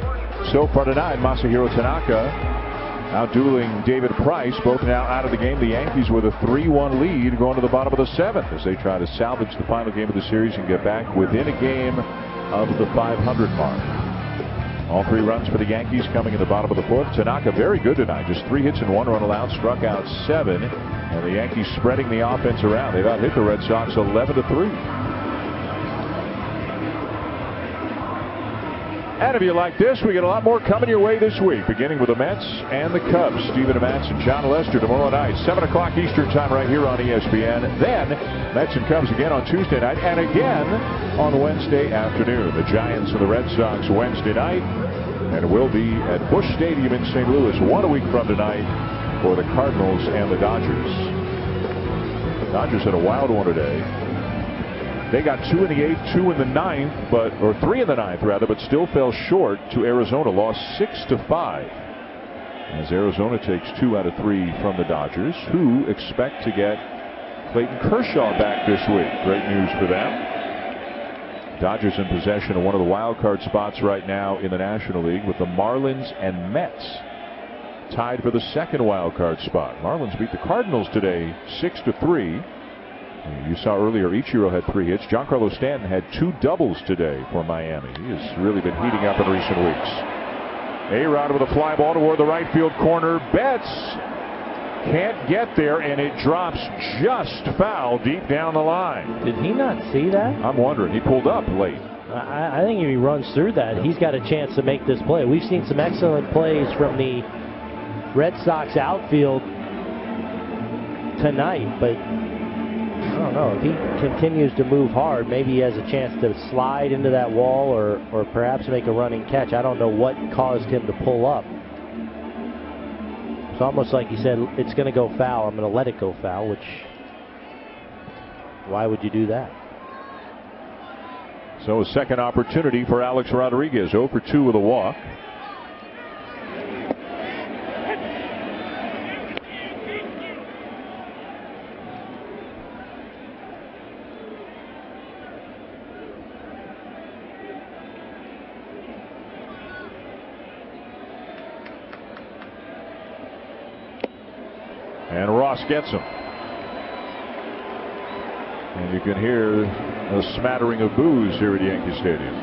so far tonight, Masahiro Tanaka out dueling David Price. Both now out of the game. The Yankees with a 3-1 lead going to the bottom of the 7th as they try to salvage the final game of the series and get back within a game of the 500 mark. All 3 runs for the Yankees coming in the bottom of the 4th. Tanaka very good tonight. Just 3 hits and 1 run allowed. Struck out 7. And the Yankees spreading the offense around. They've out hit the Red Sox 11-3. And if you like this, we get a lot more coming your way this week, beginning with the Mets and the Cubs. Stephen Matz and John Lester tomorrow night, 7 o'clock Eastern time right here on ESPN. Then Mets and Cubs again on Tuesday night and again on Wednesday afternoon. The Giants and the Red Sox Wednesday night, and it will be at Busch Stadium in St. Louis 1 week from tonight for the Cardinals and the Dodgers. The Dodgers had a wild one today. They got 2 in the 8th, 2 in the 9th, or 3 in the 9th rather, but still fell short to Arizona. Lost 6-5. As Arizona takes 2 out of 3 from the Dodgers, who expect to get Clayton Kershaw back this week. Great news for them. Dodgers in possession of one of the wild card spots right now in the National League, with the Marlins and Mets tied for the 2nd wild card spot. Marlins beat the Cardinals today 6-3. You saw earlier Ichiro had 3 hits. Giancarlo Stanton had 2 doubles today for Miami. He has really been heating up in recent weeks. A-Rod with a fly ball toward the right field corner. Betts can't get there, and it drops just foul deep down the line. Did he not see that? I'm wondering. He pulled up late. I think if he runs through that, he's got a chance to make this play. We've seen some excellent plays from the Red Sox outfield tonight, but I don't know. If he continues to move hard, maybe he has a chance to slide into that wall or perhaps make a running catch. I don't know what caused him to pull up. It's almost like he said, it's going to go foul. I'm going to let it go foul, which, why would you do that? So a second opportunity for Alex Rodriguez. 0 for 2 with a walk. And Ross gets him. And you can hear a smattering of boos here at Yankee Stadium.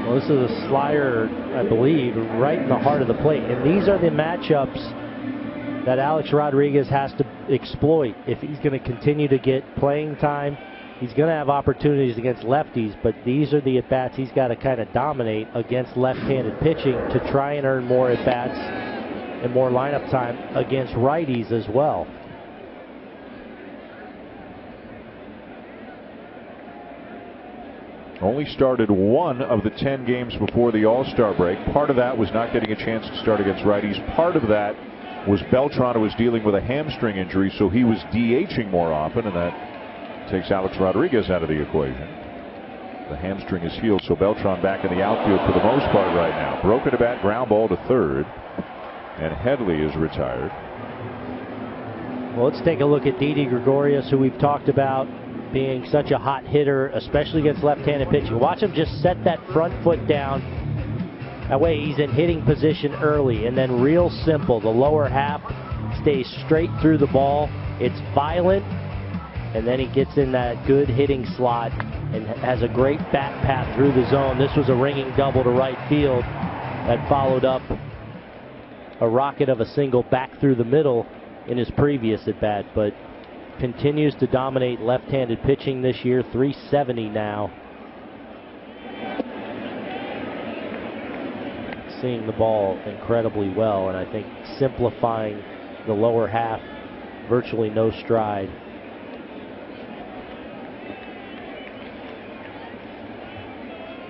Well, this is a slider, I believe, right in the heart of the plate. And these are the matchups that Alex Rodriguez has to exploit if he's going to continue to get playing time. He's going to have opportunities against lefties, but these are the at-bats he's got to kind of dominate against left-handed pitching to try and earn more at-bats and more lineup time against righties as well. Only started 1 of the 10 games before the All-Star break. Part of that was not getting a chance to start against righties. Part of that was Beltran, who was dealing with a hamstring injury, so he was DHing more often, and that takes Alex Rodriguez out of the equation. The hamstring is healed, so Beltran back in the outfield for the most part right now. Broken to bat, ground ball to third. And Headley is retired. Well, let's take a look at Didi Gregorius, who we've talked about being such a hot hitter, especially against left-handed pitching. Watch him just set that front foot down. That way he's in hitting position early, and then real simple. The lower half stays straight through the ball. It's violent, and then he gets in that good hitting slot and has a great bat path through the zone. This was a ringing double to right field that followed up a rocket of a single back through the middle in his previous at bat, but continues to dominate left-handed pitching this year. 370 now. Seeing the ball incredibly well, and I think simplifying the lower half, virtually no stride.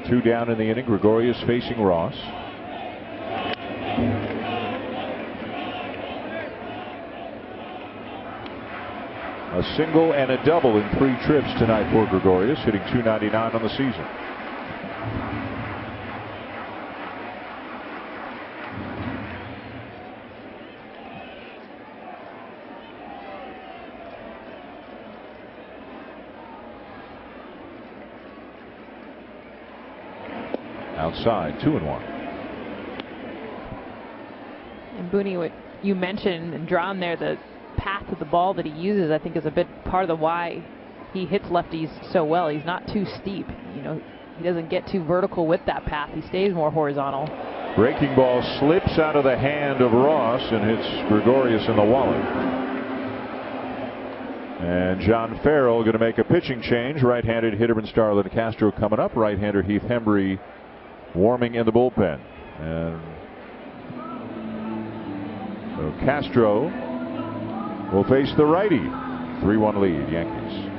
Two down in the inning. Gregorius facing Ross. A single and a double in 3 trips tonight for Gregorius, hitting .299 on the season. outside, 2-1. And Booney, what you mentioned and drawn there, the path of the ball that he uses, I think is a bit part of the why he hits lefties so well. He's not too steep. You know, he doesn't get too vertical with that path. He stays more horizontal. Breaking ball slips out of the hand of Ross and hits Gregorius in the wallet. And John Farrell going to make a pitching change. Right-handed hitter and Starlin Castro coming up. Right-hander Heath Hembry warming in the bullpen. And so Castro will face the righty. 3-1 lead, Yankees.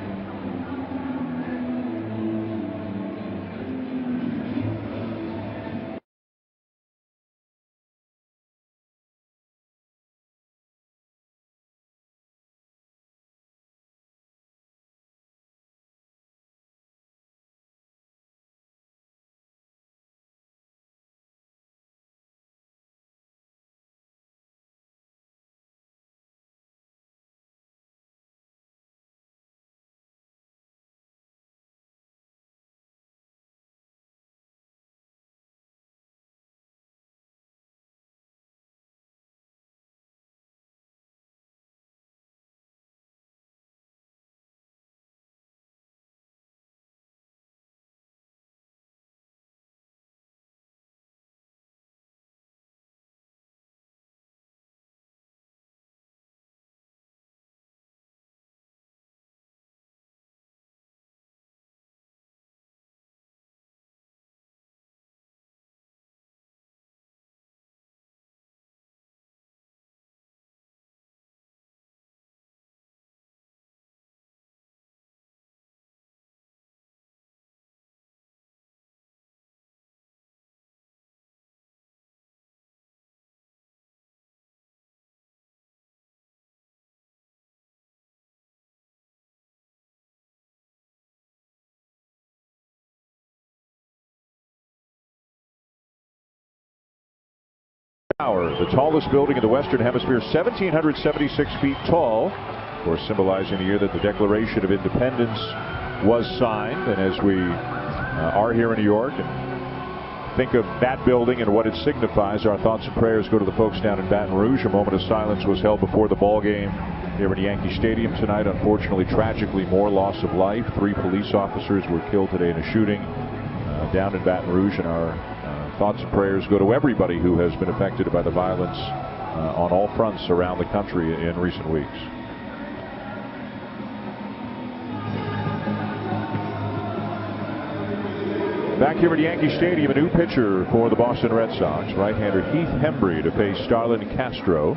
Tower, the tallest building in the Western Hemisphere, 1,776 feet tall, of course symbolizing the year that the Declaration of Independence was signed. And as we are here in New York and think of that building and what it signifies, our thoughts and prayers go to the folks down in Baton Rouge. A moment of silence was held before the ball game here in Yankee Stadium tonight. Unfortunately, tragically, more loss of life. 3 police officers were killed today in a shooting down in Baton Rouge, and our thoughts and prayers go to everybody who has been affected by the violence on all fronts around the country in recent weeks. Back here at Yankee Stadium, a new pitcher for the Boston Red Sox. Right-hander Heath Hembry to face Starlin Castro.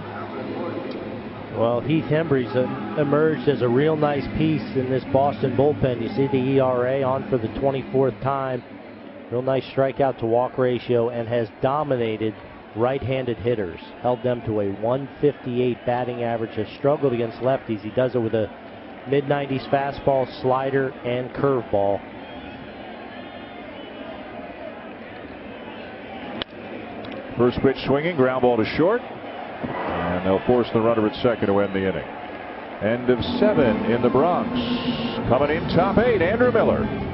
Well, Heath Hembry's emerged as a real nice piece in this Boston bullpen. You see the ERA on for the 24th time. Real nice strikeout to walk ratio, and has dominated right-handed hitters. Held them to a 158 batting average. Has struggled against lefties. He does it with a mid-90s fastball, slider, and curveball. First pitch swinging, ground ball to short. And they'll force the runner at second to end the inning. End of 7 in the Bronx. Coming in top 8, Andrew Miller.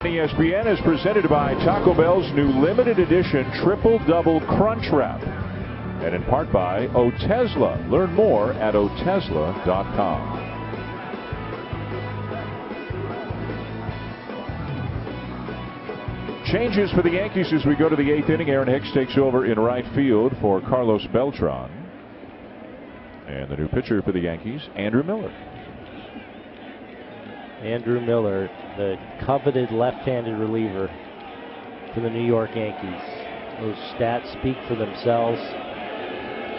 ESPN is presented by Taco Bell's new limited edition Triple Double Crunch Wrap. And in part by Otezla. Learn more at Otezla.com. Changes for the Yankees as we go to the 8th inning. Aaron Hicks takes over in right field for Carlos Beltran. And the new pitcher for the Yankees, Andrew Miller. Andrew Miller, the coveted left-handed reliever for the New York Yankees. Those stats speak for themselves.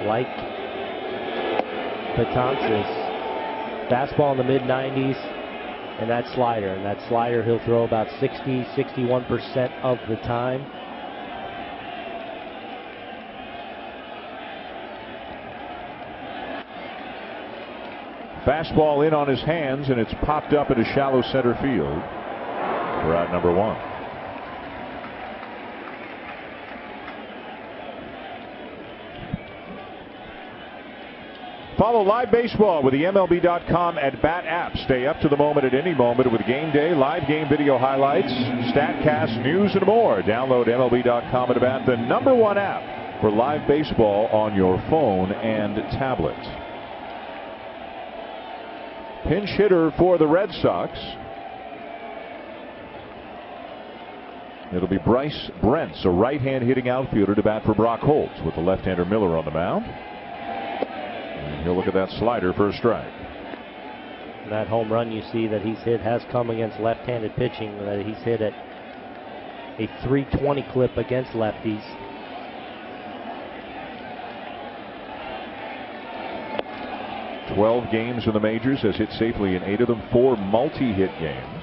Like Betances, fastball in the mid-90s, and that slider. And that slider he'll throw about 60-61% of the time. Fastball in on his hands, and it's popped up into shallow center field for out number 1. Follow live baseball with the MLB.com at Bat app. Stay up to the moment at any moment with game day, live game video highlights, StatCast, news, and more. Download MLB.com at Bat, the #1 app for live baseball on your phone and tablet. Pinch hitter for the Red Sox. It'll be Bryce Brentz, a right-hand hitting outfielder, to bat for Brock Holtz with the left-hander Miller on the mound. And he'll look at that slider for a strike. That home run you see that he's hit has come against left-handed pitching. That he's hit at a 320 clip against lefties. "12 games in the majors, has hit safely in 8 of them, 4 multi-hit games.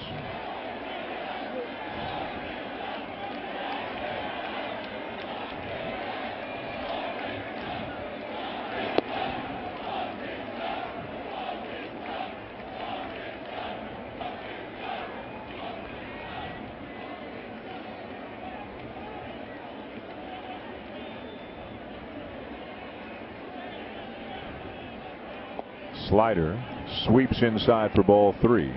Slider sweeps inside for ball 3.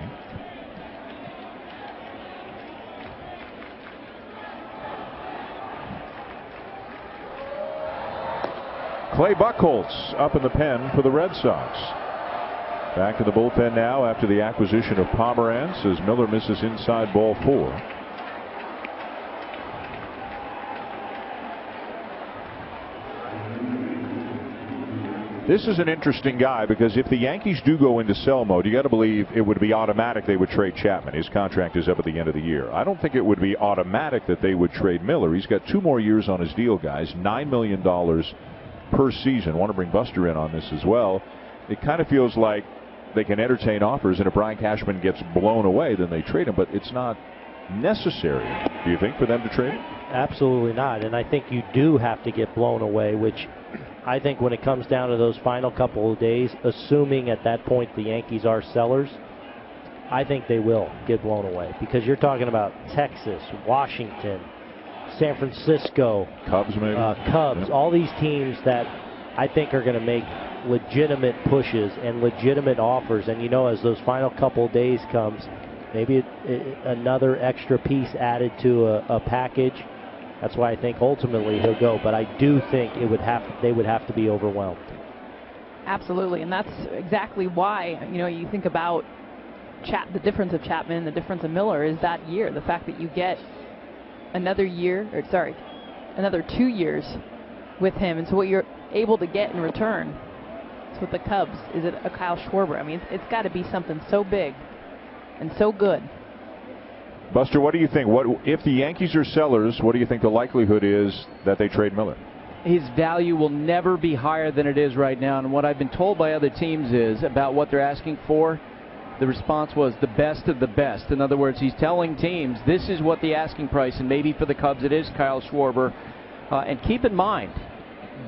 Clay Buchholz up in the pen for the Red Sox. Back to the bullpen now after the acquisition of Pomerantz as Miller misses inside ball 4. This is an interesting guy because if the Yankees do go into sell mode, you got to believe it would be automatic they would trade Chapman. His contract is up at the end of the year. I don't think it would be automatic that they would trade Miller. He's got 2 more years on his deal, guys. $9 million per season. I want to bring Buster in on this as well. It kind of feels like they can entertain offers, and if Brian Cashman gets blown away, then they trade him. But it's not necessary, do you think, for them to trade him? Absolutely not. And I think you do have to get blown away, which I think when it comes down to those final couple of days, assuming at that point the Yankees are sellers, I think they will get blown away. Because you're talking about Texas, Washington, San Francisco, Cubs maybe. Cubs, yeah. All these teams that I think are going to make legitimate pushes and legitimate offers. And you know, as those final couple of days comes, maybe another extra piece added to a package. That's why I think ultimately he'll go. But I do think they would have to be overwhelmed. Absolutely, and that's exactly why, you know, you think about the difference of Chapman, the difference of Miller is that year. The fact that you get another 2 years with him, and so what you're able to get in return is with the Cubs. Is it a Kyle Schwarber? I mean, it's got to be something so big and so good. Buster, what do you think? What if the Yankees are sellers? What do you think the likelihood is that they trade Miller? His value will never be higher than it is right now. And what I've been told by other teams is about what they're asking for. The response was the best of the best. In other words, he's telling teams this is what the asking price, and maybe for the Cubs it is Kyle Schwarber. And keep in mind,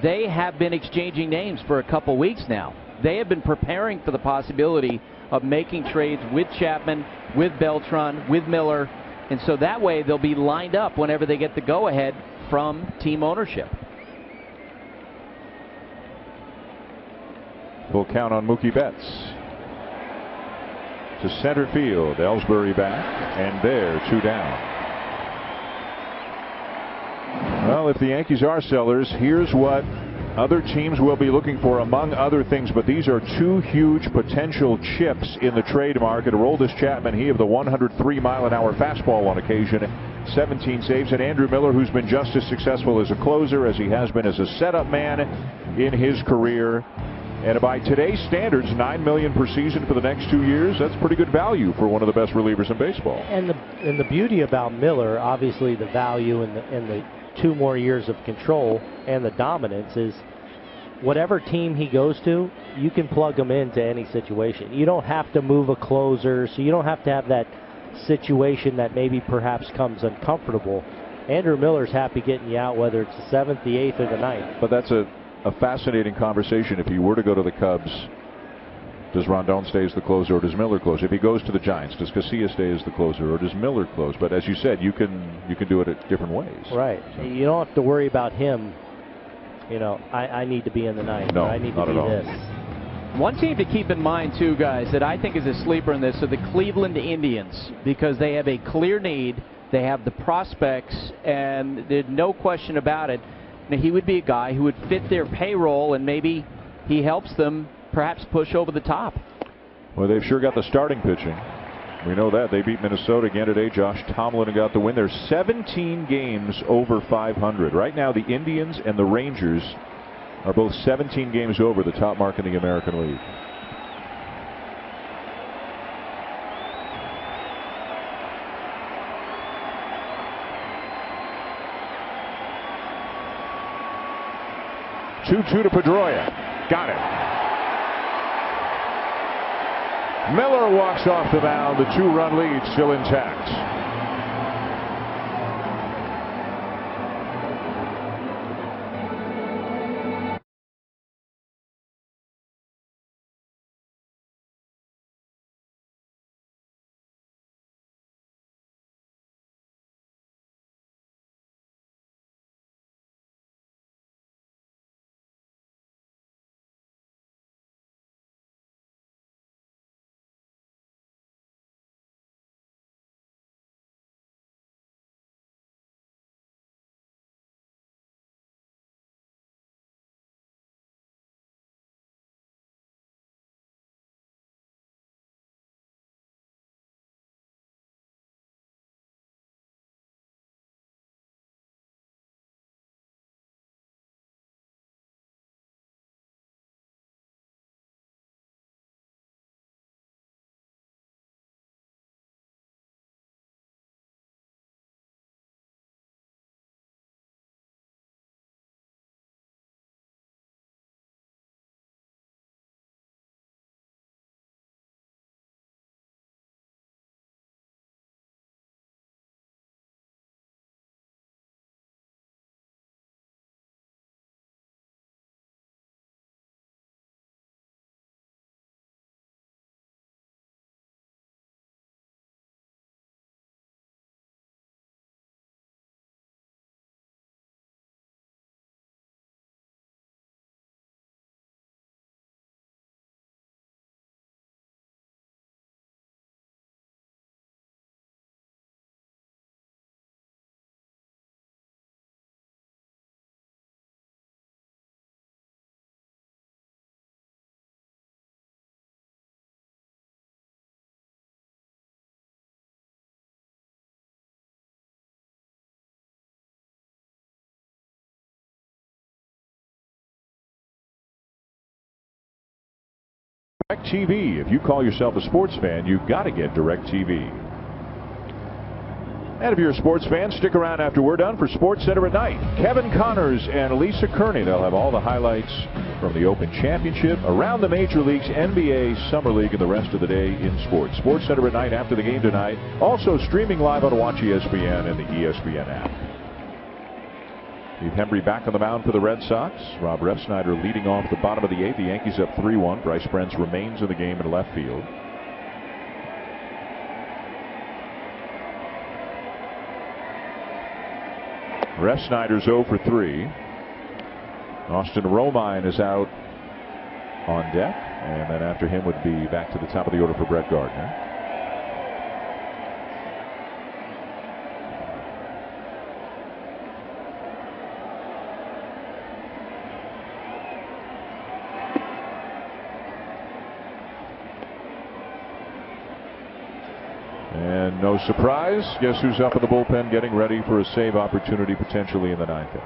they have been exchanging names for a couple weeks now. They have been preparing for the possibility of making trades with Chapman, with Beltran, with Miller, and so that way they'll be lined up whenever they get the go-ahead from team ownership. Full count on Mookie Betts. To center field, Ellsbury back, and there, 2 down. Well, if the Yankees are sellers, here's what other teams will be looking for, among other things, but these are two huge potential chips in the trade market. Aroldis Chapman, he of the 103-mile-an-hour fastball on occasion, 17 saves, and Andrew Miller, who's been just as successful as a closer as he has been as a setup man in his career. And by today's standards, $9 million per season for the next 2 years, that's pretty good value for one of the best relievers in baseball. And the beauty about Miller, obviously the value and the 2 more years of control and the dominance is whatever team he goes to, you can plug him into any situation. You don't have to move a closer, so you don't have to have that situation that maybe perhaps comes uncomfortable. Andrew Miller's happy getting you out, whether it's the 7th, the 8th, or the 9th. But that's a fascinating conversation. If he were to go to the Cubs, does Rondon stay as the closer or does Miller close? If he goes to the Giants, does Casillas stay as the closer or does Miller close? But as you said, you can do it at different ways. Right. So you don't have to worry about him. You know, I need to be in the 9th. No, or I need to not be at all. this. One team to keep in mind, too, guys, that I think is a sleeper in this are the Cleveland Indians, because they have a clear need. They have the prospects, and there's no question about it. Now, he would be a guy who would fit their payroll, and maybe he helps them perhaps push over the top. Well, they've sure got the starting pitching. We know that. They beat Minnesota again today. Josh Tomlin got the win. They're 17 games over 500. Right now, the Indians and the Rangers are both 17 games over the top mark in the American League. Two to Pedroia. Got it. Miller walks off the mound. The 2-run lead still intact. DirecTV. If you call yourself a sports fan, you've got to get DirecTV. And if you're a sports fan, stick around after we're done for Sports Center at Night. Kevin Connors and Lisa Kearney. They'll have all the highlights from the Open Championship, around the major leagues, NBA, Summer League, and the rest of the day in sports. Sports Center at Night after the game tonight. Also streaming live on Watch ESPN and the ESPN app. Steve Hembree back on the mound for the Red Sox. Rob Refsnyder leading off the bottom of the 8th. The Yankees up 3-1. Bryce Brentz remains in the game in left field. Refsnyder's 0 for 3. Austin Romine is out on deck, and then after him would be back to the top of the order for Brett Gardner. no surprise. Guess who's up in the bullpen getting ready for a save opportunity potentially in the ninth inning?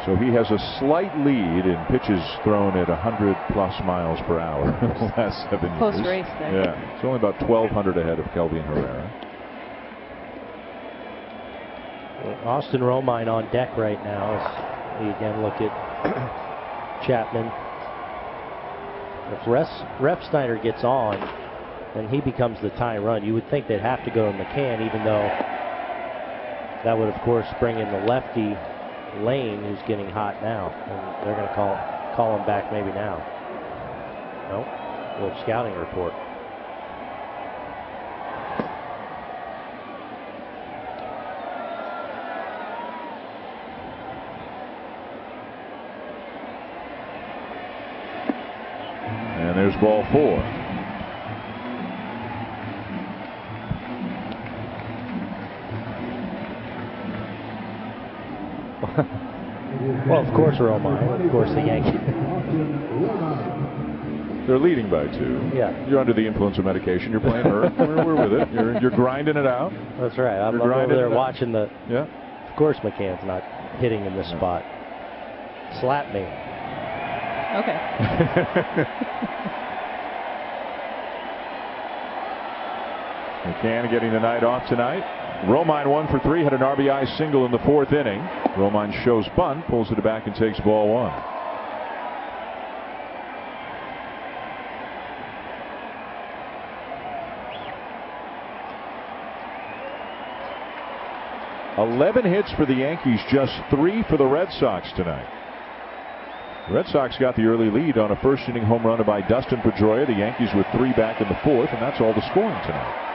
So he has a slight lead in pitches thrown at 100+ miles per hour in the last 7 years. Close race there. Yeah, it's only about 1,200 ahead of Kelvin Herrera. Austin Romine on deck right now as we again look at Chapman. If Ref Snyder gets on, then he becomes the tying run. You would think they'd have to go to McCann, even though that would, of course, bring in the lefty Lane, who's getting hot now. And they're going to call him back maybe now. Nope. A little scouting report. And there's ball 4. Well, of course, Romine. Of course, the Yankees. They're leading by 2. Yeah. You're under the influence of medication. You're playing hurt. We're with it. You're grinding it out. That's right. I'm over there watching the. Yeah. Of course, McCann's not hitting in this spot. Slap me. Okay. McCann getting the night off tonight. Romine 1 for 3, had an RBI single in the 4th inning. Romine shows bunt, pulls it back and takes ball 1. "11 hits for the Yankees, just 3 for the Red Sox tonight." The Red Sox got the early lead on a first-inning home run by Dustin Pedroia. The Yankees with 3 back in the 4th, and that's all the scoring tonight.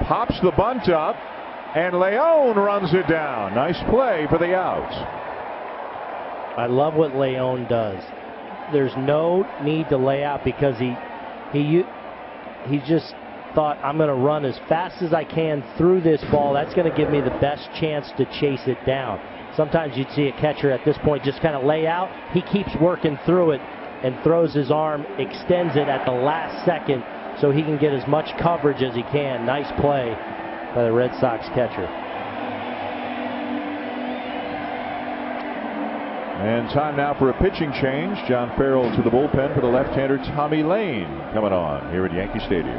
Pops the bunt up, and Leon runs it down. Nice play for the out. I love what Leon does. There's no need to lay out because he just thought, I'm going to run as fast as I can through this ball. That's going to give me the best chance to chase it down. Sometimes you'd see a catcher at this point just kind of lay out. He keeps working through it and throws his arm, extends it at the last second so he can get as much coverage as he can. Nice play by the Red Sox catcher. And time now for a pitching change. John Farrell to the bullpen for the left-hander Tommy Lane coming on here at Yankee Stadium.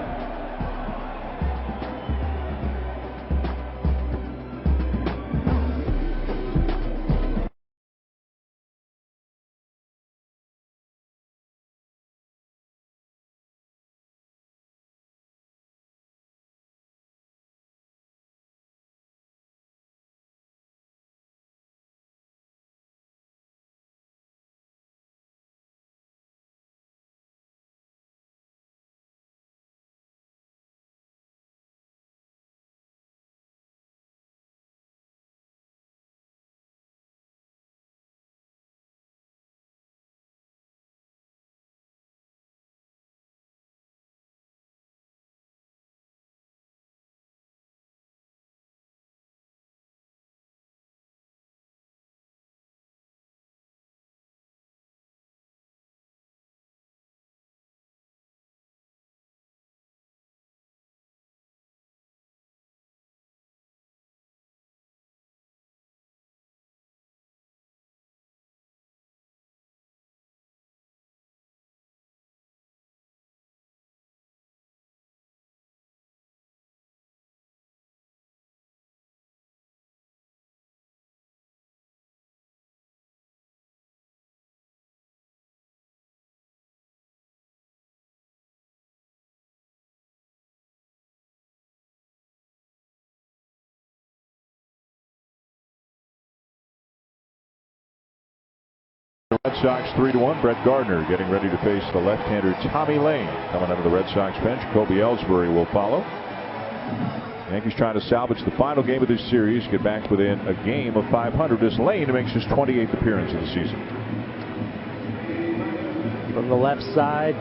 The Red Sox 3-1. Brett Gardner getting ready to face the left-hander Tommy Lane. Coming out of the Red Sox bench, Kobe Ellsbury will follow. Yankees trying to salvage the final game of this series, get back within a game of 500 as Lane makes his 28th appearance of the season. From the left side,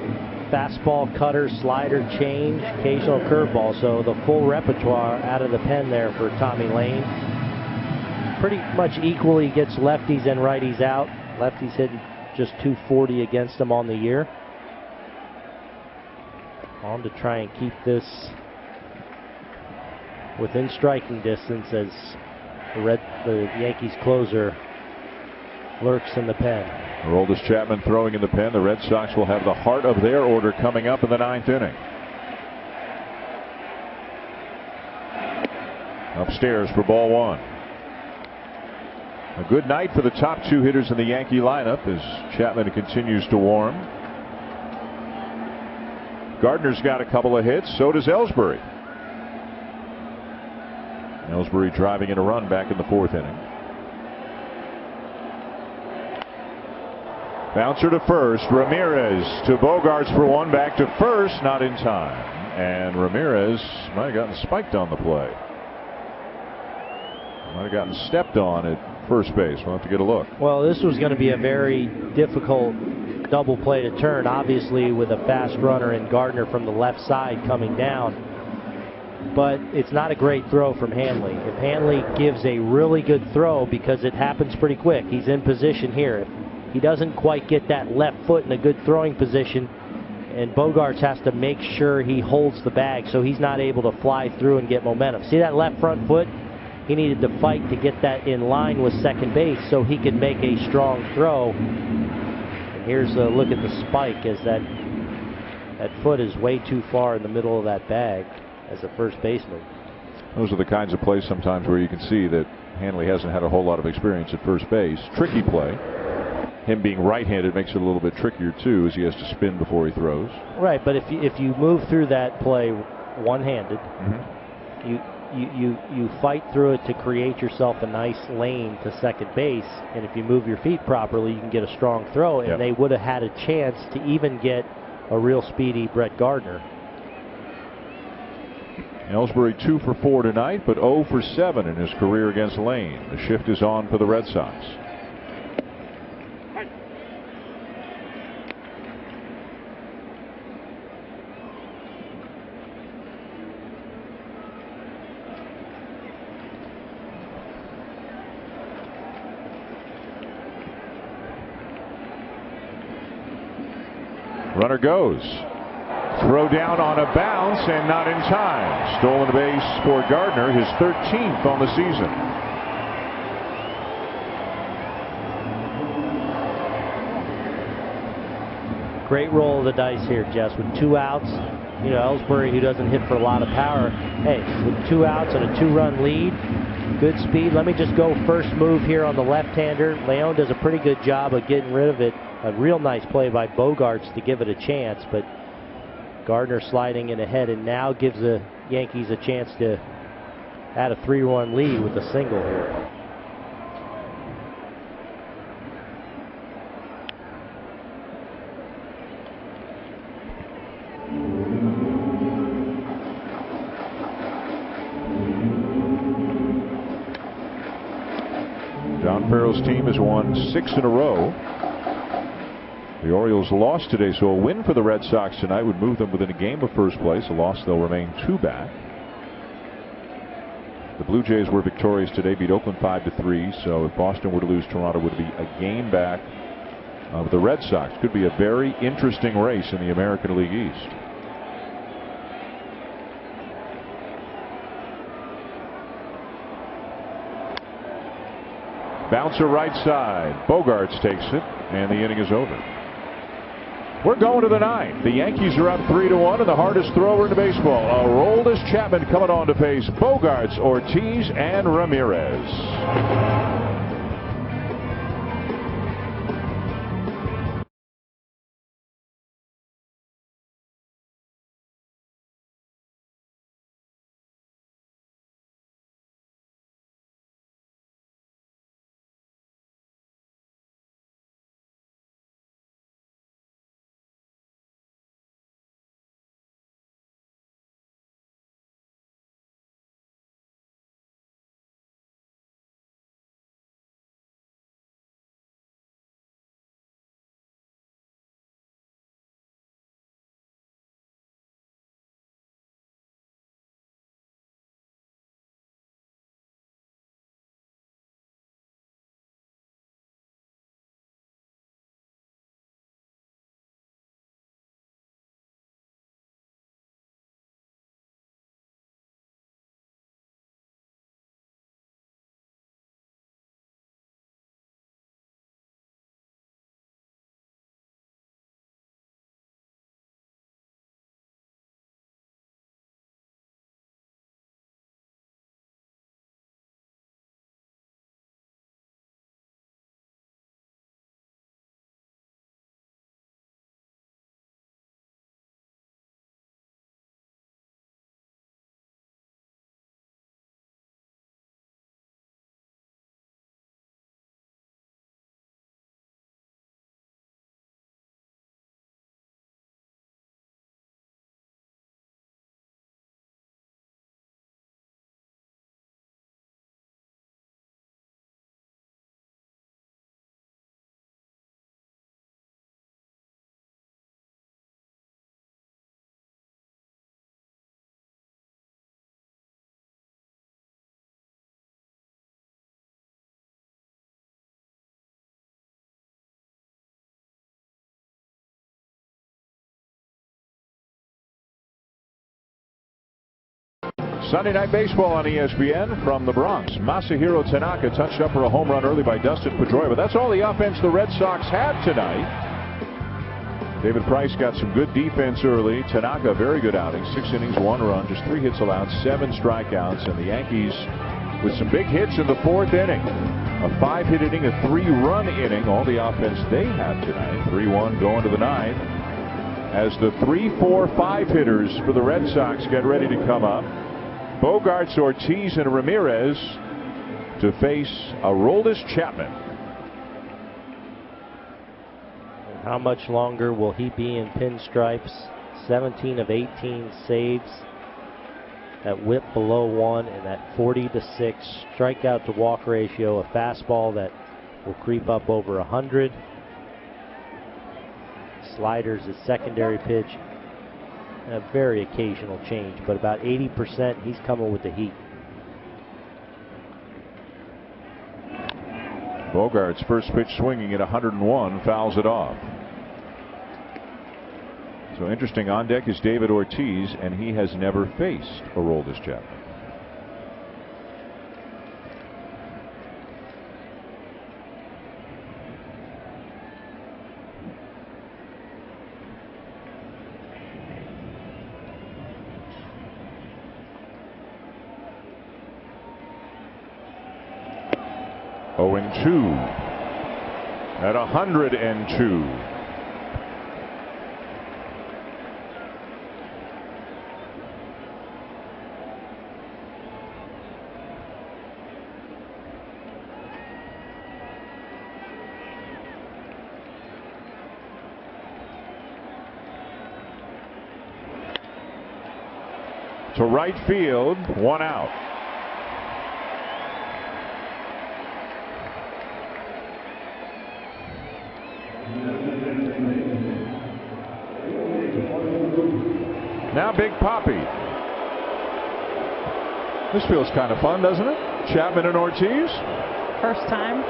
fastball, cutter, slider, change, occasional curveball. So the full repertoire out of the pen there for Tommy Lane. Pretty much equally gets lefties and righties out. Lefties hitting just 240 against him on the year. On to try and keep this within striking distance as the Yankees closer lurks in the pen. Aroldis Chapman throwing in the pen. The Red Sox will have the heart of their order coming up in the 9th inning. Upstairs for ball 1. A good night for the top 2 hitters in the Yankee lineup as Chapman continues to warm. Gardner's got a couple of hits. So does Ellsbury. Ellsbury driving in a run back in the 4th inning. Bouncer to first. Ramirez to Bogarts for 1. Back to first. Not in time. And Ramirez might have gotten spiked on the play. Might have gotten stepped on at first base. We'll have to get a look. Well, this was going to be a very difficult double play to turn, obviously, with a fast runner in Gardner from the left side coming down. But it's not a great throw from Hanley. If Hanley gives a really good throw, because it happens pretty quick, he's in position here. If he doesn't quite get that left foot in a good throwing position, and Bogarts has to make sure he holds the bag so he's not able to fly through and get momentum. See that left front foot? He needed to fight to get that in line with second base so he could make a strong throw. And here's a look at the spike as that foot is way too far in the middle of that bag as a first baseman. Those are the kinds of plays sometimes where you can see that Hanley hasn't had a whole lot of experience at first base. Tricky play. Him being right-handed makes it a little bit trickier too, as he has to spin before he throws. Right, but if you move through that play one-handed, you fight through it to create yourself a nice lane to second base, and if you move your feet properly, you can get a strong throw, and they would have had a chance to even get a real speedy Brett Gardner. Ellsbury 2 for 4 tonight, but 0 for 7 in his career against Lane. The shift is on for the Red Sox. Runner goes. Throw down on a bounce and not in time. Stolen base for Gardner, his 13th on the season. Great roll of the dice here, Jess, with 2 outs. You know, Ellsbury, who doesn't hit for a lot of power. Hey, with 2 outs and a 2-run lead, good speed. Let me just go first move here on the left-hander. Leon does a pretty good job of getting rid of it. A real nice play by Bogarts to give it a chance, but Gardner sliding in ahead and now gives the Yankees a chance to add a 3-run lead with a single here. John Farrell's team has won 6 in a row. The Orioles lost today, so a win for the Red Sox tonight would move them within a game of first place. A loss, they'll remain 2 back. The Blue Jays were victorious today, beat Oakland 5-3. So if Boston were to lose, Toronto would be a game back of the Red Sox. Could be a very interesting race in the American League East. Bouncer right side. Bogarts takes it, and the inning is over. We're going to the 9th. The Yankees are up 3-1, and the hardest thrower in the baseball, Aroldis Chapman, coming on to face Bogarts, Ortiz, and Ramirez. Sunday Night Baseball on ESPN from the Bronx. Masahiro Tanaka touched up for a home run early by Dustin Pedroia, but that's all the offense the Red Sox had tonight. David Price got some good defense early. Tanaka, very good outing. 6 innings, 1 run, just 3 hits allowed, 7 strikeouts. And the Yankees with some big hits in the 4th inning. A 5-hit inning, a 3-run inning. All the offense they have tonight. 3-1 going to the 9th. As the 3-4-5 hitters for the Red Sox get ready to come up. Bogarts, Ortiz, and Ramirez to face Aroldis Chapman. How much longer will he be in pinstripes? 17 of 18 saves. That whip below 1 and that 40-6 strikeout to walk ratio. A fastball that will creep up over 100. Sliders his secondary pitch. A very occasional change, but about 80% he's coming with the heat. Bogarts' first pitch swinging at 101, fouls it off. So interesting, on deck is David Ortiz, and he has never faced Aroldis Chapman. Oh, and 2 at 102. To right field, 1 out. Now Big Papi. This feels kind of fun, doesn't it? Chapman and Ortiz. First time.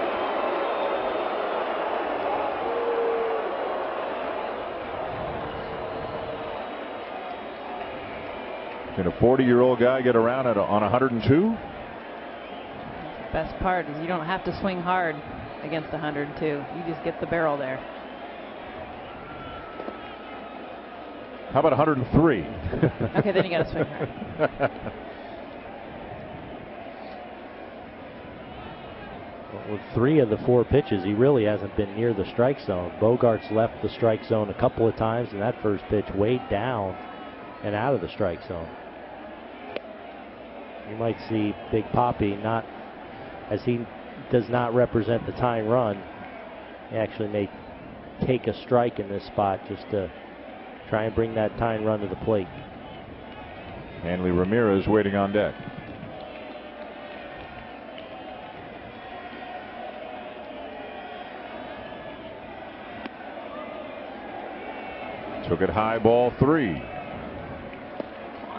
Can a 40-year-old guy get around on 102? Best part is you don't have to swing hard against 102. You just get the barrel there. How about 103? Okay, then you got to swing hard. Well, with 3 of the 4 pitches, he really hasn't been near the strike zone. Bogarts left the strike zone a couple of times, and that first pitch way down and out of the strike zone. You might see Big Papi, not as he does not represent the tying run. He actually may take a strike in this spot just to try and bring that tying run to the plate. Hanley Ramirez waiting on deck. Took it high, ball 3.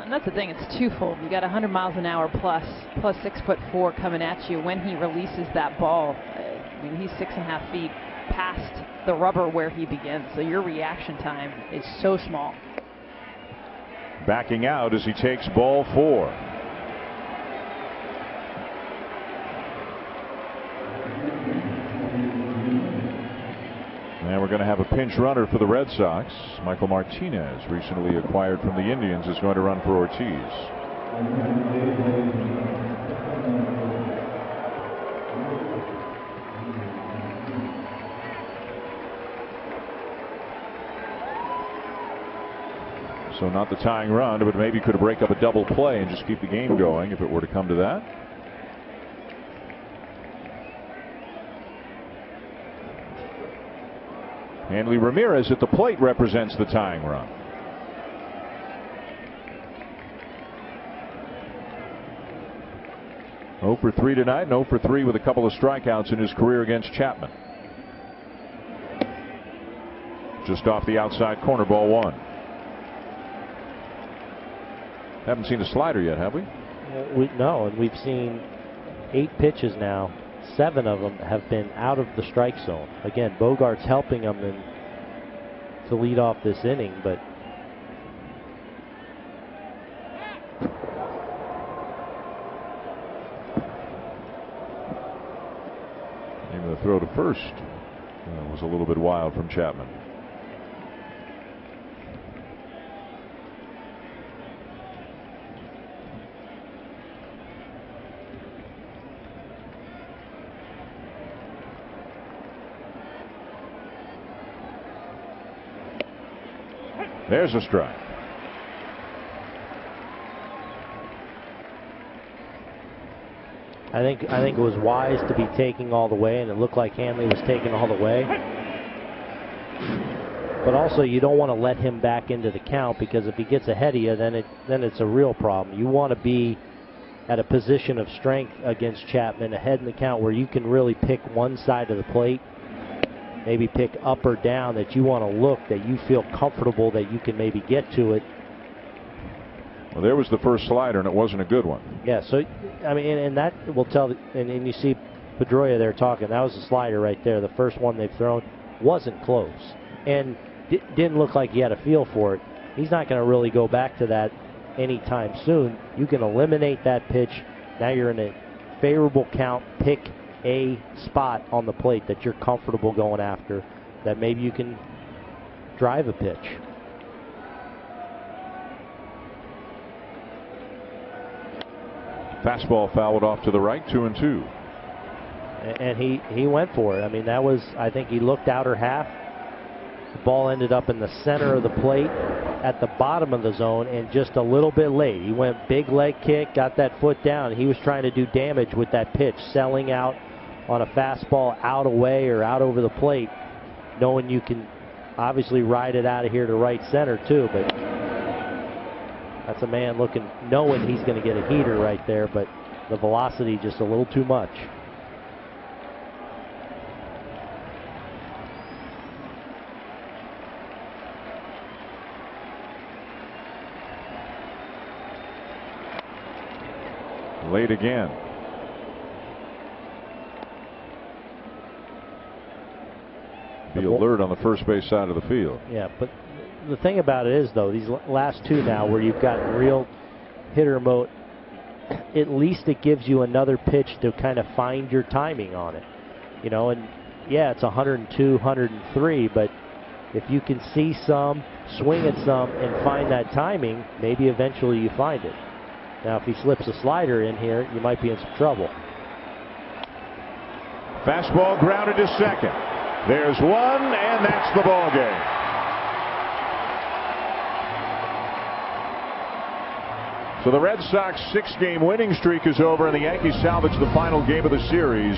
And that's the thing, it's twofold. You got 100 miles an hour plus 6'4" coming at you when he releases that ball. I mean, he's 6.5 feet past the rubber where he begins, so your reaction time is so small. Backing out as he takes ball 4. And we're going to have a pinch runner for the Red Sox. Michael Martinez, recently acquired from the Indians, is going to run for Ortiz. So not the tying run, but maybe could break up a double play and just keep the game going if it were to come to that. Hanley Ramirez at the plate represents the tying run. Oh for 3 tonight, and 0 for 3 with a couple of strikeouts in his career against Chapman. Just off the outside corner, ball 1. Haven't seen a slider yet, have we? No, and we've seen 8 pitches now. 7 of them have been out of the strike zone. Again, Bogarts helping them to lead off this inning, but The throw to first was a little bit wild from Chapman. There's a strike. I think it was wise to be taking all the way, and it looked like Hanley was taking all the way. But also, you don't want to let him back into the count, because if he gets ahead of you, then it's a real problem. You want to be at a position of strength against Chapman, ahead in the count, where you can really pick one side of the plate, maybe pick up or down, that you want to look, that you feel comfortable that you can maybe get to it. Well, there was the first slider, and it wasn't a good one. Yeah, so, I mean, and that will tell, and you see Pedroia there talking, that was the slider right there. The first one they've thrown wasn't close, and didn't look like he had a feel for it. He's not going to really go back to that anytime soon. You can eliminate that pitch. Now you're in a favorable count. Pick a spot on the plate that you're comfortable going after, that maybe you can drive a pitch. Fastball fouled off to the right, 2-2. And he went for it. I mean, that was, I think he looked outer half. The ball ended up in the center of the plate at the bottom of the zone, and just a little bit late. He went big leg kick, got that foot down. He was trying to do damage with that pitch, selling out on a fastball out away or out over the plate, knowing you can obviously ride it out of here to right center too. But that's a man looking, knowing he's going to get a heater right there, but the velocity just a little too much. Late again. Be alert on the first base side of the field. Yeah, but the thing about it is, though, these last two now where you've got real hitter mode, at least it gives you another pitch to kind of find your timing on it. You know, and yeah, it's 102, 103, but if you can see some, swing at some, and find that timing, maybe eventually you find it. Now, if he slips a slider in here, you might be in some trouble. Fastball grounded to second. There's one, and that's the ball game. So the Red Sox 6-game winning streak is over, and the Yankees salvage the final game of the series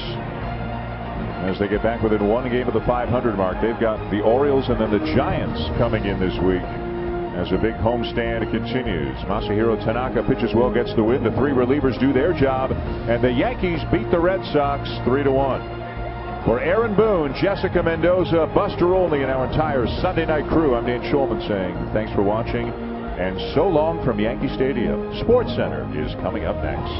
as they get back within one game of the 500 mark. They've got the Orioles and then the Giants coming in this week as a big homestand continues. Masahiro Tanaka pitches well, gets the win. The three relievers do their job, and the Yankees beat the Red Sox 3-1. For Aaron Boone, Jessica Mendoza, Buster Olney, and our entire Sunday night crew, I'm Dan Schulman saying thanks for watching, and so long from Yankee Stadium. SportsCenter is coming up next.